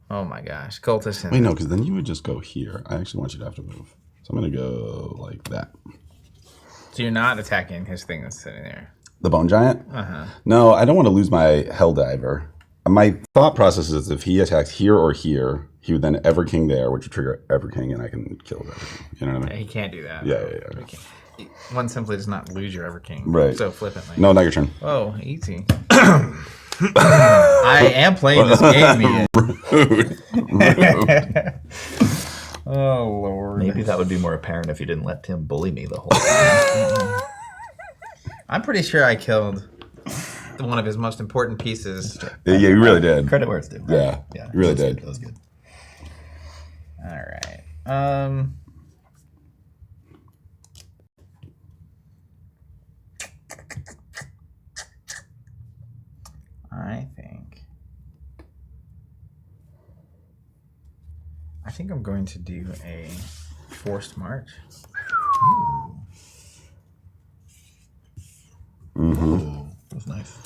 Oh my gosh, cultist. Wait, no, because then you would just go here. I actually want you to have to move. So I'm going to go like that. So you're not attacking his thing that's sitting there. The Bone Giant? Uh-huh. No, I don't want to lose my Helldiver. My thought process is if he attacks here or here, he would then Ever King there, which would trigger Ever King, and I can kill Ever King. You know what I mean? He can't do that. Yeah. One simply does not lose your Ever King. Right. So flippantly. No, not your turn. Oh, easy. I am playing this game, Ian. Oh, Lord. Maybe that would be more apparent if you didn't let Tim bully me the whole time. I'm pretty sure I killed one of his most important pieces. Yeah, you really did. Credit where it's due. Yeah, you really that was did. Good. That was good. All right. I think I'm going to do a forced march. Ooh, that was nice.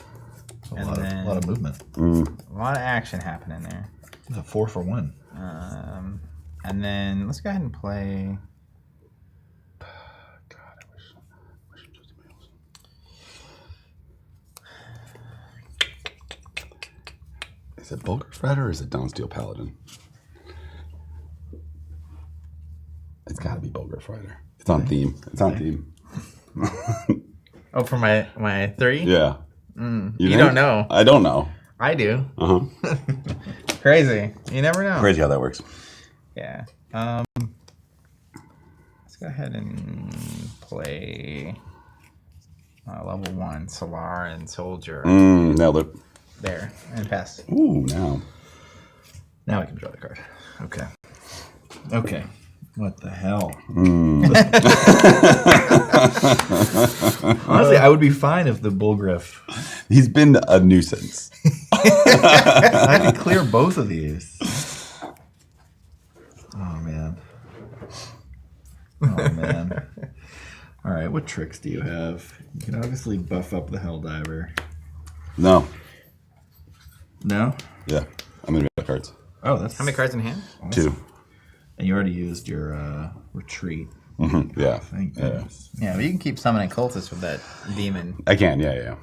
A And lot then- of movement. A lot of action happening there. It's a 4-for-1. And then let's go ahead and play. God, I wish it was somebody else. Is it Bulgarish Rider or is it Dawnsteel Paladin? It's got to be Bulgarish Rider. It's on theme. It's on theme. Oh, for my 3? Yeah. You think? don't know. I don't know. I do. Uh-huh. Crazy. You never know. Crazy how that works. Yeah. Let's go ahead and play level 1 Solar and Soldier Nailed it. there and pass. Ooh, now. Now I can draw the card. Okay. Okay. What the hell? Honestly, I would be fine if the Bullgriff. He's been a nuisance. I could clear both of these. Oh, man. Oh, man. All right, what tricks do you have? You can obviously buff up the Helldiver. No. No? Yeah. I'm going to be out of cards. Oh, that's... How many cards in hand? 2. And you already used your retreat. Mm-hmm. Yeah. Thank goodness. Yeah, but you can keep summoning cultists with that demon I can. Yeah.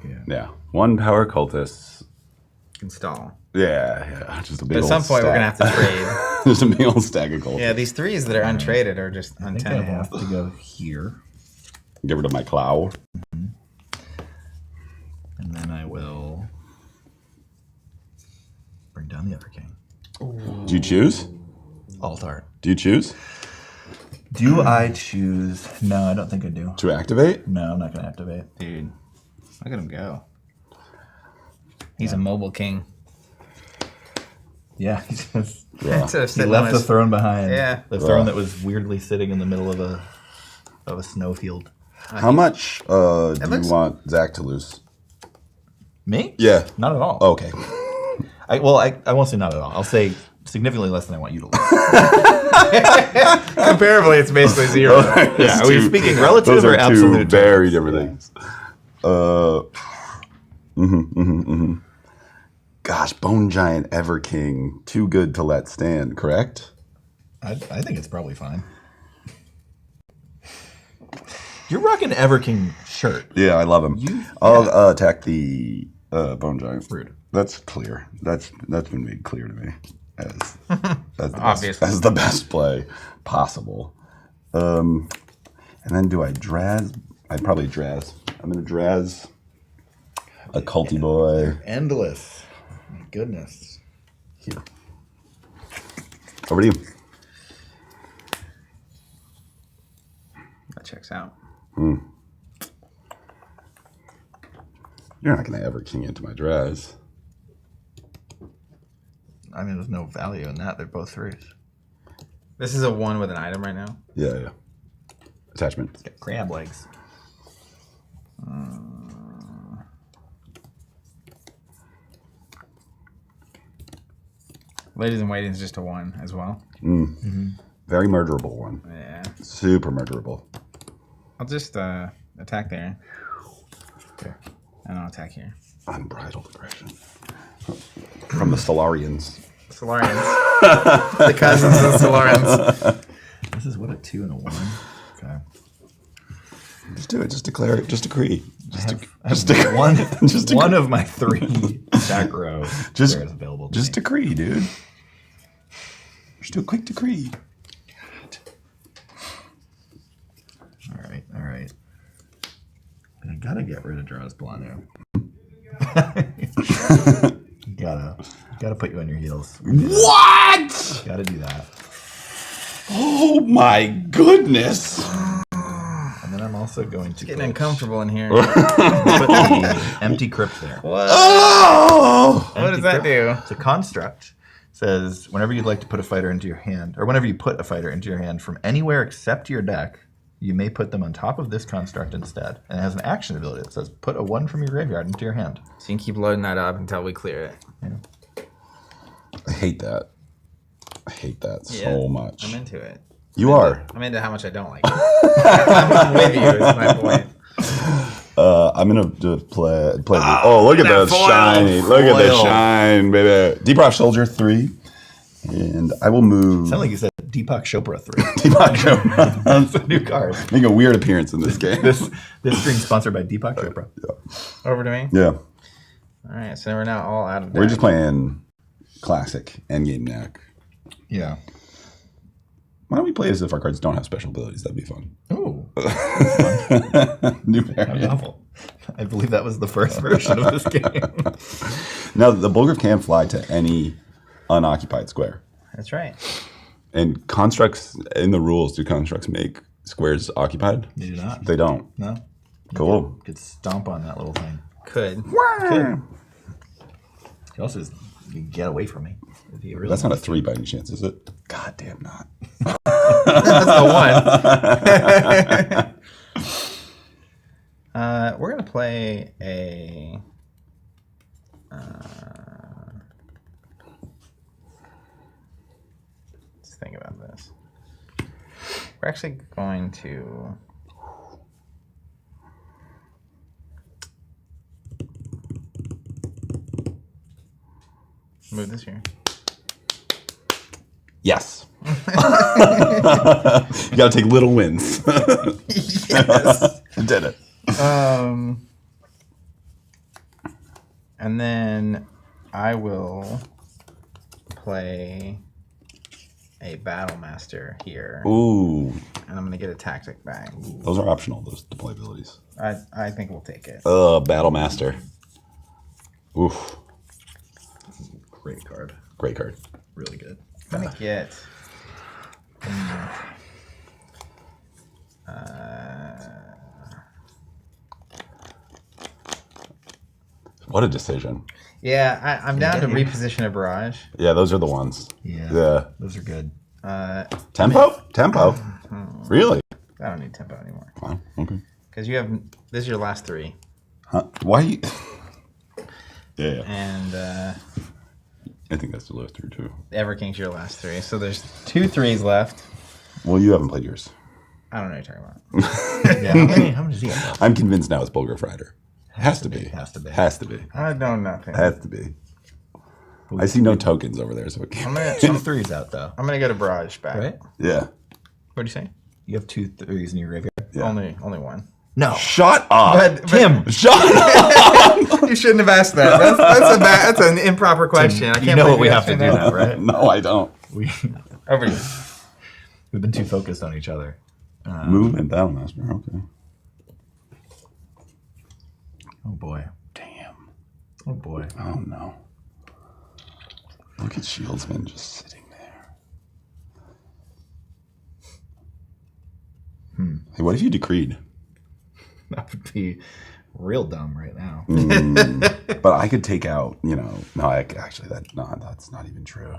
1 power cultist. install. Yeah. Just a big But at old some point, we're stack. going to have to trade. Just a big old stack of cultists. Yeah, these 3s that are untraded are just I think I untenable. have to go here. Get rid of my Clow. And then I will bring down the Ever King. Do you choose? Alt art. Do you choose Do I choose? No, I don't think I do. to activate? No, I'm not going to activate. Dude, look at him go. He's a mobile king. Yeah, he just Yeah. Instead of he sitting left on the his- throne behind. Yeah. The throne that was weirdly sitting in the middle of a snowfield. How much do looks- you want Zach to lose? Me? Yeah. Not at all. Okay. I won't say not at all. I'll say significantly less than I want you to lose. Comparably, it's basically 0. Yeah, are we speaking relative Those or are two absolute? very different things. Gosh, Bone Giant Ever King, too good to let stand, correct? I think it's probably fine. You're rocking an Ever King shirt. Yeah, I love him. I'll attack the Bone Giant. Rude. That's clear. That's been made clear to me as Obviously. as the best play possible. And then do I Draz? I'd probably Draz. I'm going to Draz a culty boy. Endless. My goodness. Here. Over to you. That checks out. You're not going to ever king into my Draz. I mean, there's no value in that. They're both 3s. This is a 1 with an item right now. Yeah. Attachment. Got crab legs. Ladies in Waiting is just a 1 as well. Very murderable one. Yeah. Super murderable. I'll just attack there. Okay. And I'll attack here. Unbridled aggression. From the Solarians. Solarians. The cousins of the Solarians. This is what, a 2 and a 1? Okay. Just do it. Just declare it. Just decree. One of my 3 back row Just- squares available to Just me. decree, dude. Just do a quick decree. All right. I gotta get rid of Draws Blano. gotta put you on your heels. What? Gotta do that. Oh my goodness. And then I'm also going to Getting uncomfortable in here. put the empty crypt there. What? Oh! What does that do? It's a construct. It says whenever you'd like to put a fighter into your hand, or whenever you put a fighter into your hand from anywhere except your deck, you may put them on top of this construct instead. And it has an action ability that says put a 1 from your graveyard into your hand. So you can keep loading that up until we clear it. Yeah. I hate that. So much. I'm into it. You are. I'm into how much I don't like it. I'm with you, is my point. I'm gonna play. Oh, look at that shiny! Look at the shine, baby. Deeprock Soldier 3, and I will move. Sound like you said Deepak Chopra 3. Deepak Chopra. That's a new card. Make a weird appearance in this game. This stream sponsored by Deepak Chopra. Over to me. Yeah, All right, so we're now all out of deck. we're just playing classic endgame deck. Yeah. Why don't we play as if our cards don't have special abilities? That'd be fun. Ooh. New How variant. novel. I believe that was the first version of this game. Now the Bulgriff can fly to any unoccupied square. That's right. And constructs in the rules, do constructs make squares occupied? You do not. They don't. No. Cool. Could stomp on that little thing. Could. You also just you get away from me. If you really That's not a 3 by any chance, is it? God damn not. That's the 1. We're going to play a... let's think about this. We're actually going to... move this here. Yes. You gotta take little wins. Yes. Did it. And then I will play a Battle Master here. Ooh. And I'm going to get a tactic back. Those are optional, those deploy abilities. I think we'll take it. Battle Master. Oof. great card. Great card. Really good. I'm going to get... What a decision. yeah, I'm down to reposition a barrage. Yeah, those are the ones. Yeah. Those are good. Tempo? Tempo? Really? I don't need tempo anymore. Wow. Okay. Because you have... this is your last 3. Huh? Why? Yeah. And I think that's the last 3 too. Everking's your last 3. So there's 2 3s left. Well, you haven't played yours. I don't know what you're talking about. Yeah. How many does he have left? I'm convinced now it's Bulgriff Rider. Has to be. Has to be. Has to be. I know nothing. Has to be. I see no tokens over there, so it can't. I'm gonna, Two threes out though. I'm gonna get a barrage back. Right? Yeah. What do you say? You have 2 threes in your graveyard. Yeah. Only one. No. Shut up. But Tim. Shut up. you shouldn't have asked that. That's an improper question. I can't You know believe what we you have to asked do me now, that. right? No, I don't. Over here. We've been too focused on each other. Movement Battlemaster. Okay. Oh boy. Damn. Oh boy. Oh no. Look at Shieldsman just sitting there. Hey, what if you decreed? That would be real dumb right now. But I could take out, no, actually, that's not even true.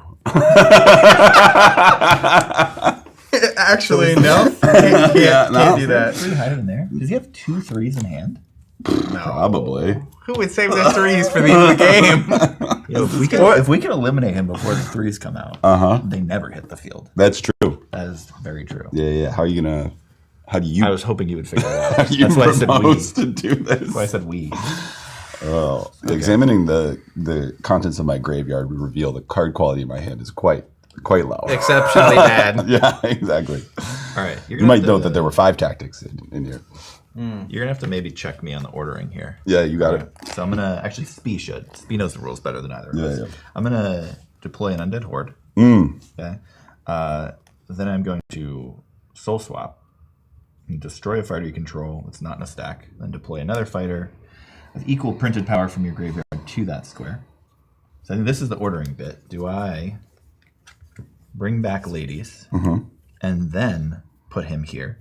Actually, no. Can't do that. 3 higher than there? Does he have 2 threes in hand? Probably. Who would save their threes for the end of the game? Yo, if we can eliminate him before the 3s come out, they never hit the field. That's true. That is very true. Yeah. How do you? I was hoping you would figure it out. How do you That's why I said we. propose to do this? That's why I said we. Oh, examining the contents of my graveyard would reveal the card quality of my hand is quite low. Exceptionally bad. Yeah, exactly. All right. You might note that there were 5 tactics in here. You're going to have to maybe check me on the ordering here. Yeah, you got it. So I'm going to... Actually, Spee should. Spee knows the rules better than either of us. Yeah. I'm going to deploy an Undead Horde. Okay. Then I'm going to Soul Swap and destroy a fighter you control that's not in a stack. Then deploy another fighter with equal printed power from your graveyard to that square. So I think this is the ordering bit. Do I bring back Ladies and then put him here?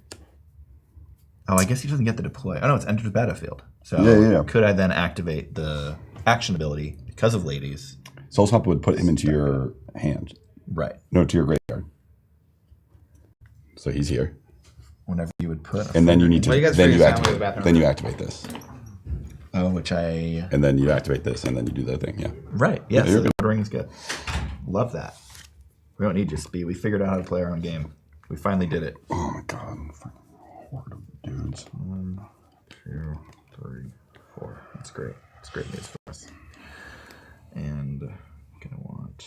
Oh, I guess he doesn't get to deploy. Oh, no, it's enter the battlefield. So Yeah. could I then activate the action ability because of Ladies? Soul Swap would put him into your hand. Right. No, to your graveyard. So he's here. Whenever you would put... And then you need to... Well, you guys then figure you this out with the activate. bathroom. Then you activate this. Oh, which I... And then you activate this, and then you do the thing, yeah. Right. Yes, you're the good. ordering is good. Love that. We don't need your speed. We figured out how to play our own game. We finally did it. Oh my god. Fucking horde of dudes. 1, 2, 3, 4. That's great. That's great news for us. And I'm gonna want...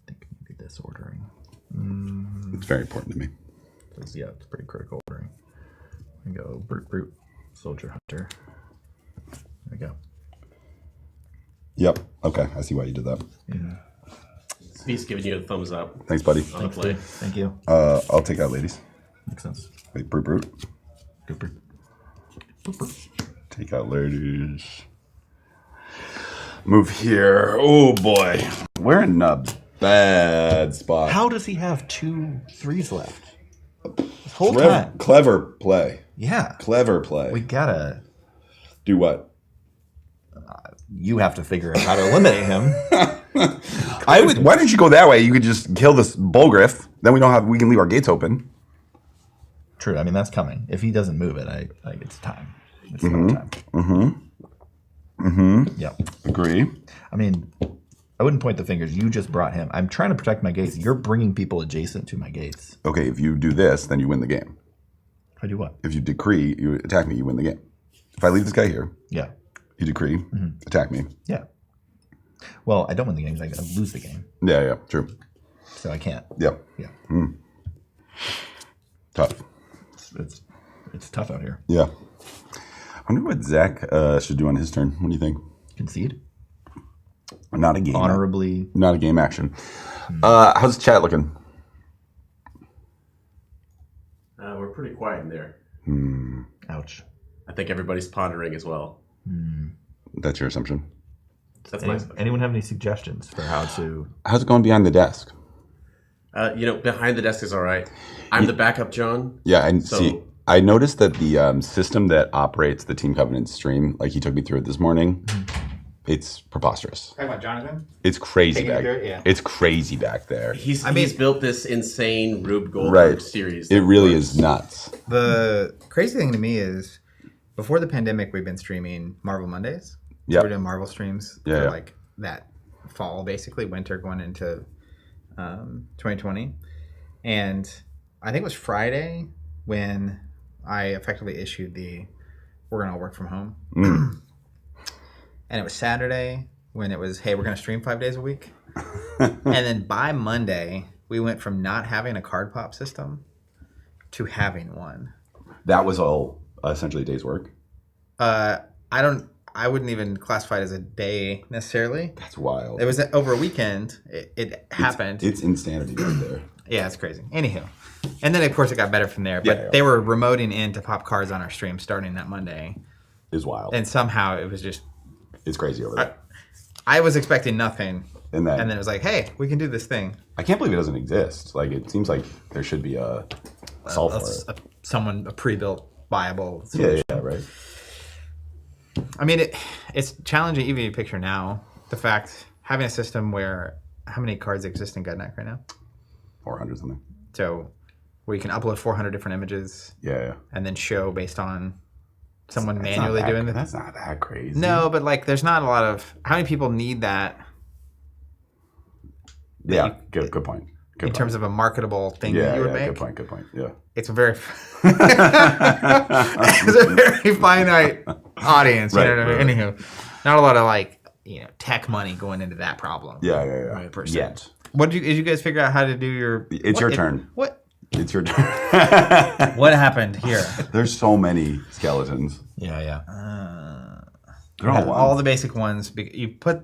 I think maybe this ordering. It's very important to me. Because, yeah, it's pretty critical ordering. We go Brute, Soldier, Hunter. There we go. Yep. Okay. I see why you did that. Yeah. Speed's giving you a thumbs up Thanks, buddy. on the play. Thank you. I'll take out Ladies. Makes sense. Wait, Brute. Good Brute. Take out Ladies. Move here. Oh boy. We're in a bad spot. How does he have 2 3s left? This whole time. Clever play. Yeah. Clever play. We gotta... Do what? You have to figure out how to eliminate him. Why don't you go that way? You could just kill this Bullgriff. Then we can leave our gates open. True. I mean, that's coming. If he doesn't move it, it's time. It's about time. Yep. Agree. I mean, I wouldn't point the fingers. You just brought him. I'm trying to protect my gates. You're bringing people adjacent to my gates. Okay, if you do this, then you win the game. I do what? If you decree, you attack me, you win the game. If I leave this guy here, Yeah. you decree, attack me. Yeah. Well, I don't win the game. I lose the game. Yeah, true. So I can't. Yep. Yeah. Tough. It's tough out here. Yeah. I wonder what Zach should do on his turn. What do you think? Concede. Not a game. Honorably. Not a game action. How's the chat looking? We're pretty quiet in there. Ouch. I think everybody's pondering as well. That's your assumption. That's my Anyone have any suggestions for how to... How's it going behind the desk? Behind the desk is all right. I'm the backup, John. Yeah, and So- see, I noticed that the system that operates the Team Covenant stream, like he took me through it this morning, it's preposterous. Talking about Jonathan? It's crazy Taking back you through it, yeah. It's crazy back there. He's built this insane Rube Goldberg Right. series. It that really works. is nuts. The crazy thing to me is, before the pandemic, we've been streaming Marvel Mondays. Yeah. So we're doing Marvel streams Yeah, for yeah. like that fall, basically winter going into 2020. And I think it was Friday when I effectively issued the we're gonna all work from home. And it was Saturday when it was, hey, we're gonna stream 5 days a week. And then by Monday, we went from not having a card pop system to having one. That was all essentially a day's work? I wouldn't even classify it as a day necessarily. That's wild. It was over a weekend. It happened. It's insanity right there. Yeah, it's crazy. Anywho. And then, of course, it got better from there. But they were remoting in to pop cards on our stream starting that Monday. It's wild. And somehow it was just... It's crazy over there. I was expecting nothing. And then it was like, hey, we can do this thing. I can't believe it doesn't exist. Like, it seems like there should be a solve for it. A pre-built, viable solution. Yeah, right. I mean, it's challenging even if you picture now. The fact, having a system where, how many cards exist in Gudnak right now? 400 something. So, where you can upload 400 different images. Yeah. And then show based on someone manually doing it. That's not that crazy. No, but like, there's not a lot of, how many people need that? Yeah, good point. In terms of a marketable thing that you would make. Good point. Yeah. It's a very, it's a very finite audience. Right, you know what I mean? Anywho, not a lot of like, tech money going into that problem. Yeah. Right, per se. Yet. Did you guys figure out how to do your? It's your turn. What? It's your turn. What happened here? There's so many skeletons. Yeah. They're all all the basic ones. You put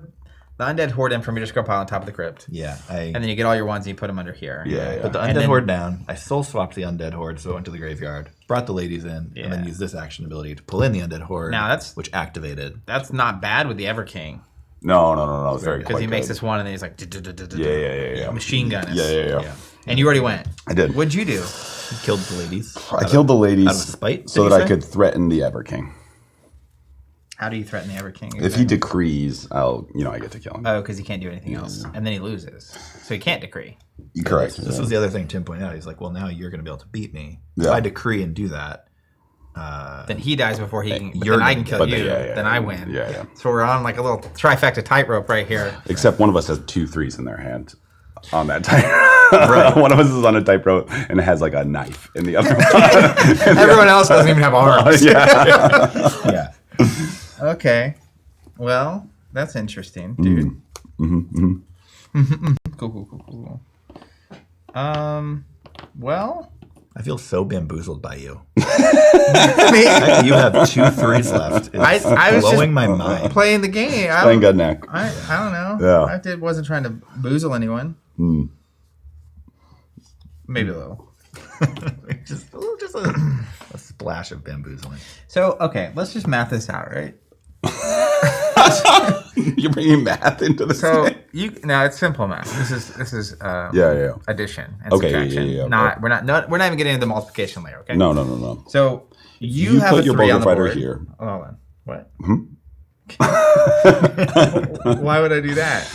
the undead horde in from your discard pile on top of the crypt. Yeah. And then you get all your ones and you put them under here. Yeah. Put the undead horde down. I soul swapped the undead horde, so I went to the graveyard, brought the ladies in, and then used this action ability to pull in the undead horde. Now which activated. That's not bad with the Ever King. No. It's very because he makes good. this one and then he's like Yeah. machine gun. Yeah. And you already went. I did. What'd you do? He killed the ladies. I killed the ladies out of spite, so that I could threaten the Ever King. How do you threaten the Ever King? If he decrees, I get to kill him. Oh, because he can't do anything else, and then he loses, so he can't decree. Correct. This was the other thing Tim pointed out. He's like, well, now you're going to be able to beat me. Yeah. If I decree and do that, Then he dies before he can. But you're then I gonna can kill kill- you. but yeah, Then I win. Yeah. So we're on like a little trifecta tightrope right here. Except one of us has 2 3s in their hand on that tightrope. One of us is on a tightrope and it has like a knife in the other one. Everyone else doesn't even have arms. yeah. Okay. Well, that's interesting, dude. Cool. Well, I feel so bamboozled by you. I You have 2 3s left. It's was blowing just my mind. playing the game. Playing Gudnak. I don't know. Yeah. I wasn't trying to boozle anyone. Maybe a little. just a splash of bamboozling. So, okay, let's just math this out, right? You're bringing math into the So now it's simple math. This is addition and subtraction. We're not even getting into the multiplication layer. Okay. No. So you have put a your 3 on Boulder the Fighter board. here. Oh, hold on. What? Why would I do that?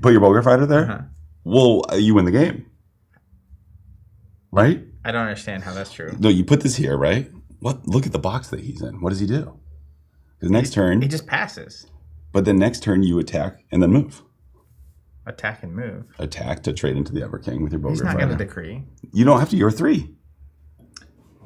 Put your Boulder Fighter there? Well, you win the game. Right? I don't understand how that's true. No, you put this here, right? What? Look at the box that he's in. What does he do? Because next turn, He just passes. but then next turn you attack and then move. Attack and move. Attack to trade into the Ever King with your Boulder He's not Fighter. going to decree. You don't have to. You're a 3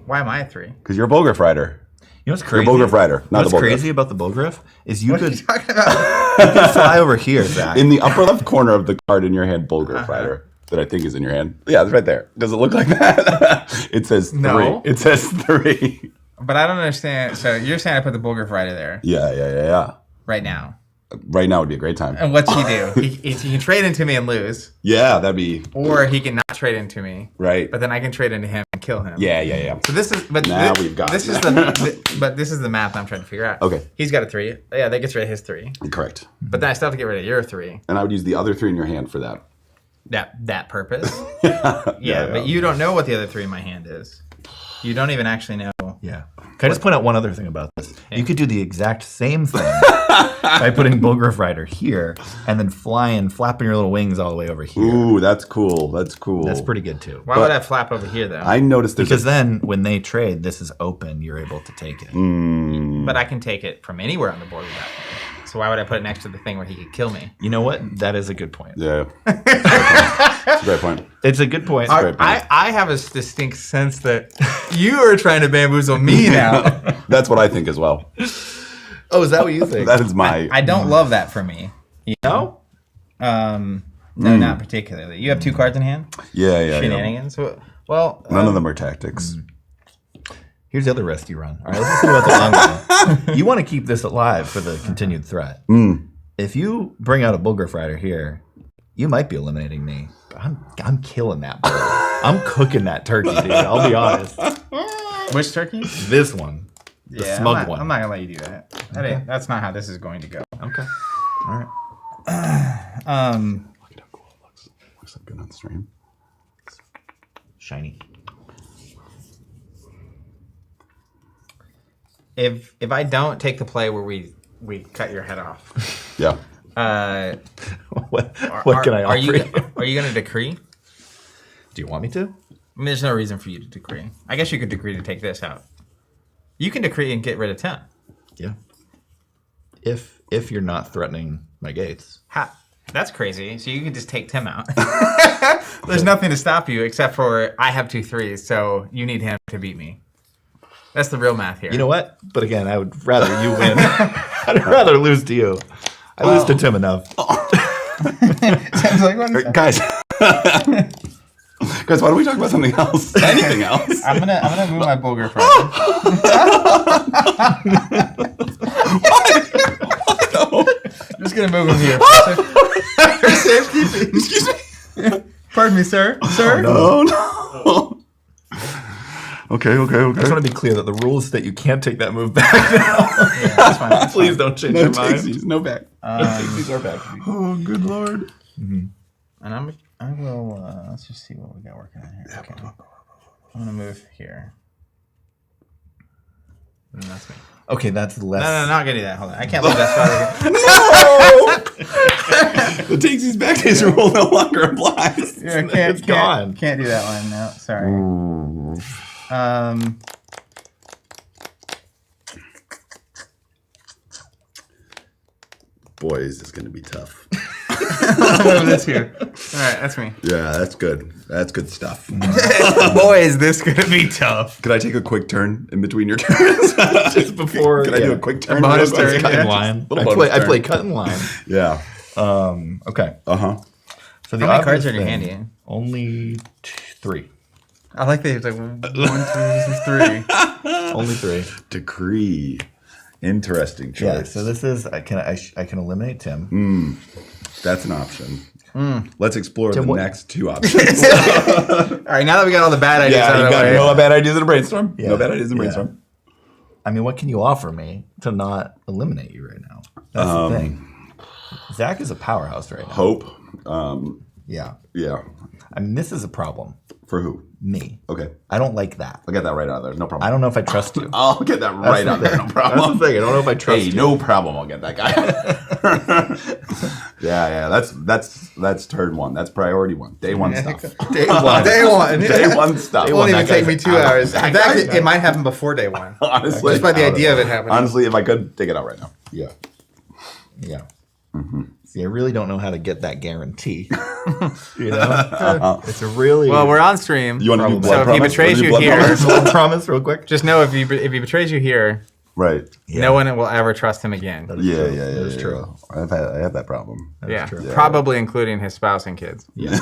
Why am I a 3? because you're a Boulder Fighter. You know what's crazy? You're a Boulder Fighter, not What's the Boulder. crazy about the Bogrif is you What are could you talking about? fly over here, Zach. In the upper left corner of the card in your hand, Boulder Fighter. That I think is in your hand. Yeah, it's right there. Does it look like that? It says 3. No. It says 3. But I don't understand. So you're saying I put the Bulgar Rider there Yeah. right now. Right now would be a great time. And what's he do? He can trade into me and lose. Yeah, that'd be Or he can not trade into me. right. But then I can trade into him and kill him. Yeah. So this is, but Now we've got this it. is but this is the math I'm trying to figure out. Okay. He's got a 3. Yeah, that gets rid of his 3. Correct. But then I still have to get rid of your 3. And I would use the other 3 in your hand for that. That purpose. Yeah, but you don't know what the other 3 in my hand is. You don't even actually know. Yeah. Can I just point out one other thing about this? You could do the exact same thing by putting Bulgariff Rider here and then flapping your little wings all the way over here. Ooh, that's cool. That's pretty good too. Why would I flap over here though? I noticed there's Because then when they trade, this is open. You're able to take it. But I can take it from anywhere on the board with that. So why would I put it next to the thing where he could kill me? You know what? That is a good point. Yeah. It's a great point. It's a good point. I have a distinct sense that you are trying to bamboozle me now. That's what I think as well. Oh, is that what you think? That is my. I don't love that for me. You know? No, not particularly. You have 2 cards in hand? Yeah. Shenanigans? Well, None of them are tactics. Here's the other risk you run. All right, let's see about the long game. You want to keep this alive for the continued threat. If you bring out a Bulgariff Rider here, you might be eliminating me. But I'm killing that bird. I'm cooking that turkey, dude. I'll be honest. Which turkey? This one. The smug one. I'm not going to let you do that. That's not how this is going to go. Okay. All right. Look at how cool it looks. Looks so good on stream. Shiny. If I don't take the play where we cut your head off, Yeah. What can I offer you? Are you going to decree? Do you want me to? I mean, there's no reason for you to decree. I guess you could decree to take this out. You can decree and get rid of Tim. Yeah. If you're not threatening my gates. That's crazy. So you can just take Tim out. There's nothing to stop you except for I have 2 3s, so you need him to beat me. That's the real math here. You know what? But again, I would rather you win. I'd rather lose to you. I lose to Tim enough. Sounds like one. Guys. Guys, why don't we talk about something else? Anything else? I'm gonna move my Bulgar friend. No. I'm just gonna move him here. For safekeeping. Excuse me. Pardon me, sir. Sir. Oh, no. Okay. I just want to be clear that the rule is that you can't take that move back now. Yeah, that's fine. That's Please don't change your mind. Takesies, no back. Takesies are back. Oh, good lord. And I will. Let's just see what we got working on here. Okay. I'm gonna move here. And that's me. Okay, that's less. No, not gonna do that. Hold on. I can't leave that spot. The takesies back days rule no longer applies. Yeah, It's gone. Can't do that one. No, sorry. Boy, is this going to be tough. I'll move this here. All right, that's me. Yeah, that's good. That's good stuff. Boy, is this gonna be tough. Could I take a quick turn in between your turns? Just before. Can I do a quick turn? bonus turn, Cut yeah. in line. Little bonus I turn. play cut in line. Yeah. Okay. So So the How many cards obvious are in your thing- handy? Only 3. I like that it's like 1, 2, 3. Only 3. Decree. Interesting choice. Yeah. So this is I can eliminate Tim. That's an option. Let's explore Tim, the what- next 2 options. All right, now that we got all the bad ideas out yeah, of you the got way. no bad ideas in a brainstorm. Yeah. No bad ideas in a Yeah. brainstorm. I mean, what can you offer me to not eliminate you right now? That's the thing. Zach is a powerhouse right now. Hope. Yeah. Yeah. I mean, this is a problem. For who? Me. Okay. I don't like that. I'll get that right out of there. No problem. I don't know if I trust you. I'll get that right out there. No problem. That's the thing. I don't know if I trust Hey, you. no problem. I'll get that guy. yeah. That's turn 1. That's priority 1. Day 1 stuff. Day one. Day 1 stuff. It won't even That take guy's me 2 out. hours. In That fact, guy's it might happen before day 1. Honestly, Just by the out idea of it. it happening. Honestly, if I could take it out right now. Yeah. Yeah. See, I really don't know how to get that guarantee. You know? It's a really... Well, we're on stream. You want to do blood So if he promise? betrays Wanna do you blood here, promise? Blood promise real quick. just know if he betrays you here, Right. no one will ever trust him again. Yeah. That is true. I have that problem. Yeah, true. probably including his spouse and kids. Yeah.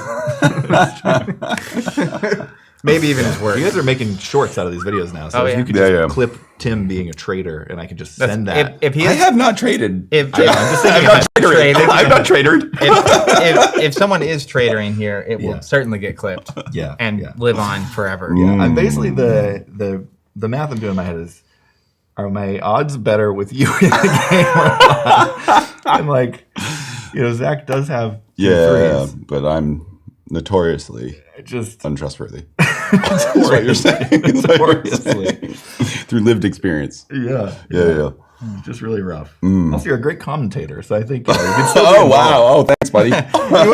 Maybe even his work. You guys are making shorts out of these videos now, so Oh, if yeah. you could Yeah, just yeah. clip Tim being a traitor, and I could just send that. If he I is, have not traded. if, I'm just thinking I'm not traded. traded. I'm not traded. if someone is traitoring here, it will Yeah. certainly get clipped Yeah, and yeah. live on forever. Yeah, I'm basically the math I'm doing in my head is, are my odds better with you in the game or not? I'm like, Zach does have 2 Yeah, threes. but I'm notoriously Just untrustworthy. That's what you're saying. That's what you're saying. Through lived experience. yeah, Yeah. just really rough. Also, you're a great commentator, so I think you can still be Oh, involved. wow. Oh, thanks, buddy.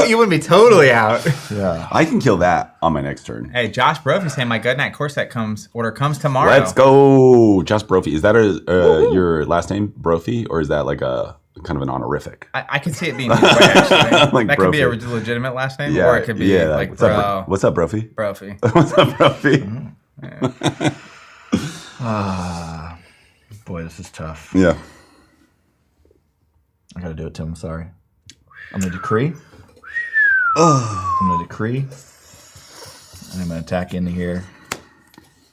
You wouldn't be totally out. Yeah. I can kill that on my next turn. Hey, Josh Brophy saying my Gudnak core set order comes tomorrow. Let's go. Josh Brophy. Is that your last name, Brophy? Or is that like a kind of an honorific. I could see it being either way, actually. Like that could be a Brophy. legitimate last name, or it could be like what's bro. Up, what's up, Brophy? Brophy. What's up, Brophy? Boy, this is tough. Yeah. I gotta do it, Tim. I'm sorry. I'm gonna decree. I'm gonna decree. And I'm gonna attack into here.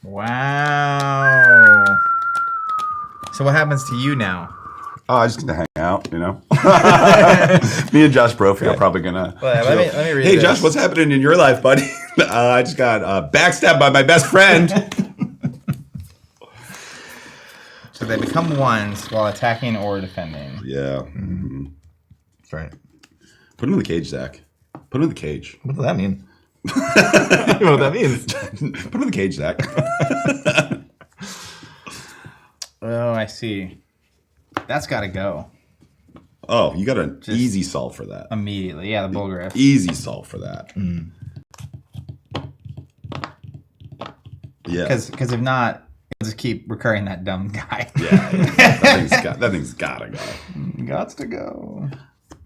Wow. So what happens to you now? Oh, I just get to hang out, you know? Me and Josh Brophy are probably gonna. Well, let me read Hey, this. Josh, what's happening in your life, buddy? I just got backstabbed by my best friend. So they become ones while attacking or defending. Yeah. That's right. Put him in the cage, Zach. Put him in the cage. What does that mean? I don't know what that means. Put him in the cage, Zach. Oh, I see. That's got to go Oh, you got an easy solve for that. immediately. Yeah, the bull griff. Easy solve for that. Yeah. Because if not, you'll just keep recurring that dumb guy. That thing's gotta go. Gots to go.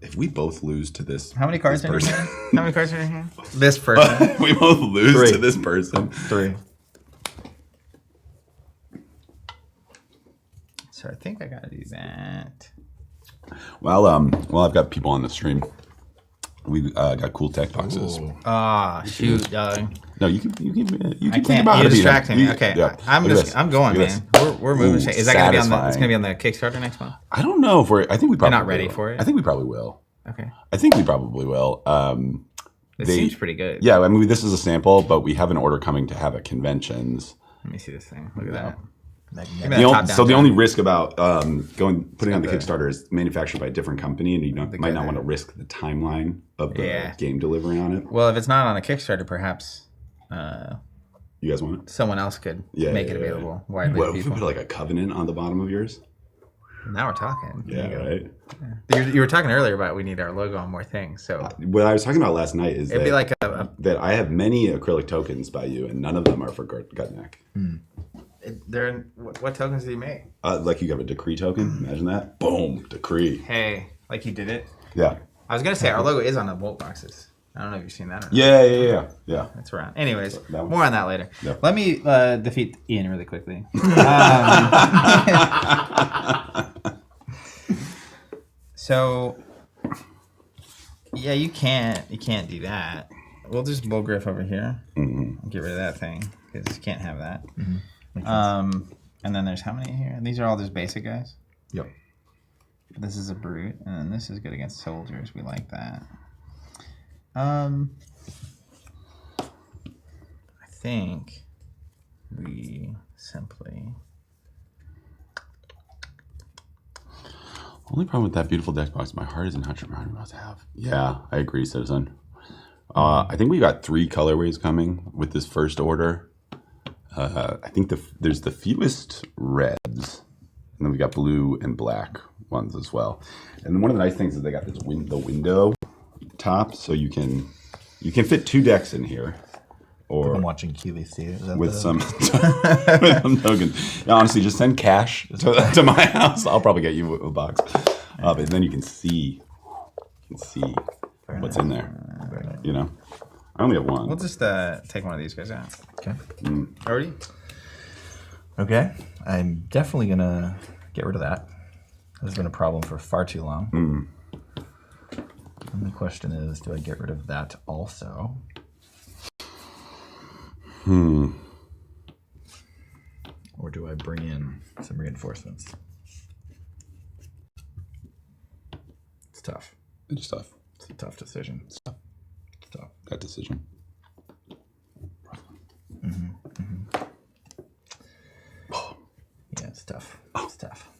If we both lose to this, How many cards this are in your person, hand? How many cards are in your hand? This person. we both lose 3. to this person. 3. So I think I gotta do that. Well, I've got people on the stream. We got cool tech boxes. Ah, shoot, dog. No, you can I think can't. about how You're to beat distracting him. me. Okay, Yeah. I'm Look at this. going, Look man. at this. We're moving. Ooh, Is that gonna be on the? It's satisfying. gonna be on the Kickstarter next month. I don't know if we're. I think we probably not ready will. for it? I think we probably will. Okay, I think we probably will. it seems pretty good. Yeah, I mean, this is a sample, but we have an order coming to have at conventions. Let me see this thing. Look at that. So the only risk about putting on the the- Kickstarter is manufactured by a different company, and you might not want to risk the timeline of the game delivery on it. Well, if it's not on a Kickstarter, perhaps You guys want it? someone else could Yeah, make yeah, it yeah. available widely What to if we people. put like a covenant on the bottom of yours? Now we're talking. Yeah, right. You were talking earlier about we need our logo on more things. So What I was talking about last night is it'd be like that I have many acrylic tokens by you, and none of them are for Gudnak. they're what tokens do you make? Like you have a decree token. Imagine that. Boom, decree. Hey, like you did it. Yeah. I was gonna say our logo is on the bolt boxes. I don't know if you've seen that or not. Yeah. It's around. Anyways, That one? more on that later. Yeah. Let me defeat Ian really quickly. So, yeah, you can't do that. We'll just bull griff over here. Mm-hmm. Get rid of that thing because you can't have that. And then there's how many here? These are all just basic guys. Yep. This is a brute, and then this is good against soldiers. We like that. I think we simply. Only problem with that beautiful deck box, my heart isn't how I'm about to have. Yeah, I agree, Citizen. I think we got 3 colorways coming with this first order. I think there's the fewest reds, and then we got blue and black ones as well. And then one of the nice things is they got this the window top, so you can fit 2 decks in here. Or I'm watching QVC. Is that with some tokens. Yeah, honestly, just send cash to my house. I'll probably get you a box. But then you can see what's in there. You know, I only have one. We'll just take one of these guys out. Okay. Already? Okay. I'm definitely gonna get rid of that. This has been a problem for far too long. And the question is, do I get rid of that also? Or do I bring in some reinforcements? It's tough. It's tough. It's a tough decision. It's tough. That decision. Yeah, it's tough. It's tough.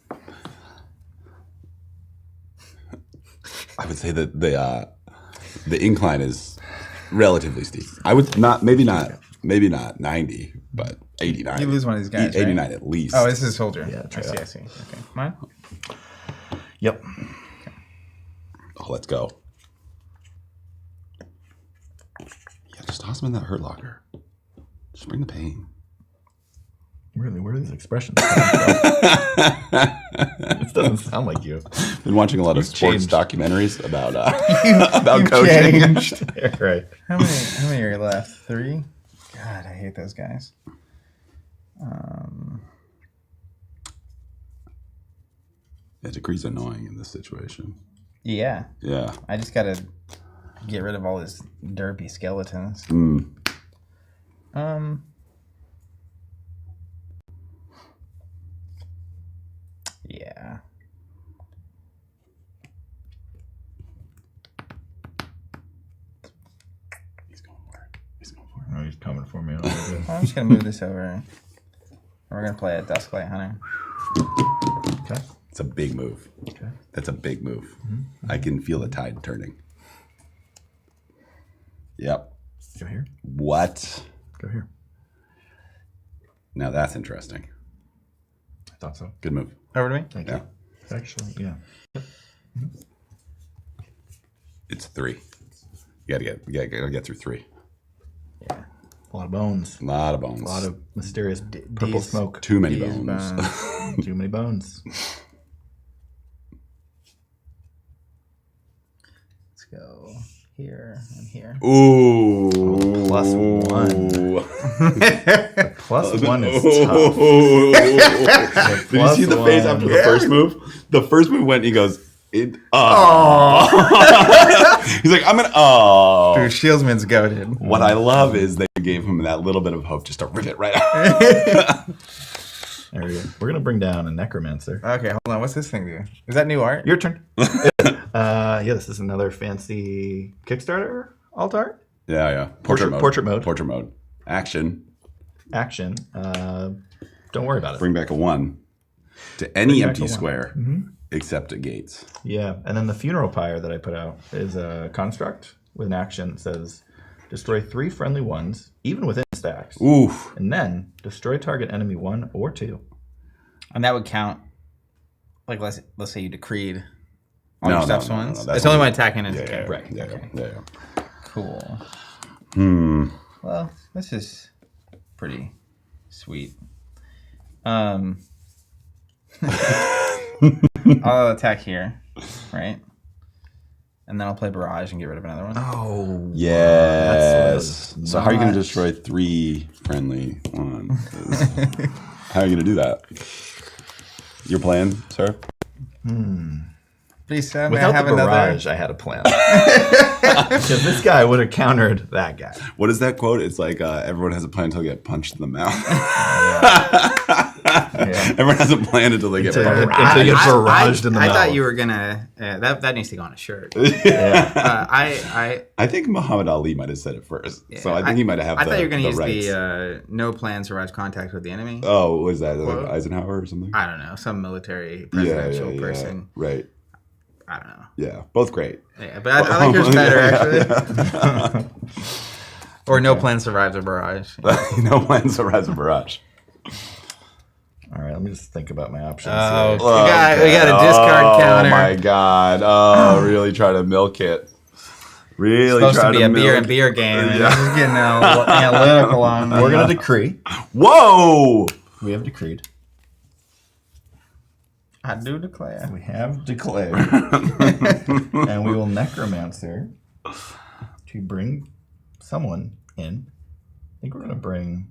I would say that the incline is relatively steep. I would maybe not 90, but 89. You lose one of these guys, 89 right? at least. Oh, this is soldier. Yeah, try I see. Okay. Mine? Yep. Oh, let's go. Yeah, just toss him in that hurt locker. Just bring the pain. Really, where are these expressions coming from? This doesn't sound like you. Been watching a lot of You've sports changed. documentaries about You've coaching. changed. Right. How many are left? 3? God, I hate those guys. Yeah, Decree's annoying in this situation. Yeah. Yeah. I just gotta get rid of all his derpy skeletons. Yeah. He's going for it. He's going for Oh, he's coming for me. I'm just gonna move this over. We're gonna play a Dusklight Hunter. Okay. It's a big move. Okay. That's a big move. I can feel the tide turning. Yep. Go here. What? Go here. Now that's interesting. I thought so. Good move. Over to me. Thank Yeah. you. Actually, yeah. It's 3. You gotta get through 3. Yeah. A lot of bones. A lot of bones. A lot of mysterious purple these- smoke. Too many These bones. Too many bones. Let's go here and here. Ooh. Plus 1. Plus 1 is tough. Did you see the face one. after the first move? The first move went, he goes, He's like, I'm gonna. Oh, Dude, Shieldsman's goated. what I love is they gave him that little bit of hope just to rip it right out. There we go. We're gonna bring down a necromancer. Okay, hold on. What's this thing do? Is that new art? Your turn. Yeah, this is another fancy Kickstarter alt art. Yeah. Portrait mode. Portrait mode. Action. Action. Don't worry about it. Bring back a 1 to any Bring back empty a 1. square except at gates. Yeah, and then the funeral pyre that I put out is a construct with an action that says destroy 3 friendly ones, even within stacks. Oof. And then destroy target enemy 1 or 2. And that would count. Like let's say you decreed all No, your no, stuff's no, no, ones. no, that's It's only only- when attacking is Yeah. Right. Yeah. Cool. Hmm. Well, this is pretty sweet. I'll attack here, right? And then I'll play Barrage and get rid of another one. Oh. Yes. That's So how are you going to not- destroy 3 friendly ones? How are you going to do that? Your plan, sir? Please tell me I Without have the another. barrage, I had a plan. Because this guy would have countered that guy. What is that quote? It's like everyone has a plan until they get punched in the mouth. Everyone has a plan until they get Until you barraged. get- until you get barraged in the I mouth. thought you were gonna. That needs to go on a shirt. Yeah. I think Muhammad Ali might have said it first. So I think he might have I thought you were gonna use rights. the no plan survives contact with the enemy. Oh, what is that? Like Quote? Eisenhower or something? I don't know, some military presidential person. Right. I don't know. Yeah. Both great. Yeah, but I think yours better actually. Or no plan survives a barrage. No plan survives a barrage. All right, let me just think about my options. Oh, here. we got a discard counter. Oh my god! Oh, really try to milk it. Really It's supposed try to be a beer milk. and beer game. And Yeah. this is getting analytical on me. We're going to decree. Whoa! We have decreed. I do declare. We have declared. And we will necromancer to bring someone in. I think we're going to bring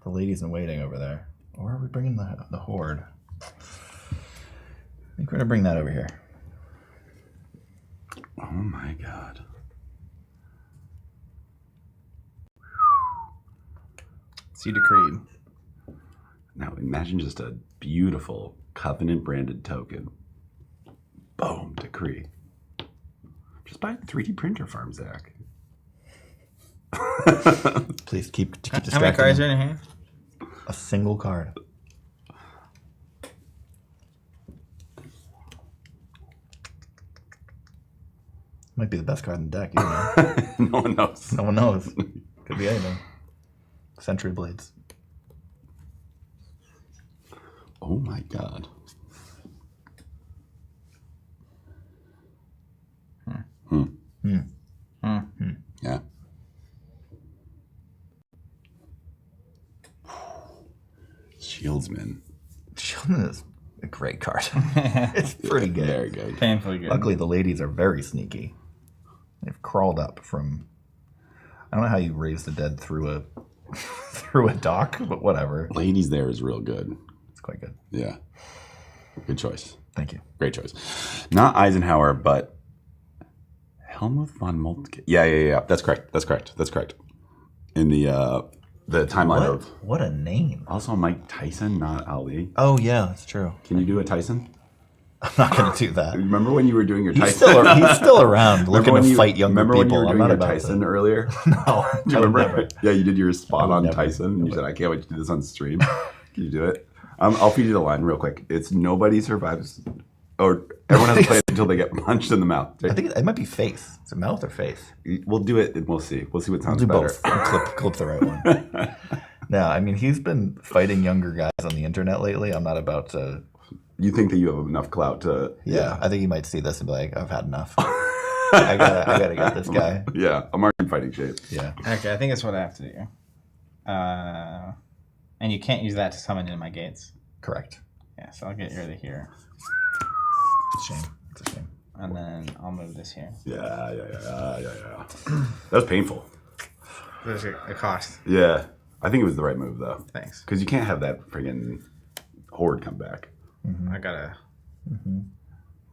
the ladies in waiting over there. Or are we bringing the horde? I think we're going to bring that over here. Oh my god! So you decreed. Now imagine just a beautiful Covenant branded token. Boom! Decree. Just buy a 3D printer farm, Zach. Please keep distracting. How many cards are them. in your hand? A single card. Might be the best card in the deck. You know. No one knows. No one knows. Could be anything. Century Blades. Oh my god. Yeah. Shieldsman. Shieldman is a great card. It's pretty good. Very good. Painfully good. Luckily, the ladies are very sneaky. They've crawled up from. I don't know how you raise the dead through a through a dock, but whatever. Ladies there is real good. It's quite good. Yeah. Good choice. Thank you. Great choice. Not Eisenhower, but Helmuth von Moltke. Yeah. That's correct. In the timeline of What a name. also Mike Tyson, not Ali. Oh yeah, that's true. Can you do a Tyson? I'm not going to do that. Remember when you were doing your He's Tyson? still around, looking to fight younger remember people. when you were I'm doing not your about Tyson to. earlier? No, Do you remember? never. Yeah, you did your spot on never. Tyson. And you said, "I can't wait to do this on stream." Can you do it? I'll feed you the line real quick. It's nobody survives, or everyone has to play it until they get punched in the mouth. I think it might be face. Is it mouth or face? We'll do it and we'll see. We'll see what sounds Do better. both. And clip the right one. No, I mean he's been fighting younger guys on the internet lately. I'm not about to. You think that you have enough clout to? Yeah, I think he might see this and be like, "I've had enough. I gotta get this guy." Yeah, I'm already in fighting shape. Yeah. Okay, I think that's what I have to do. And you can't use that to summon into my gates. Correct. Yeah, so I'll get rid of here. It's a shame. It's a shame. And then I'll move this here. Yeah. That was painful. There's a cost. Yeah, I think it was the right move though, Thanks. because you can't have that friggin' horde come back. I gotta.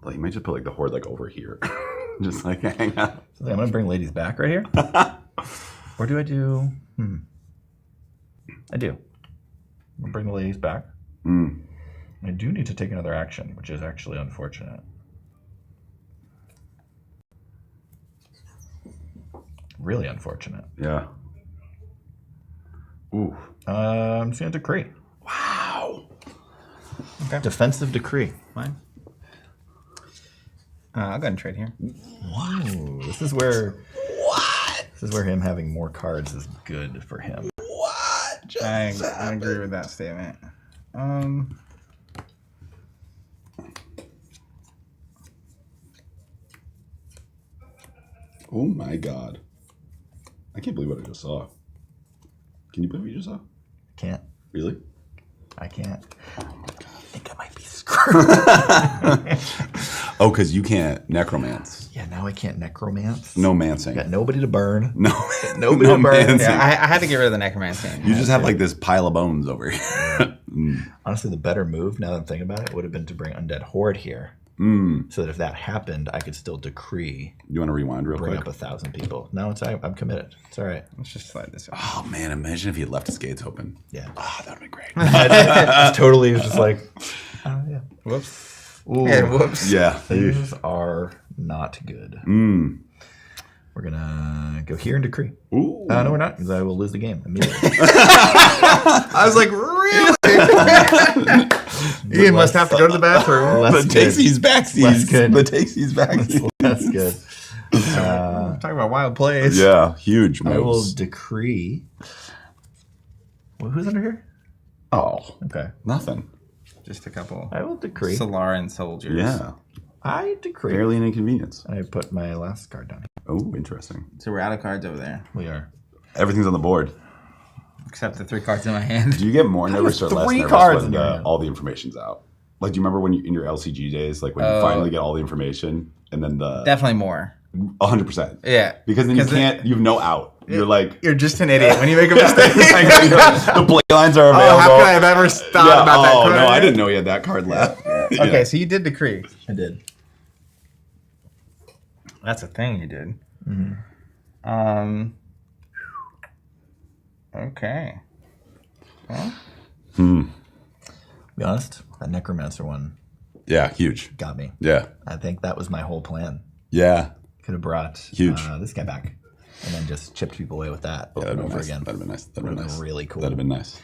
Like you might just put like the horde like over here, just like hang out. So I'm gonna bring ladies back right here. Or do I do? I do. I'm gonna bring the ladies back. I do need to take another action, which is actually unfortunate. Really unfortunate. Yeah. Ooh. I'm just gonna decree. Wow. Okay. Defensive decree. Fine. I'll go ahead and trade here. Whoa. This is where. What? This is where him having more cards is good for him. What? I agree with that statement. Oh my god. I can't believe what I just saw. Can you believe what you just saw? Can't. Really? I can't. Oh my god. I think I might be screwed. Oh, because you can't necromance. Yeah, now I can't necromancy. No mancing. Got nobody to burn. No. Nobody to burn. mancing. Yeah, I had to get rid of the necromancy. You just have like this pile of bones over here. Honestly, the better move, now that I'm thinking about it, would have been to bring Undead Horde here. So that if that happened, I could still decree You want to rewind real bring quick? up 1,000 people. No, I'm committed. It's all right. Let's just slide this over. Oh man, imagine if he had left his gates open. Yeah. Ah, that would be great. It's totally just like, yeah. Whoops. Ooh, Yeah, whoops. Yeah. things are not good. We're going to go here and decree. Ooh. No, we're not, because I will lose the game immediately. I was like, really? Ian must have to go to the bathroom. Less The good. takesies backsies. Less good. The takesies backsies. That's good. Talking about wild plays. Yeah, huge I will moves. decree. Well, who's under here? Oh, Okay. nothing. Just a couple I will decree. Solaran soldiers. Yeah, I decree. barely an inconvenience. I put my last card down here. Oh, interesting. So we're out of cards over there. We are. Everything's on the board. Except the 3 cards in my hand. Do you get more nervous or less 3 nervous cards when in your hand? all the information's out? Like, do you remember when you in your LCG days, like when you finally get all the information and then the Definitely more. 100%? Yeah. Because then you can't. You have no out. You're like. You're just an idiot when you make a mistake. The play lines are available. Oh, how could I have ever thought about that card? no, I didn't know you had that card left. Okay, so you did decree. I did. That's a thing you did. Okay. Well, Be honest, that Necromancer one Yeah, huge. got me. Yeah, I think that was my whole plan. yeah. Could have brought Huge. this guy back and then just chipped people away with that over That'd and been over nice. again. That'd been nice. That'd Would've been been nice. really cool. That'd have been nice.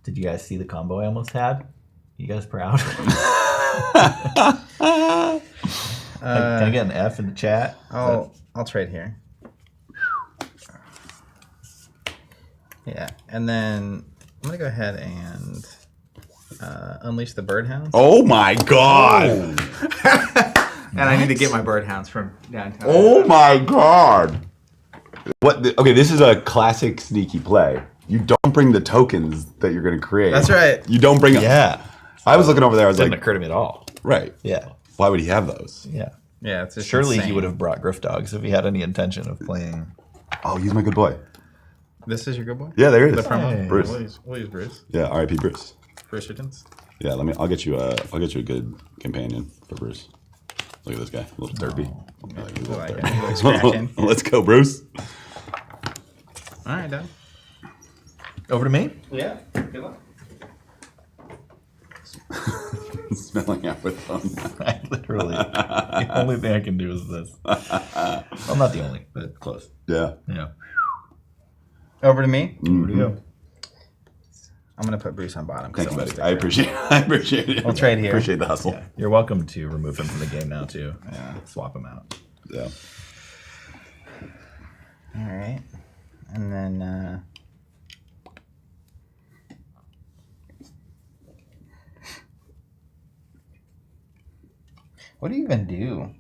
Did you guys see the combo I almost had? You guys proud? Can I get an F in the chat? I'll trade here. Yeah, and then I'm gonna go ahead and unleash the birdhounds. Oh my god! And I need to get my birdhounds from downtown. Oh my god! Okay, this is a classic sneaky play. You don't don't bring the tokens that you're going to create. That's right. You don't bring them. Yeah. I was looking over there. I was Didn't like, occur to me at all. right. Yeah. Why would he have those? Yeah. Yeah, it's just Surely insane. he would have brought Griff Dogs if he had any intention of playing. Oh, he's my good boy. This is your good boy? Yeah, there he is. The promo? Hey. Bruce. We'll use Bruce. Yeah, R.I.P. Bruce. Bruce Rittens. Yeah, I'll get you a good companion for Bruce. Look at this guy, a little derpy. I like it. He looks cracking. Let's go, Bruce. All right, done. Over to me? Yeah. Good luck. Smelling out with them. I literally. The only thing I can do is this. Well, not the only, but close. Yeah. Yeah. Over to me. Where do you go? I'm gonna put Bruce on bottom. Thank you, buddy. I appreciate it. We'll trade here. Appreciate the hustle. Yeah. You're welcome to remove him from the game now, too. Yeah. Swap him out. Yeah. All right, and then what do you even do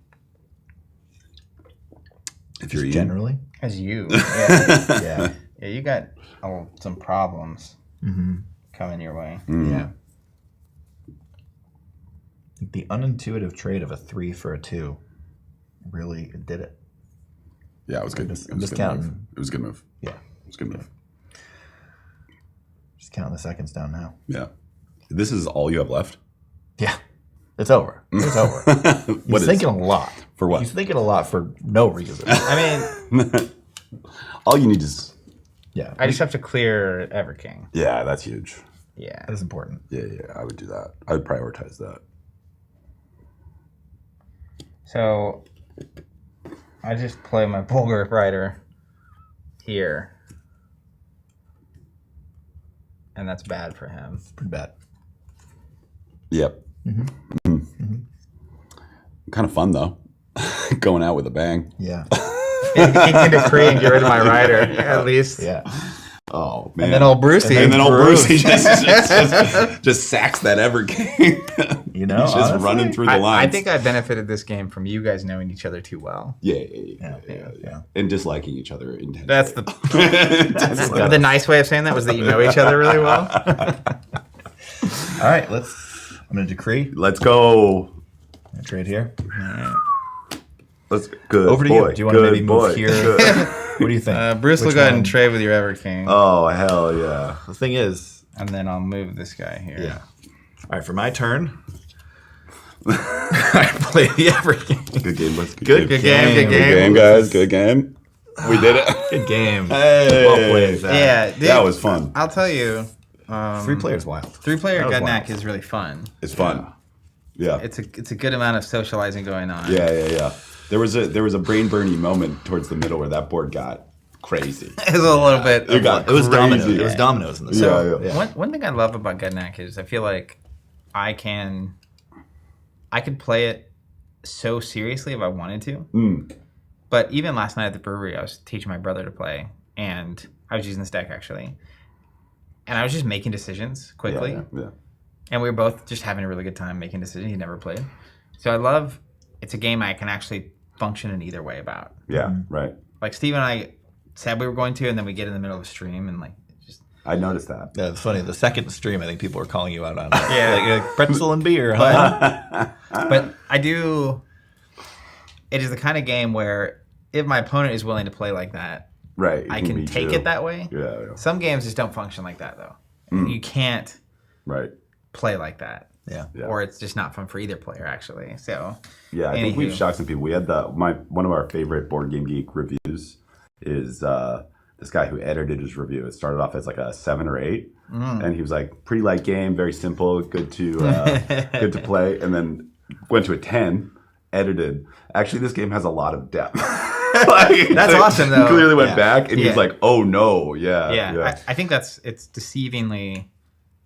If you're eating. Generally? as you? Yeah, Yeah. yeah, you got some problems Mm-hmm. coming your way. Yeah. The unintuitive trade of a 3 for a 2 really did it. Yeah, it was good. Just- It was a just good move. counting. It was a good move. Yeah. It was a good move. Just counting the seconds down now. Yeah. This is all you have left? Yeah. It's over. It's over. What He's is- thinking a lot. For what? He's thinking a lot for no reason. I mean, All you need is... Yeah. I just have to clear Everking. Yeah, that's huge. Yeah. That is important. Yeah, I would do that. I would prioritize that. So I just play my Bulgar Rider here, and that's bad for him. Pretty bad. Yep. Kind of fun, though. Going out with a bang. Yeah. He can decree and get rid of my rider, at least. Yeah. Oh, man. And then old Brucey. And then old Brucey just sacks that Everking. You know, He's just honestly, running through the I lines. think I benefited this game from you guys knowing each other too well. Yeah. And disliking each other intensely. That's the nice way of saying that was that you know each other really well. All right, I'm going to decree. Let's go. I trade here. Let's good. Over to boy. you. Do you want to Good maybe boy. move here? Good. What do you think? Bruce will Which go ahead one? and trade with your Everking, Oh, hell yeah. The thing is, and then I'll move this guy here. yeah. All right, for my turn, I play the Everking. Good game, boys. Good game. Good game, guys. Good game. We did it. Good game. Hey. Well played, Zach. Yeah, dude, That was fun. I'll tell you, 3 players wild. 3-player That was Gudnak wild. is really fun. It's fun. Yeah. It's a good amount of socializing going on. Yeah. There was a brain burning moment towards the middle where that board got crazy. It's a little bit. It got It was crazy. dominoes. It was dominoes in the Yeah, set. yeah. One thing I love about Gudnak is I feel like I could play it so seriously if I wanted to. But even last night at the brewery, I was teaching my brother to play, and I was using this deck actually, and I was just making decisions quickly. Yeah. And we were both just having a really good time making decisions. He never played, so it's a game I can actually function in either way about. Yeah, right. Like Steve and I said we were going to, and then we get in the middle of a stream and like just I noticed that. Yeah, it's funny. The second stream, I think people were calling you out on it. Yeah. Like pretzel and beer, huh? But I do. It is the kind of game where if my opponent is willing to play like that, Right. I can beat take you. it that way. Yeah. Some games just don't function like that though. You can't Right. play like that, Yeah. Yeah. or it's just not fun for either player actually. So Yeah, I think we've Anywho. shocked some people. We had one of our favorite Board Game Geek reviews is this guy who edited his review. It started off as like a 7 or 8, and he was like, pretty light game, very simple, good to play, and then went to a 10, edited. Actually, this game has a lot of depth. That's awesome, though. He clearly went Yeah. back, and he Yeah. was like, oh no, yeah. I think it's deceivingly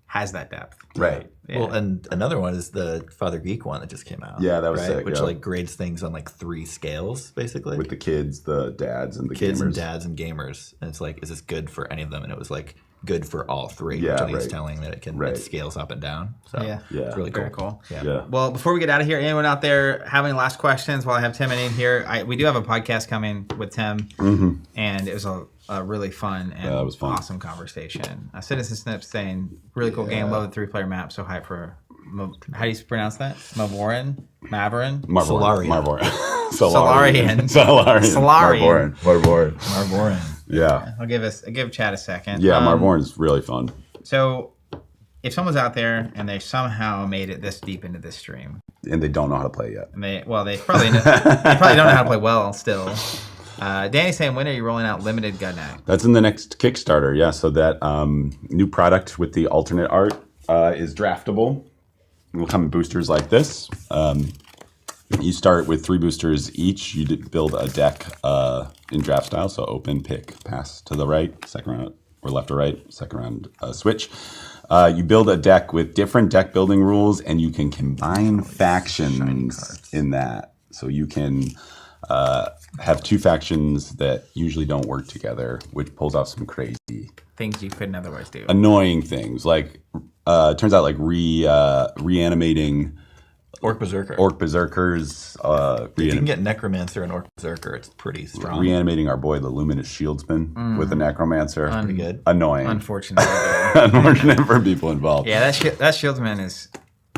has that depth. Right. Yeah. Well, and another one is the Father Geek one that just came out. Yeah, that was sick, Which yeah. like grades things on like 3 scales, basically. With the kids, the dads, and the kids gamers. and dads and gamers. And it's like, is this good for any of them? And it was like good for all three, Yeah, which I think is right. telling that it scales up and down. So Yeah. it's really cool. Very cool. Yeah. Well, before we get out of here, anyone out there having last questions while I have Tim and Ian here? We do have a podcast coming with Tim, and it was a really fun and that was fun. awesome conversation. Citizen Snips saying, really cool game, love the 3-player map, so hype for, how do you pronounce that? Mavorn? Solarian. Marvorin. Yeah. I'll give Chad a second. Yeah, Marvorin's really fun. So, if someone's out there and they somehow made it this deep into this stream, And they don't know how to play yet. and they probably don't know how to play well still. Danny's saying, when are you rolling out limited Gudnak? That's in the next Kickstarter, yeah. So that new product with the alternate art is draftable. It will come in boosters like this. You start with 3 boosters each. You build a deck in draft style, so open, pick, pass to the right, second round, or left or right, second round switch. You build a deck with different deck building rules, and you can combine factions in that. So you can have 2 factions that usually don't work together, which pulls off some crazy Things you couldn't otherwise do. annoying things. Like it turns out like reanimating Orc Berserker. Orc Berserkers. If you can get Necromancer and Orc Berserker, it's pretty strong. Reanimating our boy the Luminous Shieldsman with the Necromancer. Pretty good. Annoying. Unfortunately. Unfortunate for people involved. Yeah, that Shieldsman is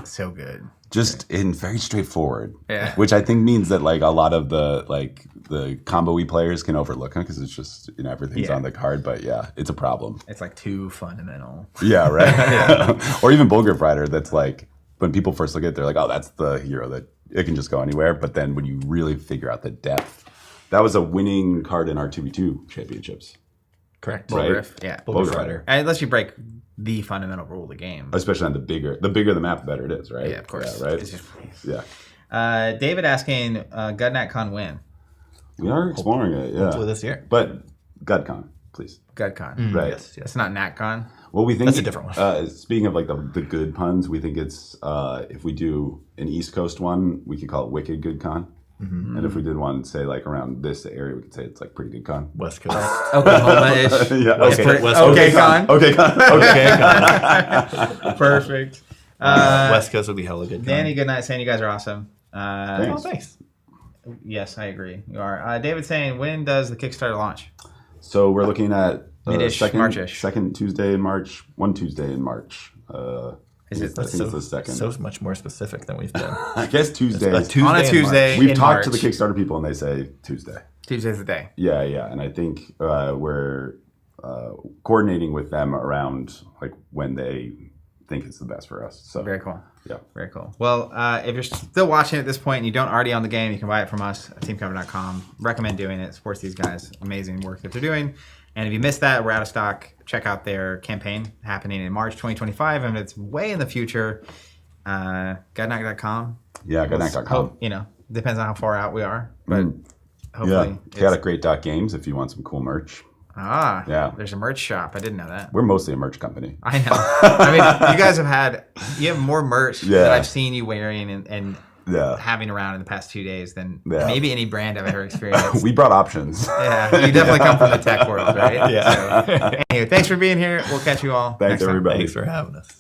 so good. Just very straightforward. Yeah. Which I think means that like a lot of the combo-y players can overlook him because it's just everything's on the card. But yeah, it's a problem. It's like too fundamental. Yeah, right. Or even Bullgrip Rider. That's like when people first look at it, they're like, oh, that's the hero that it can just go anywhere. But then when you really figure out the depth, that was a winning card in our 2v2 championships. Correct. Right? Bullgriff, yeah. Bullgriff Rider. Unless you break the fundamental rule of the game. Especially on the bigger the map, the better it is, right? Yeah, of course. Yeah, right? It's just- Yeah. David asking, GudnakCon when? We are exploring it, yeah. Hopefully this year. But GudCon, please. GudCon. Right. Yes, yes. It's not NatCon. Well, we think That's a different one. Speaking of like the good puns, we think it's if we do an East Coast one, we could call it Wicked Good Con. And if we did one, say like around this area, we could say it's like Pretty Good Con. West Coast. Oklahoma-ish. Yeah. West Okay. Coast. Okay, Con. Okay, Con. Okay. Perfect. West Coast would be hella good. Danny, good night. Saying you guys are awesome. Thanks. Thanks. Yes, I agree. You are. David saying, when does the Kickstarter launch? So we're looking at Mid-ish, March-ish. second Tuesday in March, one Tuesday in March. Is it I think it's the second. So much more specific than we've been. I guess Tuesday. A Tuesday On a in Tuesday. We've in talked to March. the Kickstarter people and they say Tuesday. Tuesday's the day. Yeah, and I think we're coordinating with them around like when they think it's the best for us. So Very cool. Yeah. Very cool. Well, if you're still watching at this point and you don't already own the game, you can buy it from us at teamcover.com. Recommend doing it. Supports these guys. Amazing work that they're doing. And if you missed that, we're out of stock. Check out their campaign happening in March 2025. And it's way in the future. Gudnak.com. Yeah, Gudnak.com. Depends on how far out we are. But hopefully. Yeah, chaoticgreat.games if you want some cool merch. Yeah. There's a merch shop. I didn't know that. We're mostly a merch company. I know. I mean, you guys have more merch Yeah. that I've seen you wearing and Yeah. having around in the past 2 days than Yeah. maybe any brand I've ever experienced. We brought options. Yeah, you definitely come from the tech world, right? Yeah. So, anyway, thanks for being here. We'll catch you all Thanks, next time. everybody. Thanks for having us.